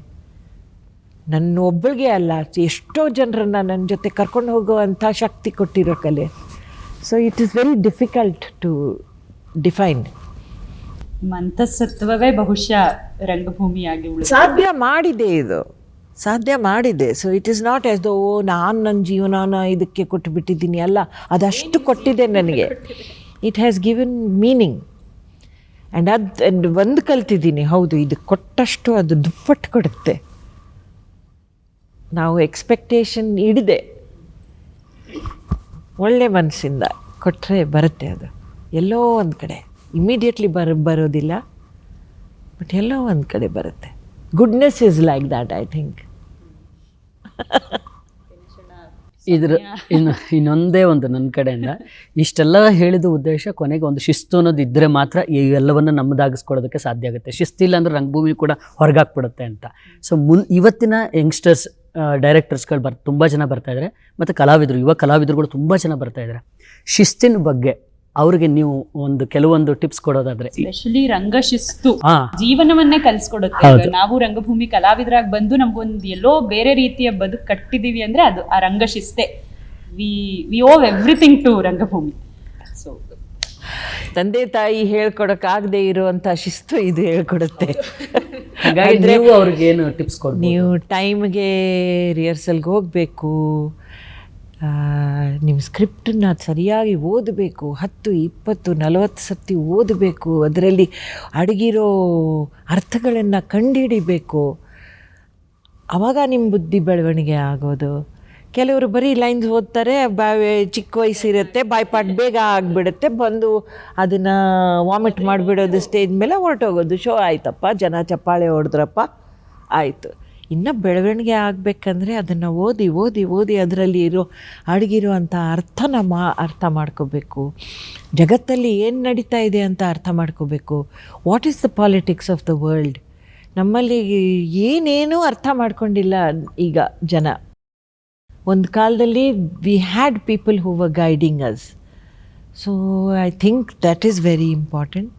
ನನ್ನ ಒಬ್ಬಳಿಗೆ ಅಲ್ಲ, ಎಷ್ಟೋ ಜನರನ್ನು ನನ್ನ ಜೊತೆ ಕರ್ಕೊಂಡು ಹೋಗುವಂಥ ಶಕ್ತಿ ಕೊಟ್ಟಿರೋ ಕಲೆ. So it is very difficult to define. ಮಂತಸತ್ವವೇ ಬಹುಶಃ ರಂಗಭೂಮಿಯಾಗಿ ಸಾಧ್ಯ ಮಾಡಿದೆ. So it is not as though ನಾನು ನನ್ನ ಜೀವನನ ಇದಕ್ಕೆ ಕೊಟ್ಟು ಬಿಟ್ಟಿದ್ದೀನಿ, ಅಲ್ಲ, ಅದಷ್ಟು ಕೊಟ್ಟಿದೆ ನನಗೆ. It has given meaning. And ಒಂದು ಕಲ್ತಿದ್ದೀನಿ, ಹೌದು, ಇದು ಕೊಟ್ಟಷ್ಟು ಅದು ದುಪ್ಪಟ್ಟು ಕೊಡುತ್ತೆ. ನಾವು ಎಕ್ಸ್ಪೆಕ್ಟೇಷನ್ ಇಡದೆ ಒಳ್ಳೆ ಮನಸ್ಸಿಂದ ಕೊಟ್ಟರೆ ಬರುತ್ತೆ. ಅದು ಎಲ್ಲೋ ಒಂದು ಕಡೆ ಇಮಿಡಿಯೇಟ್ಲಿ ಬರೋದಿಲ್ಲ, ಬಟ್ ಎಲ್ಲೋ ಒಂದು ಕಡೆ ಬರುತ್ತೆ. Goodness is like that, I think. ಇನ್ನೊಂದೇ ಒಂದು ನನ್ನ ಕಡೆಯಿಂದ ಇಷ್ಟೆಲ್ಲ ಹೇಳಿದ ಉದ್ದೇಶ ಕೊನೆಗೆ ಒಂದು ಶಿಸ್ತು ಅನ್ನೋದು ಇದ್ದರೆ ಮಾತ್ರ ಇವೆಲ್ಲವನ್ನು ನಮ್ಮದಾಗಿಸ್ಕೊಳ್ಳೋದಕ್ಕೆ ಸಾಧ್ಯ ಆಗುತ್ತೆ. ಶಿಸ್ತಿಲ್ಲ ಅಂದರೆ ರಂಗಭೂಮಿ ಕೂಡ ಹೊರಗಾಕ್ಬಿಡುತ್ತೆ ಅಂತ. ಸೊ ಇವತ್ತಿನ ಯಂಗ್ಸ್ಟರ್ಸ್ ಡೈರೆಕ್ಟರ್ಸ್ಗಳು ತುಂಬ ಜನ ಬರ್ತಾಯಿದ್ದಾರೆ, ಮತ್ತು ಕಲಾವಿದರು, ಯುವ ಕಲಾವಿದರುಗಳು ತುಂಬ ಜನ ಬರ್ತಾಯಿದ್ದಾರೆ. ಶಿಸ್ತಿನ ಬಗ್ಗೆ ಅವ್ರಿಗೆ ನೀವು ಕೆಲವೊಂದು ಟಿಪ್ಸ್ ಕೊಡೋದಾದ್ರೆ? ಸ್ಪೆಷಲಿ ರಂಗಶಿಸ್ತು ಜೀವನವನ್ನೇ ಕಲಿಸ್ಕೊಡುತ್ತೆ. ಈಗ ನಾವು ರಂಗಭೂಮಿ ಕಲಾವಿದರಾಗಿ ಬಂದು ನಮ್ಗೊಂದು ಎಲ್ಲೋ ಬೇರೆ ರೀತಿಯ ಬದುಕು ಕಟ್ಟಿದೀವಿ ಅಂದ್ರೆ ಅದು ಆ ರಂಗಶಿಸ್ತೆ. ವಿ ಓವ್ ಎವ್ರಿಥಿಂಗ್ ಟು ರಂಗಭೂಮಿ. ಸೊ ತಂದೆ ತಾಯಿ ಹೇಳ್ಕೊಡಕ್ಕಾಗದೆ ಇರುವಂಥ ಶಿಸ್ತು ಇದು ಹೇಳ್ಕೊಡುತ್ತೆ. ಹಾಗಾಗಿ ನೀವು ಅವ್ರಿಗೇನು ಟಿಪ್ಸ್ ಕೊಡಿ? ನೀವು ಟೈಮ್ಗೆ ರಿಹರ್ಸಲ್ಗೆ ಹೋಗಬೇಕು, ನಿಮ್ಮ ಸ್ಕ್ರಿಪ್ಟನ್ನ ಸರಿಯಾಗಿ ಓದಬೇಕು, 10, 20, 40 ಸತಿ ಓದಬೇಕು, ಅದರಲ್ಲಿ ಅಡಗಿರೋ ಅರ್ಥಗಳನ್ನು ಕಂಡುಹಿಡಿಬೇಕು. ಆವಾಗ ನಿಮ್ಮ ಬುದ್ಧಿ ಬೆಳವಣಿಗೆ ಆಗೋದು. ಕೆಲವರು ಬರೀ ಲೈನ್ಸ್ ಓದ್ತಾರೆ, ಚಿಕ್ಕ ವಯಸ್ಸಿರುತ್ತೆ, ಬಾಯ್ಪಾಟ್ ಬೇಗ ಆಗಿಬಿಡುತ್ತೆ, ಬಂದು ಅದನ್ನು ವಾಮಿಟ್ ಮಾಡಿಬಿಡೋದು, ಸ್ಟೇಜ್ ಮೇಲೆ ಹೊರಟೋಗೋದು. ಶೋ ಆಯ್ತಪ್ಪ, ಜನ ಚಪ್ಪಾಳೆ ಹೊಡೆದ್ರಪ್ಪ, ಆಯಿತು. ಇನ್ನು ಬೆಳವಣಿಗೆ ಆಗಬೇಕಂದ್ರೆ ಅದನ್ನು ಓದಿ ಓದಿ ಓದಿ ಅದರಲ್ಲಿ ಅಡಗಿರುವಂಥ ಅರ್ಥ ಮಾಡ್ಕೋಬೇಕು. ಜಗತ್ತಲ್ಲಿ ಏನು ನಡೀತಾ ಇದೆ ಅಂತ ಅರ್ಥ ಮಾಡ್ಕೋಬೇಕು. What is the politics of the world? ನಮ್ಮಲ್ಲಿ ಏನೇನೂ ಅರ್ಥ ಮಾಡ್ಕೊಂಡಿಲ್ಲ ಈಗ ಜನ. ಒಂದು ಕಾಲದಲ್ಲಿ we had people who were guiding us. So I think that is very important.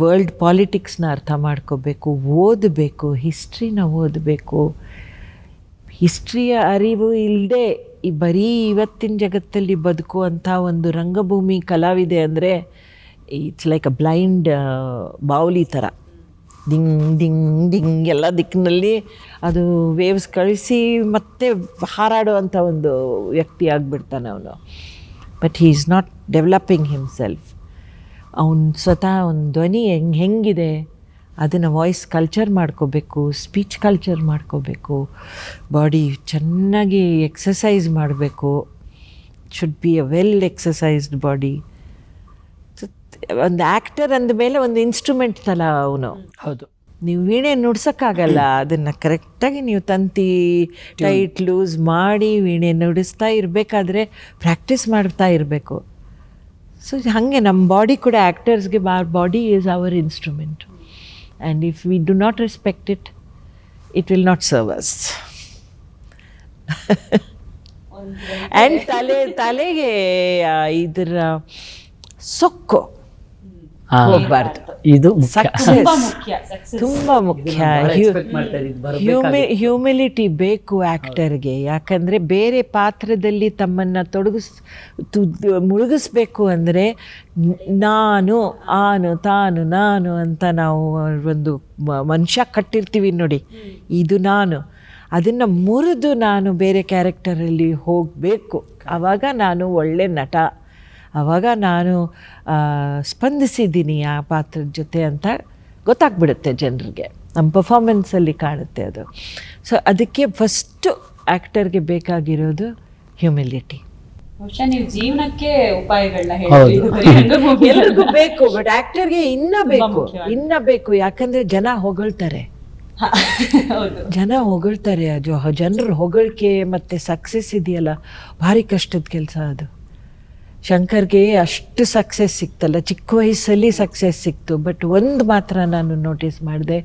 World ಪಾಲಿಟಿಕ್ಸ್ನ ಅರ್ಥ ಮಾಡ್ಕೋಬೇಕು, ಓದಬೇಕು, ಹಿಸ್ಟ್ರಿನ ಓದಬೇಕು. ಹಿಸ್ಟ್ರಿಯ ಅರಿವು ಇಲ್ಲದೆ ಬರೀ ಇವತ್ತಿನ ಜಗತ್ತಲ್ಲಿ ಬದುಕುವಂಥ ಒಂದು ರಂಗಭೂಮಿ ಕಲಾವಿದೆ ಅಂದರೆ ಇಟ್ಸ್ ಲೈಕ್ ಅ ಬ್ಲೈಂಡ್ ಬಾವುಲಿ ಥರ. ಡಿಂಗ್ ಡಿಂಗ್ ಡಿಂಗ್ ಎಲ್ಲ ದಿಕ್ಕಿನಲ್ಲಿ ಅದು ವೇವ್ಸ್ ಕಳಿಸಿ ಮತ್ತೆ ಹಾರಾಡುವಂಥ ಒಂದು ವ್ಯಕ್ತಿ ಆಗಿಬಿಡ್ತಾನೆ ಅವನು. But he is not developing himself. ಅವನು ಸ್ವತಃ ಒಂದು ಧ್ವನಿ ಹೆಂಗಿದೆ ಅದನ್ನು ವಾಯ್ಸ್ ಕಲ್ಚರ್ ಮಾಡ್ಕೋಬೇಕು, ಸ್ಪೀಚ್ ಕಲ್ಚರ್ ಮಾಡ್ಕೋಬೇಕು, ಬಾಡಿ ಚೆನ್ನಾಗಿ ಎಕ್ಸಸೈಸ್ ಮಾಡಬೇಕು. Should be a well exercised body. ಒಂದು ಆ್ಯಕ್ಟರ್ ಅಂದಮೇಲೆ ಒಂದು ಇನ್ಸ್ಟ್ರೂಮೆಂಟ್ ಥರ ಅವನು. ಹೌದು, ನೀವು ವೀಣೆ ನುಡ್ಸೋಕ್ಕಾಗಲ್ಲ, ಅದನ್ನು ಕರೆಕ್ಟಾಗಿ ನೀವು ತಂತಿ ಟೈಟ್ ಲೂಸ್ ಮಾಡಿ ವೀಣೆ ನುಡಿಸ್ತಾ ಇರಬೇಕಾದ್ರೆ ಪ್ರಾಕ್ಟೀಸ್ ಮಾಡ್ತಾ ಇರಬೇಕು. ಸೊ ಹಾಗೆ ನಮ್ಮ ಬಾಡಿ ಕೂಡ ಆ್ಯಕ್ಟರ್ಸ್ಗೆ body is our instrument. And if we do not respect it, it will not serve us. And ತಲೆಗೆ ಇದರ ಸೊಕ್ಕು ಹೋಗಬಾರ್ದು. ಇದು ತುಂಬ ಮುಖ್ಯ. ಹ್ಯೂಮಿಲಿಟಿ ಬೇಕು ಆ್ಯಕ್ಟರ್ಗೆ. ಯಾಕಂದರೆ ಬೇರೆ ಪಾತ್ರದಲ್ಲಿ ತಮ್ಮನ್ನು ಮುಳುಗಿಸ್ಬೇಕು ಅಂದರೆ ನಾನು ತಾನು ಅಂತ ನಾವು ಒಂದು ಮನುಷ್ಯ ಕಟ್ಟಿರ್ತೀವಿ ನೋಡಿ, ಇದು ನಾನು, ಅದನ್ನು ಮುರಿದು ನಾನು ಬೇರೆ ಕ್ಯಾರೆಕ್ಟರಲ್ಲಿ ಹೋಗಬೇಕು. ಆವಾಗ ನಾನು ಒಳ್ಳೆ ನಟ, ಆವಾಗ ನಾನು ಸ್ಪಂದಿಸಿದ್ದೀನಿ ಆ ಪಾತ್ರದ ಜೊತೆ ಅಂತ ಗೊತ್ತಾಗ್ಬಿಡುತ್ತೆ ಜನರಿಗೆ. ನಮ್ಮ ಪರ್ಫಾರ್ಮೆನ್ಸಲ್ಲಿ ಕಾಣುತ್ತೆ ಅದು. ಸೊ ಅದಕ್ಕೆ ಫಸ್ಟು ಆ್ಯಕ್ಟರ್ಗೆ ಬೇಕಾಗಿರೋದು ಹ್ಯೂಮಿಲಿಟಿ. ನೀವು ಜೀವನಕ್ಕೆ ಉಪಾಯಗಳನ್ನ ಎಲ್ರಿಗೂ ಬೇಕು, ಬಟ್ ಆ್ಯಕ್ಟರ್ಗೆ ಇನ್ನ ಬೇಕು. ಯಾಕಂದರೆ ಜನ ಹೊಗಳ್ತಾರೆ, ಜನರ ಹೊಗಳಿಕೆ ಮತ್ತು ಸಕ್ಸಸ್ ಇದೆಯಲ್ಲ, ಭಾರಿ ಕಷ್ಟದ ಕೆಲಸ ಅದು. ಶಂಕರ್ಗೆ ಅಷ್ಟು ಸಕ್ಸಸ್ ಸಿಕ್ತಲ್ಲ, ಚಿಕ್ಕ ವಯಸ್ಸಲ್ಲಿ ಸಕ್ಸಸ್ ಸಿಕ್ತು. ಬಟ್ ಒಂದು ಮಾತ್ರ ನಾನು ನೋಟಿಸ್ ಮಾಡಿದೆ,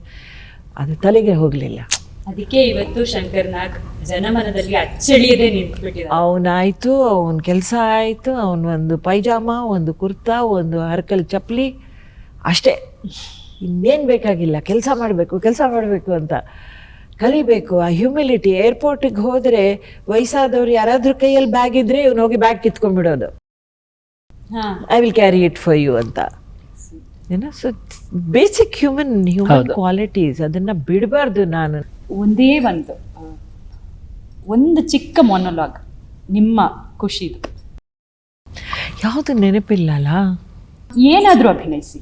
ಅದು ತಲೆಗೆ ಹೋಗಲಿಲ್ಲ. ಅದಕ್ಕೆ ಇವತ್ತು ಶಂಕರ್ನಾಗ್ ಜನಮನದಲ್ಲಿ ಅಚ್ಚಳಿಯದೆ ನಿಂತ್ಬಿಟ್ಟಿದ್ದಾರೆ. ಅವನಾಯಿತು, ಅವನ ಕೆಲಸ ಆಯಿತು, ಅವನೊಂದು ಪೈಜಾಮ, ಒಂದು ಕುರ್ತಾ, ಒಂದು ಹರ್ಕಲ್ ಚಪ್ಪಲಿ, ಅಷ್ಟೇ. ಇನ್ನೇನು ಬೇಕಾಗಿಲ್ಲ. ಕೆಲಸ ಮಾಡಬೇಕು ಅಂತ ಕಲಿಬೇಕು. ಆ ಹ್ಯೂಮಿಲಿಟಿ. ಏರ್ಪೋರ್ಟಿಗೆ ಹೋದರೆ ವಯಸ್ಸಾದವ್ರು ಯಾರಾದ್ರೂ ಕೈಯಲ್ಲಿ ಬ್ಯಾಗ್ ಇದ್ದರೆ ಇವನು ಹೋಗಿ ಬ್ಯಾಗ್ ಕಿತ್ಕೊಂಡ್ಬಿಡೋದು, I will carry it for you ಅಂತ. ಏನೋ ಸೊ ಬೇಸಿಕ್ ಹ್ಯೂಮನ್ ಕ್ವಾಲಿಟೀಸ್, ಅದನ್ನು ಬಿಡಬಾರ್ದು. ನಾನು ಒಂದೇ ಒಂದು ಚಿಕ್ಕ ಮೊನೊಲಾಗ್ ನಿಮ್ಮ ಖುಷಿದು ಯಾವುದು ನೆನಪಿಲ್ಲಲ್ಲ, ಏನಾದರೂ ಅಭಿನಯಿಸಿ.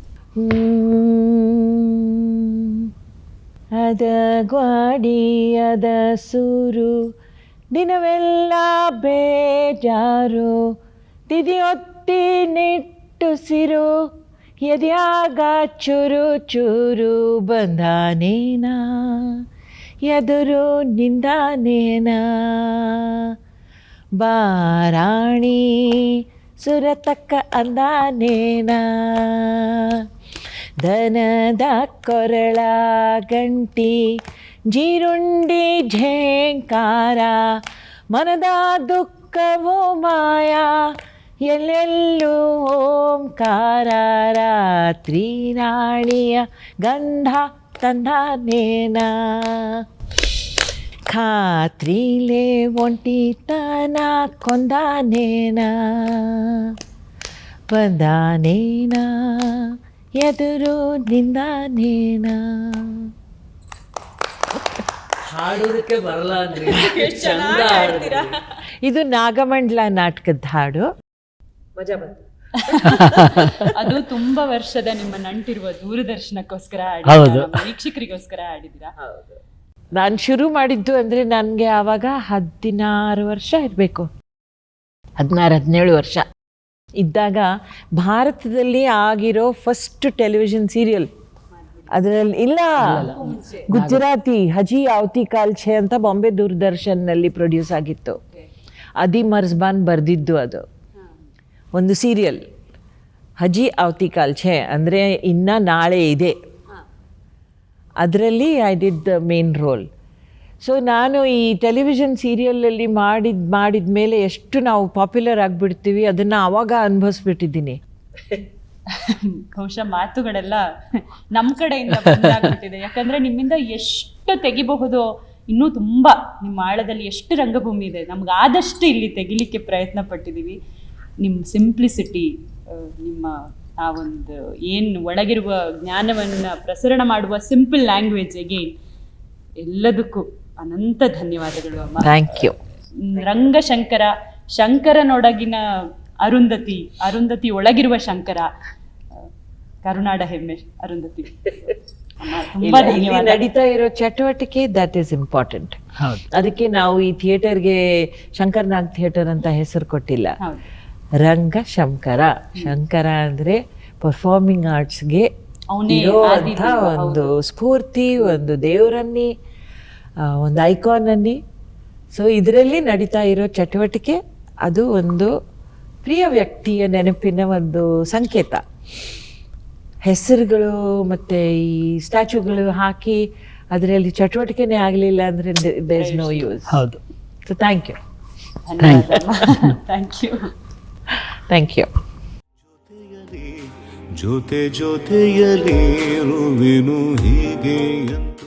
ಅದ ಗ್ವಾಡಿ ಅದ ಸೂರು ದಿನವೆಲ್ಲ ಬೇಜಾರು ತಿದಿಯೊತ್ತಿ ನಿಟ್ಟುಸಿರು ಎದ್ಯಾಗ ಚೂರು ಚೂರು ಬಂದಾನೇನಾ ಎದುರು ನಿಂದಾನೇನಾ ಬಾರಾಣಿ ಸುರತಕ್ಕ ಅಂದಾನೇನ ದನದ ಕೊರಳ ಗಂಟಿ ಜೀರುಂಡಿ ಝೇಂಕಾರ ಮನದ ದುಃಖವೋ ಮಾಯಾ ಎಲ್ಲೆಲ್ಲೂ ಓಂಕಾರ ರಾತ್ರಿ ನಾಳಿಯ ಗಂಧ ತಂದಾನೇನ ಖಾತ್ರಿಲೇ ಒಂಟಿತನ ಕೊಂದಾನೇನ ಬಂದಾನೇನ ಎದುರು ನಿಂದಾನೇನ. ಹಾಡೋದಕ್ಕೆ ಬರಲ್ಲ ಅಂದ್ರೆ ಇದು ನಾಗಮಂಡಲ ನಾಟಕದ ಹಾಡು. ಮಜಾ ಬಂತು. ಅದು ತುಂಬಾ ವರ್ಷದ ನಿಮ್ಮ ನಂಟಿರುವ ದೂರದರ್ಶನಕ್ಕೋಸ್ಕರ ಹೌದು. ವೀಕ್ಷಕರಿಗೋಸ್ಕರ ಆಡಿದ್ದೀರಾ. ನಾನು ಶುರು ಮಾಡಿದ್ದು ಅಂದರೆ ನನಗೆ ಆವಾಗ 16 ವರ್ಷ ಇರಬೇಕು, 16-17 ವರ್ಷ ಇದ್ದಾಗ ಭಾರತದಲ್ಲಿ ಆಗಿರೋ ಫಸ್ಟ್ ಟೆಲಿವಿಷನ್ ಸೀರಿಯಲ್ ಅದರಲ್ಲಿ ಇಲ್ಲ, ಗುಜರಾತಿ ಹಜಿ ಆವತಿ ಕಾಲ್ಛೆ ಅಂತ ಬಾಂಬೆ ದೂರದರ್ಶನ್ನಲ್ಲಿ ಪ್ರೊಡ್ಯೂಸ್ ಆಗಿತ್ತು. ಅದಿ ಮರ್ಜ್ಬಾನ್ ಬರೆದಿದ್ದು ಅದು ಒಂದು ಸೀರಿಯಲ್, ಹಜಿ ಆವತಿ ಕಾಲ್ಛೆ ಅಂದರೆ ಇನ್ನು ನಾಳೆ ಇದೆ. ಅದರಲ್ಲಿ I did the main role. So ನಾನು ಈ ಟೆಲಿವಿಷನ್ ಸೀರಿಯಲಲ್ಲಿ ಮಾಡಿದ ಮೇಲೆ ಎಷ್ಟು ನಾವು ಪಾಪ್ಯುಲರ್ ಆಗಿಬಿಡ್ತೀವಿ ಅದನ್ನು ಆವಾಗ ಅನುಭವಿಸ್ಬಿಟ್ಟಿದ್ದೀನಿ. ಬಹುಶಃ ಮಾತುಗಳೆಲ್ಲ ನಮ್ಮ ಕಡೆಯಿಂದ ಬಂದಾಗ್ಬಿಟ್ಟಿದೆ. ಯಾಕಂದ್ರೆ ನಿಮ್ಮಿಂದ ಎಷ್ಟು ತೆಗಿಬಹುದೋ ಇನ್ನೂ ತುಂಬ ನಿಮ್ಮ ಆಳದಲ್ಲಿ ಎಷ್ಟು ರಂಗಭೂಮಿ ಇದೆ, ನಮ್ಗೆ ಆದಷ್ಟು ಇಲ್ಲಿ ತೆಗಿಲಿಕ್ಕೆ ಪ್ರಯತ್ನ ಪಟ್ಟಿದ್ದೀವಿ. ನಿಮ್ಮ ಸಿಂಪ್ಲಿಸಿಟಿ, ನಿಮ್ಮ ಆ ಒಂದು ಏನು ಒಳಗಿರುವ ಜ್ಞಾನವನ್ನು ಪ್ರಸರಣ ಮಾಡುವ ಸಿಂಪಲ್ ಲ್ಯಾಂಗ್ವೇಜ್, ಅಗೇನ್ ಎಲ್ಲದಕ್ಕೂ ಅನಂತ ಧನ್ಯವಾದಗಳು ಅಮ್ಮ. Thank you. ರಂಗಶಂಕರ, ಶಂಕರನೊಳಗಿನ ಅರುಂಧತಿ, ಅರುಂಧತಿ ಒಳಗಿರುವ ಶಂಕರ, ಕರುನಾಡ ಹೆಮ್ಮೆ ಅರುಂಧತಿ. ತುಂಬಾ ಧನ್ಯವಾದ. ನಡೀತಾ ಇರೋ ಚಟುವಟಿಕೆ ದಟ್ ಈಸ್ ಇಂಪಾರ್ಟೆಂಟ್. ಹೌದು. ಅದಕ್ಕೆ ನಾವು ಈ ಥಿಯೇಟರ್ಗೆ ಶಂಕರ್ನಾಗ್ ಥಿಯೇಟರ್ ಅಂತ ಹೆಸರು ಕೊಟ್ಟಿಲ್ಲ, ಹೌದು. ರಂಗಶಂಕರ. ಶಂಕರ ಅಂದರೆ ಪರ್ಫಾರ್ಮಿಂಗ್ ಆರ್ಟ್ಸ್ಗೆ ಅವನೇ ಇರೋಂಥ ಒಂದು ಸ್ಫೂರ್ತಿ, ಒಂದು ದೇವರನ್ನಿ, ಒಂದು ಐಕಾನನ್ನಿ. ಸೊ ಇದರಲ್ಲಿ ನಡೀತಾ ಇರೋ ಚಟುವಟಿಕೆ ಅದು ಒಂದು ಪ್ರಿಯ ವ್ಯಕ್ತಿಯ ನೆನಪಿನ ಒಂದು ಸಂಕೇತ. ಹೆಸರುಗಳು ಮತ್ತು ಈ ಸ್ಟ್ಯಾಚ್ಯೂಗಳು ಹಾಕಿ ಅದರಲ್ಲಿ ಚಟುವಟಿಕೆನೇ ಆಗಲಿಲ್ಲ ಅಂದರೆ ದೇರ್ ಇಸ್ ನೋ ಯೂಸ್. ಹೌದು. So thank you. Thank you. Thank you. ಜೊತೆ ಜೊತೆಯಲಿ ಇರುವೆನು ಹೀಗೆ ಅಂತ